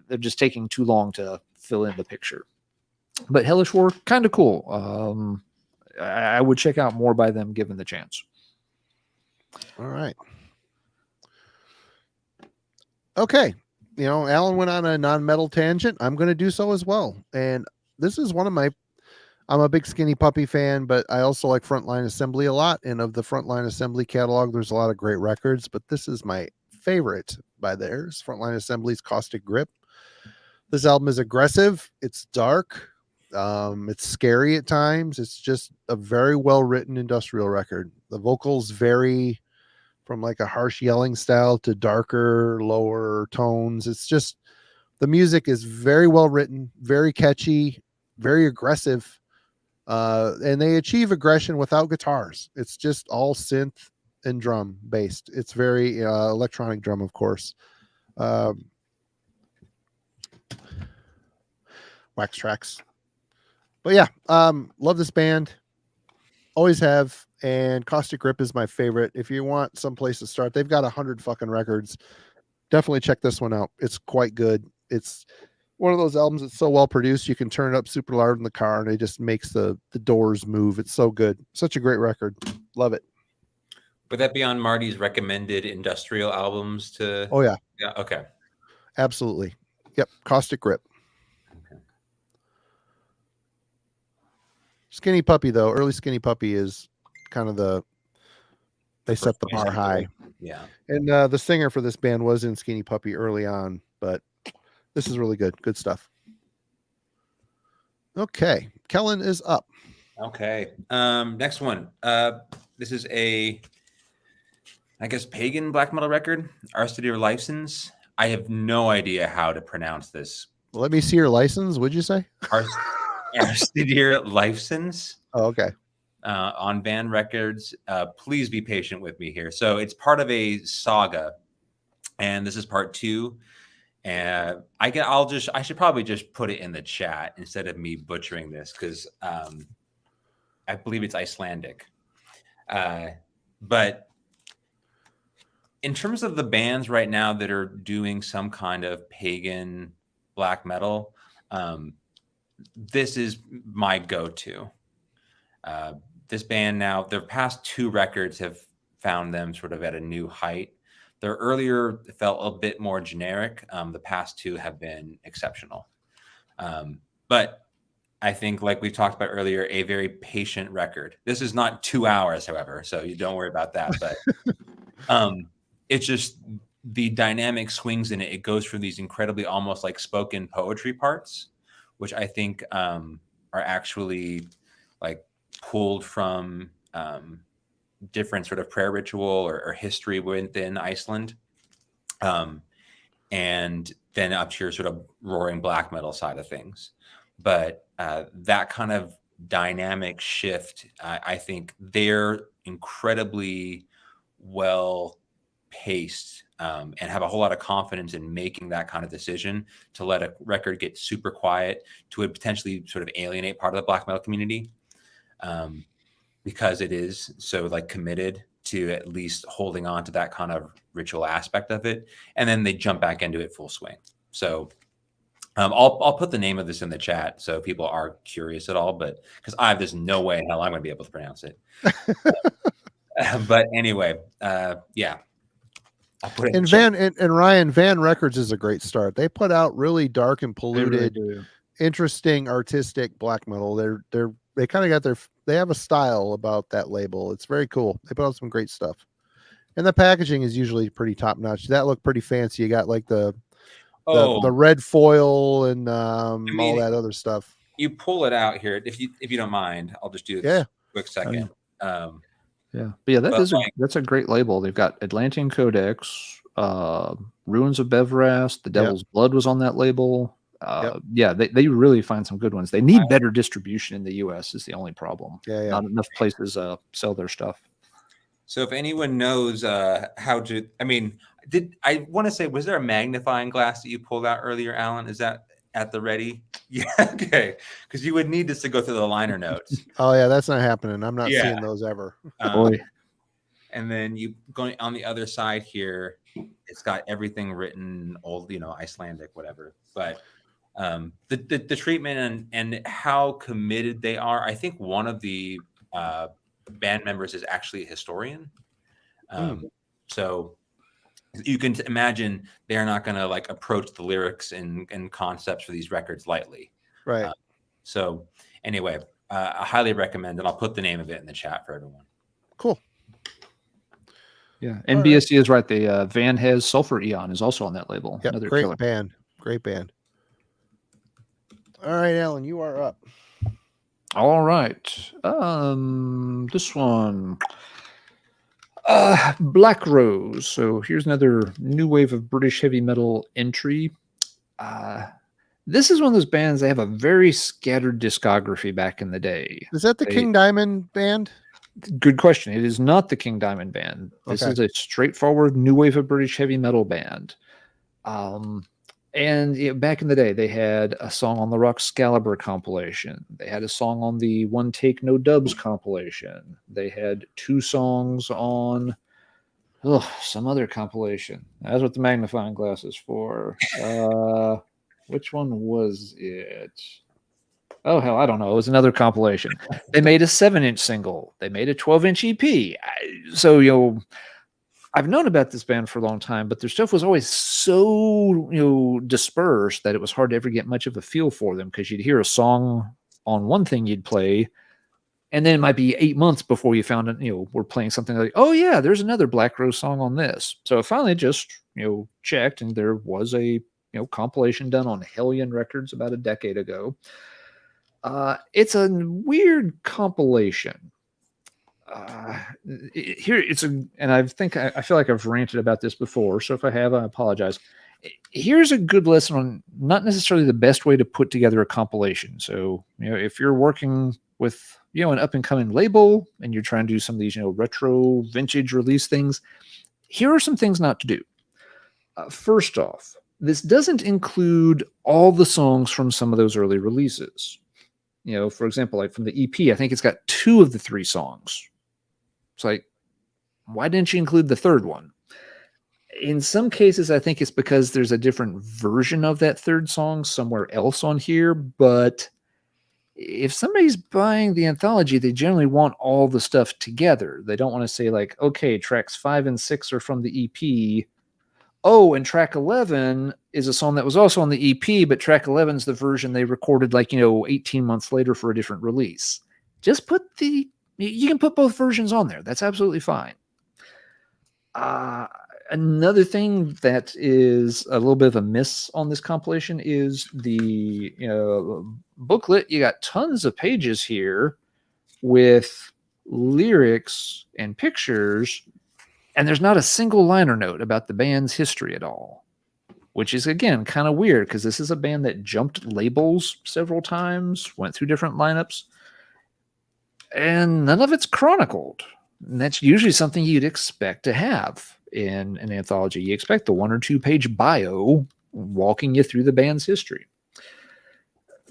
They're just taking too long to fill in the picture. But Hellish War, kind of cool. I would check out more by them given the chance. All right. Okay. Alan went on a non-metal tangent. I'm going to do so as well. And this is I'm a big Skinny Puppy fan, but I also like Frontline Assembly a lot. And of the Frontline Assembly catalog, there's a lot of great records, but this is my favorite by theirs. Frontline Assembly's Caustic Grip. This album is aggressive. It's dark. It's scary at times. It's just a very well-written industrial record. The vocals vary from like a harsh yelling style to darker, lower tones. It's just, the music is very well written, very catchy, very aggressive. And they achieve aggression without guitars. It's just all synth and drum based. It's very electronic drum, of course. Wax tracks. But yeah, love this band. Always have. And Caustic Grip is my favorite. If you want someplace to start, they've got 100 fucking records. Definitely check this one out. It's quite good. It's one of those albums that's so well produced, you can turn it up super loud in the car and it just makes the doors move. It's so good. Such a great record. Love it. Would that be on Marty's recommended industrial albums to? Oh yeah. Yeah. Okay. Absolutely. Yep. Caustic Grip. Okay. Skinny Puppy though. Early Skinny Puppy is kind of They set the bar high. Yeah. And the singer for this band was in Skinny Puppy early on, but this is really good. Good stuff. Okay. Kellen is up. Okay. Next one. This is a, I guess, pagan black metal record, Arstidir License. I have no idea how to pronounce this. Let me see your license. Would you say? Arstidir License. Oh, okay. On Van Records. Please be patient with me here. So it's part of a saga, and this is part 2. And I should probably just put it in the chat instead of me butchering this, because I believe it's Icelandic. But in terms of the bands right now that are doing some kind of pagan black metal, this is my go-to. This band now, their past 2 records have found them sort of at a new height. Their earlier felt a bit more generic. The past 2 have been exceptional. But I think, like we talked about earlier, a very patient record. This is not 2 hours, however, so you don't worry about that. But it's just the dynamic swings in it. It goes from these incredibly almost like spoken poetry parts, which I think are actually like pulled from different sort of prayer ritual or history within Iceland. And then up to your sort of roaring black metal side of things. But that kind of dynamic shift, I think they're incredibly well paced and have a whole lot of confidence in making that kind of decision to let a record get super quiet to potentially sort of alienate part of the black metal community. Because it is so like committed to at least holding on to that kind of ritual aspect of it. And then they jump back into it full swing. So I'll put the name of this in the chat so people are curious at all, but because I have this no way in hell I'm going to be able to pronounce it. But anyway, yeah. I'll put it and Ryan, Van Records is a great start. They put out really dark and polluted, interesting, artistic black metal. They kind of got they have a style about that label. It's very cool. They put out some great stuff. And the packaging is usually pretty top notch. That looked pretty fancy. You got like the red foil and all that other stuff. You pull it out here. If you don't mind, I'll just do a quick second. Yeah. But yeah, that's a great label. They've got Atlantean Codex, Ruins of Bevrast, The Devil's Blood was on that label. Yeah, they really find some good ones. They need better distribution in the US is the only problem. Not enough places sell their stuff. So if anyone knows how to, I want to say, was there a magnifying glass that you pulled out earlier, Alan? Is that at the ready? Yeah, okay. Because you would need this to go through the liner notes. Oh yeah, that's not happening. I'm not seeing those ever. And then you going on the other side here, it's got everything written old, Icelandic, whatever. But the treatment and how committed they are. I think one of the band members is actually a historian. So you can imagine they're not going to like approach the lyrics and concepts for these records lightly. Right. So anyway, I highly recommend it. I'll put the name of it in the chat for everyone. Cool. Yeah. And BSC is right. The Van Hez Sulfur Eon is also on that label. Yep. Another great killer band. Great band. All right, Alan, you are up. All right. This one. Black Rose. So here's another new wave of British heavy metal entry. This is one of those bands. They have a very scattered discography back in the day. Is that the King Diamond band? Good question. It is not the King Diamond band. This is a straightforward new wave of British heavy metal band. And back in the day, they had a song on the Roxcalibur compilation. They had a song on the One Take No Dubs compilation. They had 2 songs on some other compilation. That's what the magnifying glass is for. Which one was it? Oh, hell, I don't know. It was another compilation. They made a 7-inch single. They made a 12-inch EP. So, I've known about this band for a long time, but their stuff was always so, dispersed that it was hard to ever get much of a feel for them because you'd hear a song on one thing you'd play, And then it might be 8 months before you found it, we're playing something like, oh yeah, there's another Black Rose song on this. So I finally just, checked, and there was a, compilation done on Hellion Records about a decade ago. It's a weird compilation. And I feel like I've ranted about this before. So if I have, I apologize. Here's a good lesson on not necessarily the best way to put together a compilation. So, if you're working with, an up and coming label and you're trying to do some of these, retro vintage release things, here are some things not to do. First off, this doesn't include all the songs from some of those early releases. For example, like from the EP, I think it's got 2 of the 3 songs. It's like, why didn't you include the third one? In some cases, I think it's because there's a different version of that third song somewhere else on here. But if somebody's buying the anthology, they generally want all the stuff together. They don't want to say like, okay, tracks 5 and 6 are from the EP. Oh, and track 11 is a song that was also on the EP, but track 11 is the version they recorded 18 months later for a different release. Just you can put both versions on there. That's absolutely fine. Another thing that is a little bit of a miss on this compilation is the booklet. You got tons of pages here with lyrics and pictures, and there's not a single liner note about the band's history at all, which is, again, kind of weird because this is a band that jumped labels several times, went through different lineups, and none of it's chronicled. And that's usually something you'd expect to have in an anthology. You expect the 1 or 2 page bio walking you through the band's history.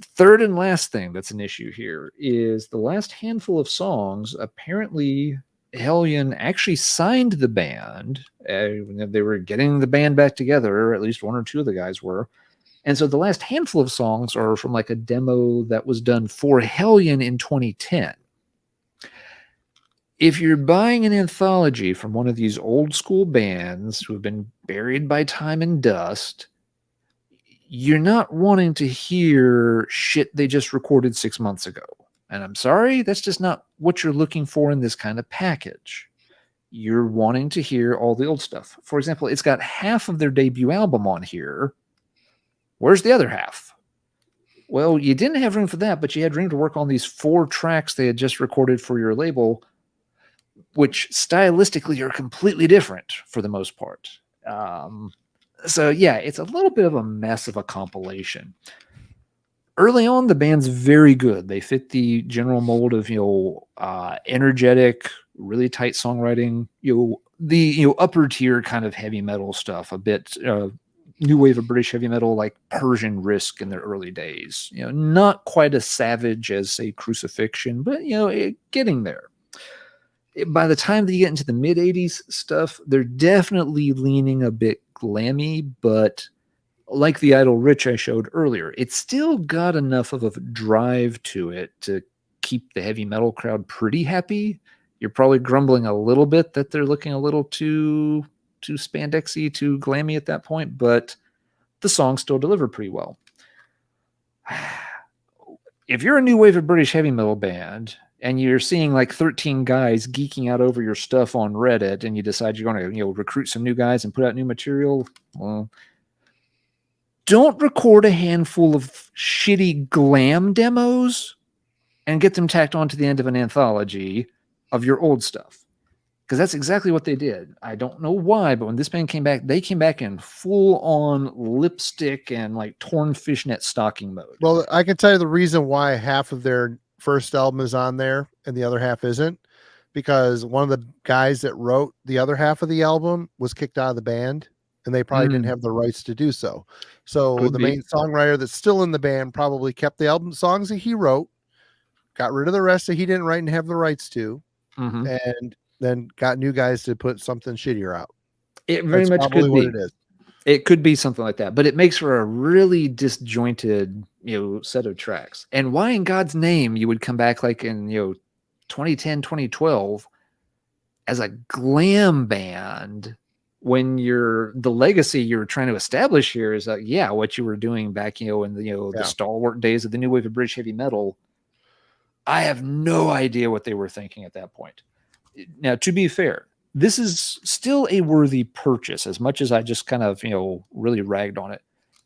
Third and last thing that's an issue here is the last handful of songs. Apparently, Hellion actually signed the band. They were getting the band back together, or at least 1 or 2 of the guys were. And so the last handful of songs are from a demo that was done for Hellion in 2010. If you're buying an anthology from one of these old school bands who have been buried by time and dust, you're not wanting to hear shit they just recorded 6 months ago. And I'm sorry, that's just not what you're looking for in this kind of package. You're wanting to hear all the old stuff. For example, it's got half of their debut album on here. Where's the other half? Well, you didn't have room for that, but you had room to work on these 4 tracks they had just recorded for your label, which stylistically are completely different for the most part. So yeah, it's a little bit of a mess of a compilation. Early on, the band's very good. They fit the general mold of, energetic, really tight songwriting, the upper tier kind of heavy metal stuff, a bit new wave of British heavy metal, like Persian Risk in their early days. Not quite as savage as, say, Crucifixion, but, getting there. By the time that you get into the mid-'80s stuff, they're definitely leaning a bit glammy, but like the Idle Rich I showed earlier, it's still got enough of a drive to it to keep the heavy metal crowd pretty happy. You're probably grumbling a little bit that they're looking a little too spandexy, too glammy at that point, but the songs still deliver pretty well. If you're a new wave of British heavy metal band and you're seeing 13 guys geeking out over your stuff on Reddit, and you decide you're going to recruit some new guys and put out new material, well, don't record a handful of shitty glam demos and get them tacked onto the end of an anthology of your old stuff. Because that's exactly what they did. I don't know why, but when this band came back, they came back in full-on lipstick and torn fishnet stocking mode. Well, I can tell you the reason why half of their first album is on there and the other half isn't, because one of the guys that wrote the other half of the album was kicked out of the band, and they probably didn't have the rights to do so. So main songwriter that's still in the band probably kept the album songs that he wrote, got rid of the rest that he didn't write and have the rights to, and then got new guys to put something shittier out. It very much could be what it is. It could be something like that, but it makes for a really disjointed, set of tracks. And why in God's name you would come back in, 2010, 2012 as a glam band when the legacy you're trying to establish here is what you were doing back, in the, the stalwart days of the new wave of British heavy metal. I have no idea what they were thinking at that point. Now, to be fair, this is still a worthy purchase, as much as I just kind of, really ragged on it.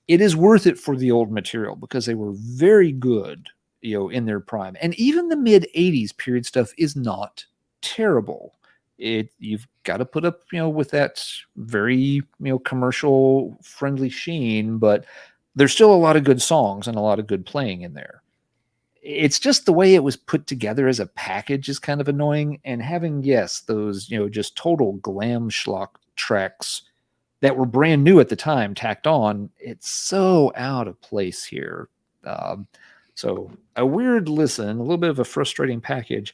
It is worth it for the old material because they were very good, in their prime. And even the mid 80s period stuff is not terrible. You've got to put up, with that very, commercial friendly sheen, but there's still a lot of good songs and a lot of good playing in there. It's just the way it was put together as a package is kind of annoying. And having, yes, those, just total glam schlock tracks that were brand new at the time tacked on, it's so out of place here. So a weird listen, a little bit of a frustrating package,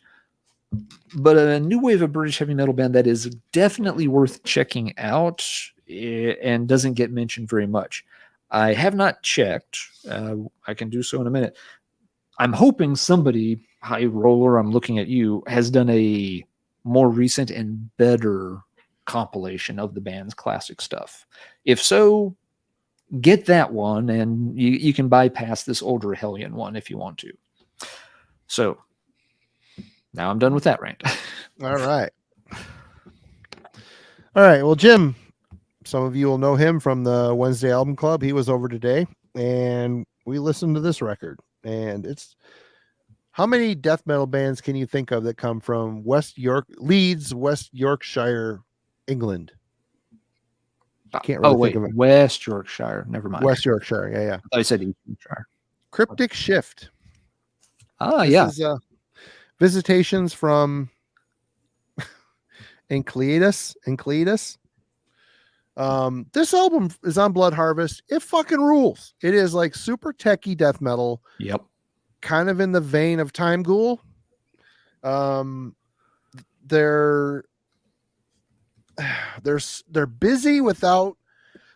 but a new wave of British heavy metal band that is definitely worth checking out and doesn't get mentioned very much. I have not checked. I can do so in a minute. I'm hoping somebody, High Roller, I'm looking at you, has done a more recent and better compilation of the band's classic stuff. If so, get that one, and you can bypass this older Hellion one if you want to. So now I'm done with that rant. All right. All right. Well, Jim, some of you will know him from the Wednesday Album Club. He was over today, and we listened to this record. And it's, how many death metal bands can you think of that come from Leeds, West Yorkshire, England? I can't really think of it. West Yorkshire. Never mind. West Yorkshire. Yeah. I said East Yorkshire. Cryptic Shift. This is, Visitations from Encletus. This album is on Blood Harvest. It fucking rules. It is like super techie death metal. Yep. Kind of in the vein of Time Ghoul. They're busy without,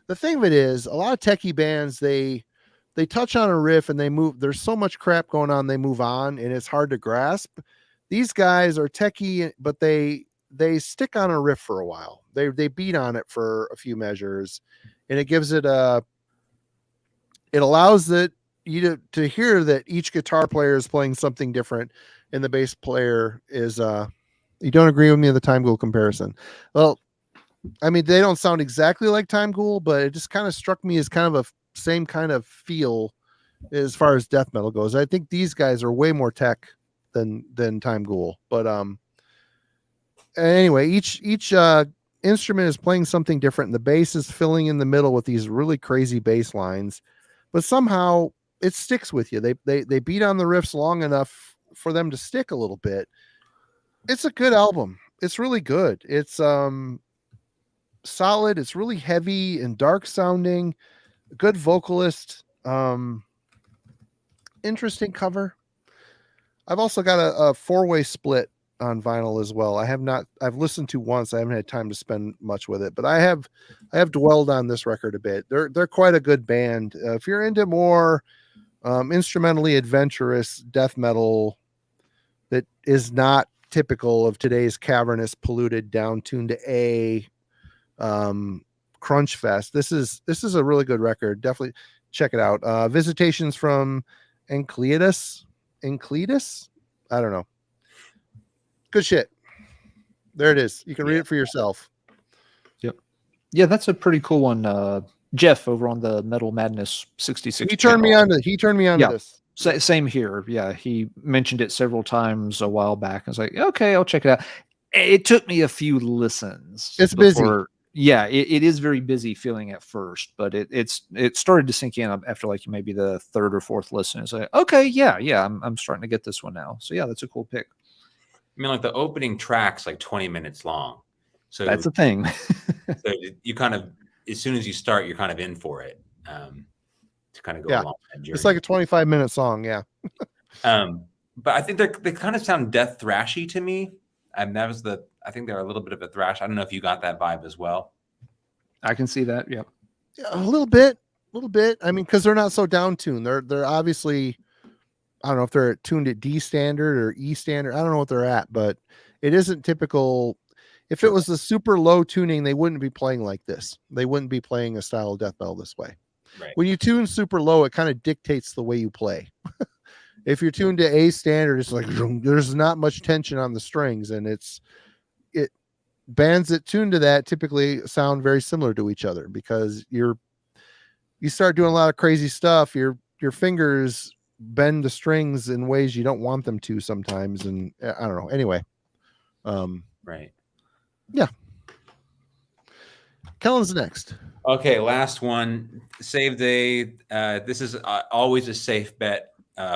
the thing of it is, a lot of techie bands, they touch on a riff and they move. There's so much crap going on, they move on, and it's hard to grasp. These guys are techie, but they stick on a riff for a while. They beat on it for a few measures, and it gives it it allows you to hear that each guitar player is playing something different, and the bass player is you don't agree with me in the Time Ghoul comparison. Well, I mean, they don't sound exactly like Time Ghoul, but it just kind of struck me as kind of a same kind of feel as far as death metal goes. I think these guys are way more tech than Time Ghoul, but anyway, each instrument is playing something different, and the bass is filling in the middle with these really crazy bass lines, but somehow it sticks with you. They beat on the riffs long enough for them to stick a little bit. It's a good album. It's really good. It's solid. It's really heavy and dark sounding. Good vocalist. Interesting cover. I've also got a 4-way split on vinyl as well. I've listened to once. I haven't had time to spend much with it, but I have dwelled on this record a bit. They're quite a good band. If you're into more instrumentally adventurous death metal that is not typical of today's cavernous, polluted, down-tuned to A crunch fest, this is a really good record. Definitely check it out. Visitations from Encletus. I don't know. Good shit. There it is. You can read it for yourself. Yep. Yeah, that's a pretty cool one. Jeff over on the Metal Madness 66. He turned me on to this. Same here. Yeah, he mentioned it several times a while back. I was like, okay, I'll check it out. It took me a few listens. It's busy. Yeah, it is very busy feeling at first, but it started to sink in after like maybe the third or fourth listen. It's like, okay, yeah, I'm starting to get this one now. So yeah, that's a cool pick. I mean, like the opening track's like 20 minutes long. So that's the thing. So you kind of, as soon as you start, you're kind of in for it to kind of go along that journey. It's like a 25-minute song, yeah. But I think they kind of sound death thrashy to me. And I think they're a little bit of a thrash. I don't know if you got that vibe as well. I can see that. Yep. Yeah, a little bit. I mean, because they're not so down tuned. They're obviously, I don't know if they're tuned at D standard or E standard. I don't know what they're at, but it isn't typical. If it was a super low tuning, they wouldn't be playing like this. They wouldn't be playing a style of death metal this way. Right. When you tune super low, it kind of dictates the way you play. If you're tuned to A standard, it's like there's not much tension on the strings, and it bands that tune to that typically sound very similar to each other because you start doing a lot of crazy stuff. Your fingers bend the strings in ways you don't want them to sometimes, and I don't know. Anyway, Right. Yeah. Kellen's next. Okay, last one. Save Day. This is always a safe bet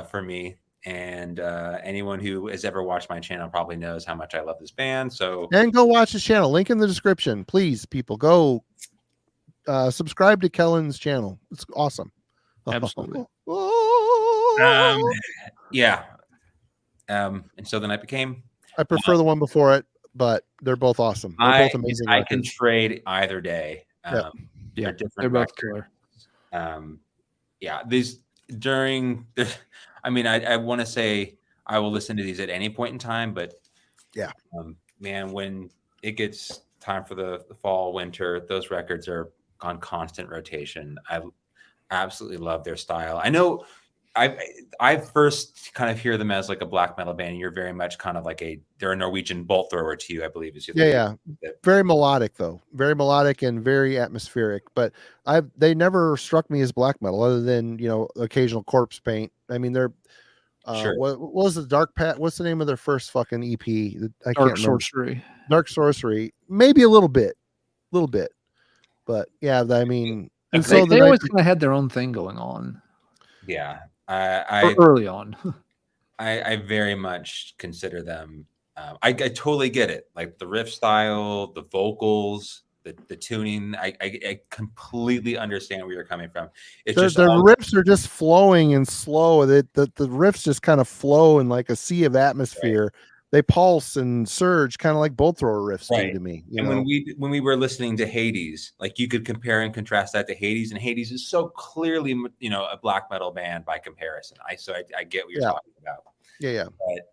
for me. And anyone who has ever watched my channel probably knows how much I love this band. So And go watch his channel. Link in the description. Please, people, go subscribe to Kellen's channel. It's awesome. Absolutely. Yeah. And so the night became. I prefer the one before it, but they're both awesome. They're both amazing. I can trade either day. Yep. Yeah, they're both killer. Yeah, these during. I mean, I want to say I will listen to these at any point in time, but yeah, man, when it gets time for the fall, winter, those records are on constant rotation. I absolutely love their style. I know I first kind of hear them as like a black metal band. You're very much kind of like they're a Norwegian bolt thrower to you, I believe. Is yeah. Very melodic though, very melodic and very atmospheric. But they never struck me as black metal, other than occasional corpse paint. I mean, they're sure. What was the Dark Pat? What's the name of their first fucking EP? I can't remember. Sorcery. Dark Sorcery, maybe a little bit, but yeah, I mean, and they always kind of had their own thing going on. Yeah. Early on. I very much consider them. I totally get it. Like the riff style, the vocals, the tuning. I completely understand where you're coming from. It's just the riffs are just flowing and slow. The riffs just kind of flow in like a sea of atmosphere. Right. They pulse and surge, kind of like bolt thrower riffs do to me. And when we were listening to Hades, like you could compare and contrast that to Hades, and Hades is so clearly a black metal band by comparison. I get what you're talking about. Yeah.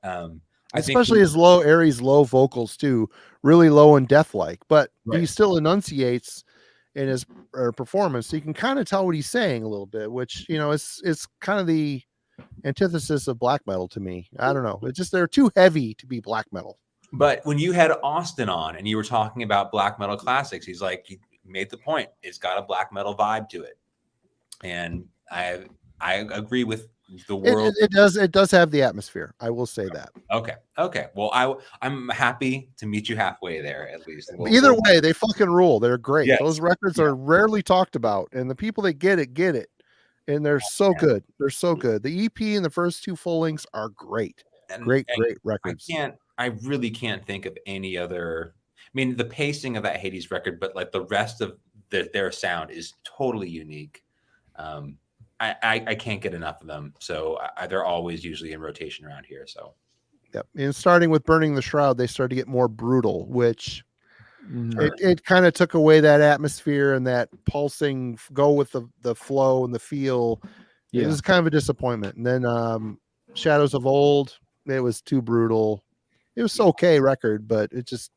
But especially his Aries low vocals too, really low and death-like, but he still enunciates in his performance. So you can kind of tell what he's saying a little bit, which it's kind of the antithesis of black metal to me. I don't know. It's just they're too heavy to be black metal. But when you had Austin on and you were talking about black metal classics, he made the point. It's got a black metal vibe to it, and I agree with the world. It does have the atmosphere. I will say that. Okay. Well, I'm happy to meet you halfway there at least. Either way, they fucking rule. They're great. Yes. Those records are rarely talked about, and the people that get it. And they're so good. They're so good. The EP and the first two full lengths are great. Great records. I really can't think of any other. I mean, the pacing of that Hades record, but like the rest of their sound is totally unique. I can't get enough of them. So they're always usually in rotation around here. So, yep. And starting with Burning the Shroud, they started to get more brutal, which it kind of took away that atmosphere and that pulsing go with the flow and the feel. It was kind of a disappointment. And then Shadows of Old, it was too brutal. It was okay record, but it just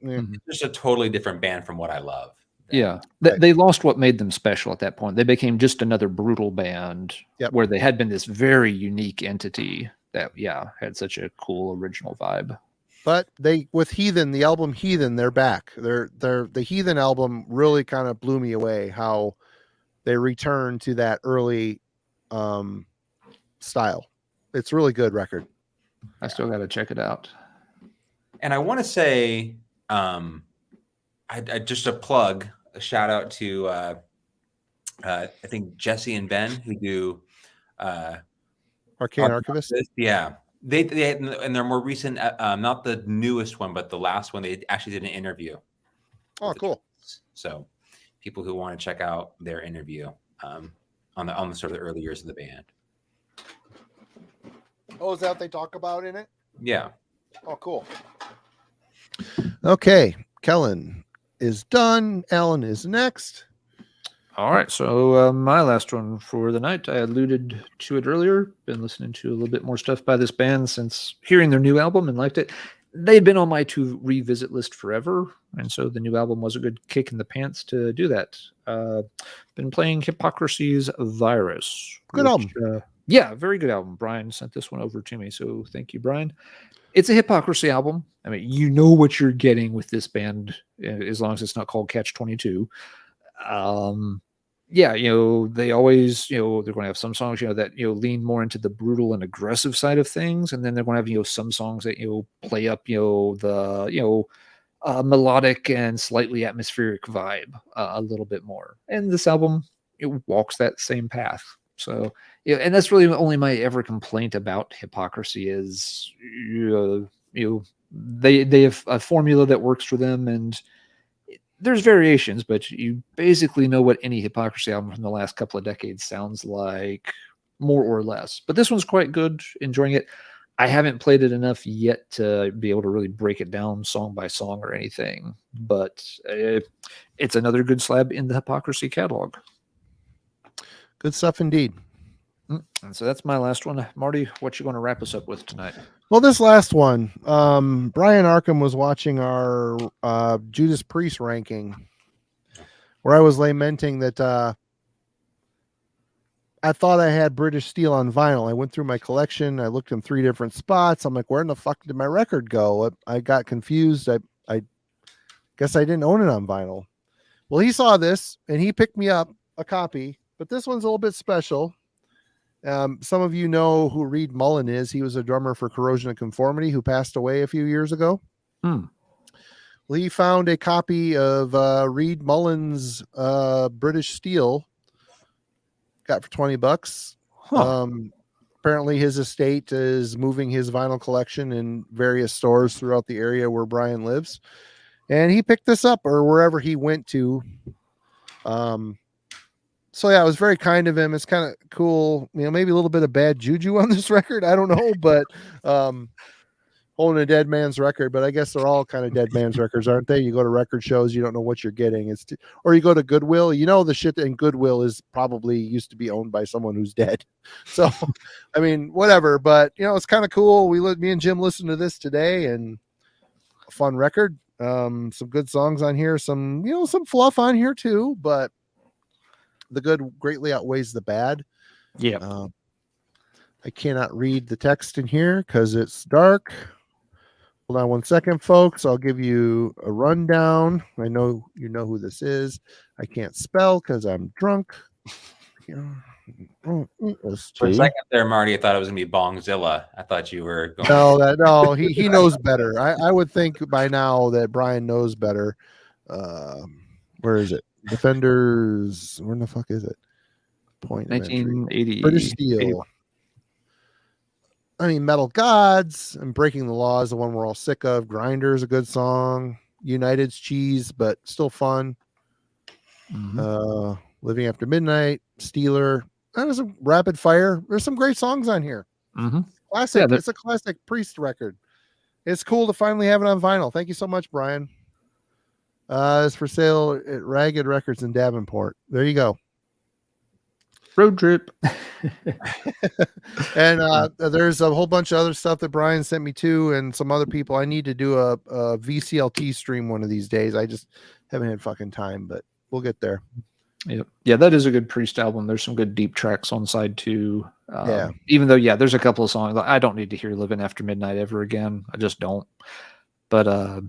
just a totally different band from what I love. Yeah, they lost what made them special at that point. They became just another brutal band where they had been this very unique entity that had such a cool original vibe. But with Heathen, the album Heathen, they're back. The Heathen album really kind of blew me away. How they return to that early style. It's a really good record. I still got to check it out. And I want to say, I just a shout out to I think Jesse and Ben who do Arcane Archivist. Yeah. They in their more recent, not the newest one, but the last one, they actually did an interview. Oh, cool! So, people who want to check out their interview on the sort of the early years of the band. Oh, is that what they talk about in it? Yeah. Oh, cool. Okay, Kellen is done. Alan is next. All right, so my last one for the night, I alluded to it earlier. Been listening to a little bit more stuff by this band since hearing their new album and liked it. They'd been on my to revisit list forever, and so the new album was a good kick in the pants to do that. Been playing Hypocrisy's Virus. Good album. Yeah, very good album. Brian sent this one over to me, so thank you, Brian. It's a Hypocrisy album. I mean, you know what you're getting with this band, as long as it's not called Catch 22. Yeah, they always, they're going to have some songs, that, lean more into the brutal and aggressive side of things. And then they're going to have, some songs that, play up, the, melodic and slightly atmospheric vibe a little bit more. And this album, it walks that same path. So, and that's really only my ever complaint about Hypocrisy is, they have a formula that works for them, and there's variations, but you basically know what any Hypocrisy album from the last couple of decades sounds like, more or less. But this one's quite good, enjoying it. I haven't played it enough yet to be able to really break it down song by song or anything, but it's another good slab in the Hypocrisy catalog. Good stuff indeed. And so that's my last one. Marty, what you going to wrap us up with tonight? Well, this last one, Brian Arkham was watching our Judas Priest ranking, where I was lamenting that I thought I had British Steel on vinyl. I went through my collection. I looked in 3 different spots. I'm like, where in the fuck did my record go? I got confused. I guess I didn't own it on vinyl. Well, he saw this and he picked me up a copy, but this one's a little bit special. Some of you know who Reed Mullen is. He was a drummer for Corrosion of Conformity who passed away a few years ago. Well, he found a copy of Reed Mullen's British Steel, got for $20. Apparently his estate is moving his vinyl collection in various stores throughout the area where Brian lives. And he picked this up, or wherever he went to. So yeah, it was very kind of him. It's kind of cool. Maybe a little bit of bad juju on this record. I don't know, but holding a dead man's record, but I guess they're all kind of dead man's records, aren't they? You go to record shows, you don't know what you're getting. Or you go to Goodwill, the shit in Goodwill is probably used to be owned by someone who's dead. So, I mean, whatever, but it's kind of cool. Me and Jim listened to this today, and a fun record. Some good songs on here, some fluff on here too, but the good greatly outweighs the bad. Yeah. I cannot read the text in here because it's dark. Hold on one second, folks. I'll give you a rundown. I know you know who this is. I can't spell because I'm drunk. For a second there, Marty, I thought it was going to be Bongzilla. I thought you were going. No, he knows better. I would think by now that Brian knows better. Where is it? Defenders. Where in the fuck is it? Point 1980. British Steel. I mean, Metal Gods and Breaking the Law is the one we're all sick of. Grinder is a good song. United's cheese, but still fun. Living After Midnight, Steeler. That was a Rapid Fire. There's some great songs on here. Classic. Yeah, it's a classic Priest record. It's cool to finally have it on vinyl. Thank you so much, Brian. It's for sale at Ragged Records in Davenport. There you go. Road trip. And there's a whole bunch of other stuff that Brian sent me too, and some other people. I need to do a VCLT stream one of these days. I just haven't had fucking time, but we'll get there. Yeah, that is a good Priest album. There's some good deep tracks on side 2. Even though, there's a couple of songs I don't need to hear Living After Midnight ever again. I just don't. But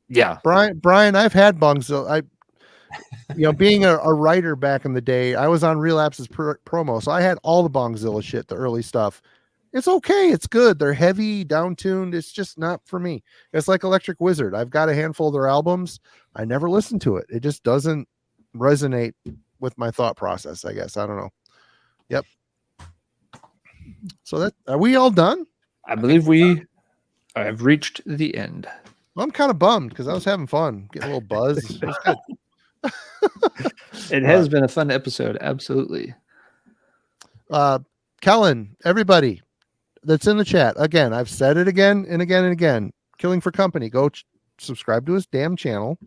yeah, Brian, I've had Bongzilla. Being a writer back in the day, I was on Relapse's promo, so I had all the Bongzilla shit, the early stuff. It's okay, it's good. They're heavy, down-tuned. It's just not for me. It's like Electric Wizard. I've got a handful of their albums. I never listened to it. It just doesn't resonate with my thought process, I guess. I don't know. Yep. So are we all done? I believe we have reached the end. Well, I'm kind of bummed because I was having fun, getting a little buzz. It was good. It has been a fun episode. Absolutely. Kellen, everybody that's in the chat, again, I've said it again and again and again. Killing for Company. Go subscribe to his damn channel.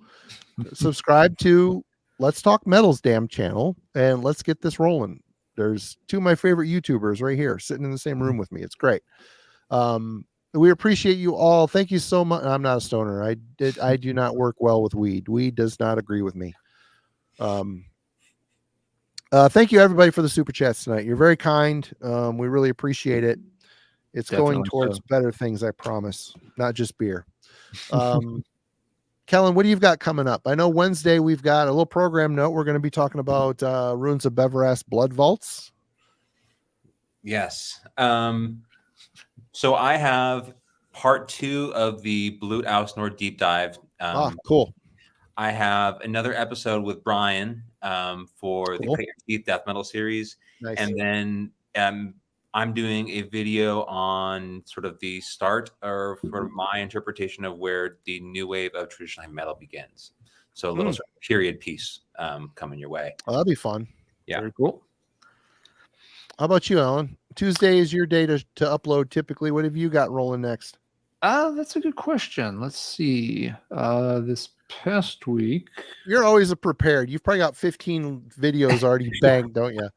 Subscribe to Let's Talk Metal's damn channel, and let's get this rolling. There's 2 of my favorite YouTubers right here sitting in the same room with me. It's great. We appreciate you all. Thank you so much. I'm not a stoner. I do not work well with weed. Weed does not agree with me. Thank you everybody for the super chats tonight. You're very kind. We really appreciate it. It's Definitely going towards so. better things, I promise. Not just beer. Kellen, what do you've got coming up? I know Wednesday we've got a little program note. We're going to be talking about Runes of Beveras Blood Vaults. Yes. So I have part 2 of the Blut aus Nord deep dive. Cool. I have another episode with Brian for the Cool. Cut Your Teeth Death Metal series. Nice. And then I'm doing a video on sort of the start or for my interpretation of where the new wave of traditional heavy metal begins. So a little sort of period piece coming your way. Oh, that'd be fun. Yeah. Very cool. How about you, Alan? Tuesday is your day to upload typically. What have you got rolling next? That's a good question. Let's see. This past week, You're always prepared. You've probably got 15 videos already banked, don't you?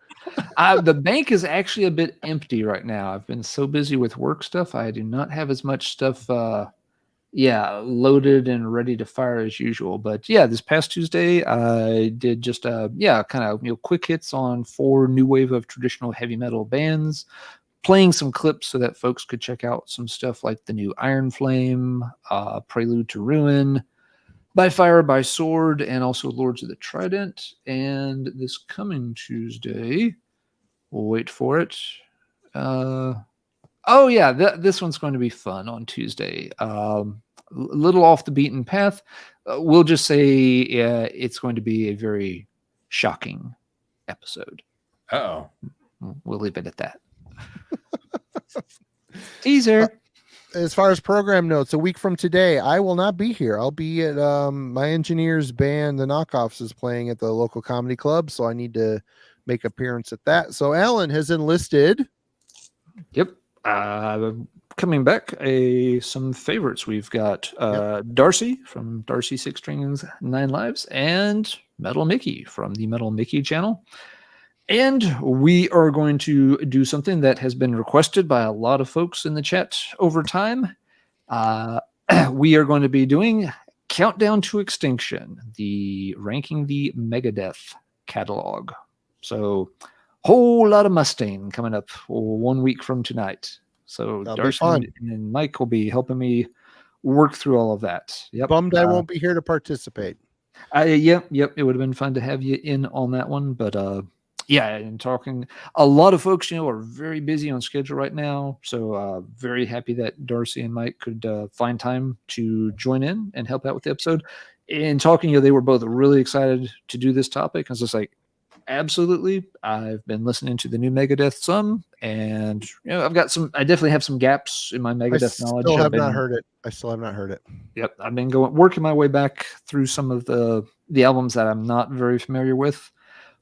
the bank is actually a bit empty right now. I've been so busy with work stuff. I do not have as much stuff loaded and ready to fire as usual. But yeah, this past Tuesday I did just kind of quick hits on 4 new wave of traditional heavy metal bands, playing some clips so that folks could check out some stuff like the new Iron Flame, Prelude to Ruin, By Fire, by Sword, and also Lords of the Trident. And this coming Tuesday, we'll wait for it. This one's going to be fun on Tuesday. A little off the beaten path. We'll just say it's going to be a very shocking episode. Uh-oh. We'll leave it at that. Teaser. As far as program notes, a week from today, I will not be here. I'll be at my engineer's band, The Knockoffs, is playing at the local comedy club, so I need to make appearance at that. So Alan has enlisted. Yep. Coming back, some favorites. We've got Darcy from Darcy 6 Strings 9 Lives and Metal Mickey from the Metal Mickey channel. And we are going to do something that has been requested by a lot of folks in the chat over time. We are going to be doing Countdown to Extinction, ranking the Megadeth catalog. So whole lot of Mustaine coming up 1 week from tonight. So Darcy and Mike will be helping me work through all of that. Yep. Bummed I won't be here to participate. Yep. It would have been fun to have you in on that one, but and talking, a lot of folks, are very busy on schedule right now. So very happy that Darcy and Mike could find time to join in and help out with the episode. In talking, they were both really excited to do this topic. I was just like, absolutely. I've been listening to the new Megadeth some, and I definitely have some gaps in my Megadeth knowledge. I still have not heard it. Yep. I've been working my way back through some of the albums that I'm not very familiar with.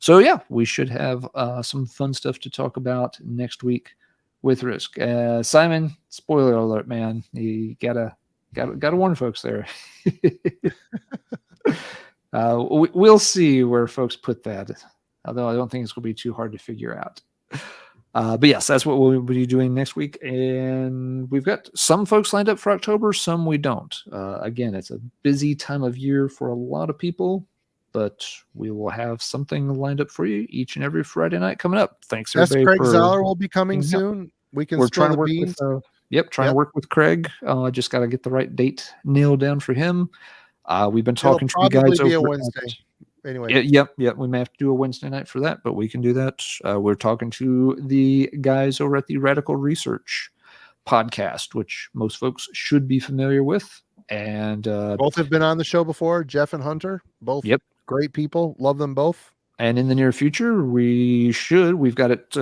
So yeah, we should have some fun stuff to talk about next week with Risk. Simon, spoiler alert, man. You gotta warn folks there. We'll see where folks put that. Although I don't think it's going to be too hard to figure out. But yes, that's what we'll be doing next week. And we've got some folks lined up for October, some we don't. Again, it's a busy time of year for a lot of people, but we will have something lined up for you each and every Friday night coming up. Thanks, everybody. Craig Zeller will be coming soon. We're trying to work with trying to work with Craig. Just got to get the right date nailed down for him. We've been talking to you guys over Wednesday. Anyway. Yep. We may have to do a Wednesday night for that, but we can do that. We're talking to the guys over at the Radical Research podcast, which most folks should be familiar with. And both have been on the show before, Jeff and Hunter. Both great people. Love them both. And in the near future, we've got it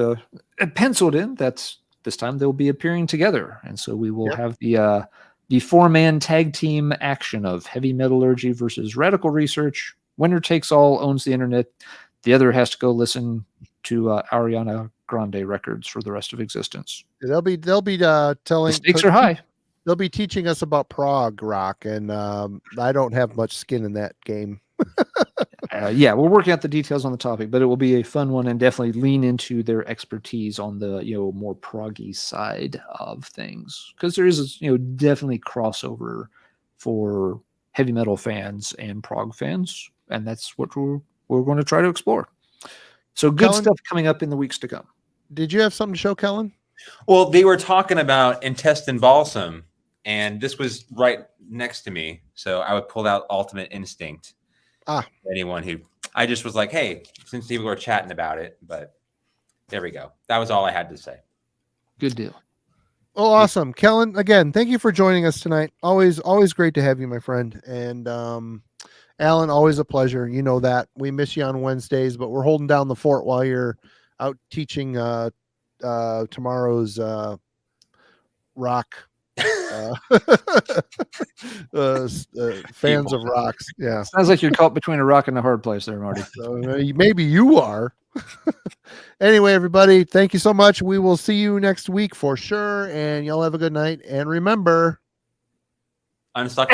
penciled in. That's this time they'll be appearing together. And so we will have the 4-man tag team action of Heavy Metallurgy versus Radical Research. Winner takes all, owns the internet. The other has to go listen to Ariana Grande records for the rest of existence. They'll be telling. The stakes are high. They'll be teaching us about prog rock, and I don't have much skin in that game. We're working out the details on the topic, but it will be a fun one and definitely lean into their expertise on the more proggy side of things, because there is definitely crossover for heavy metal fans and prog fans, and that's what we're going to try to explore. So good Kellen? stuff coming up in the weeks to come. Did you have something to show, Kellen? Well, they were talking about intestine balsam, and this was right next to me. So I would pull out Ultimate Instinct. Anyone who I just was like, hey, since people were chatting about it, but there we go. That was all I had to say. Good deal. Oh, awesome. Kellen, again, thank you for joining us tonight. Always great to have you, my friend. And Alan, always a pleasure. You know that. We miss you on Wednesdays, but we're holding down the fort while you're out teaching tomorrow's rock fans of rocks. Yeah. Sounds like you're caught between a rock and a hard place there, Marty. So maybe you are. Anyway, everybody, thank you so much. We will see you next week for sure. And y'all have a good night. And remember, Unstuck.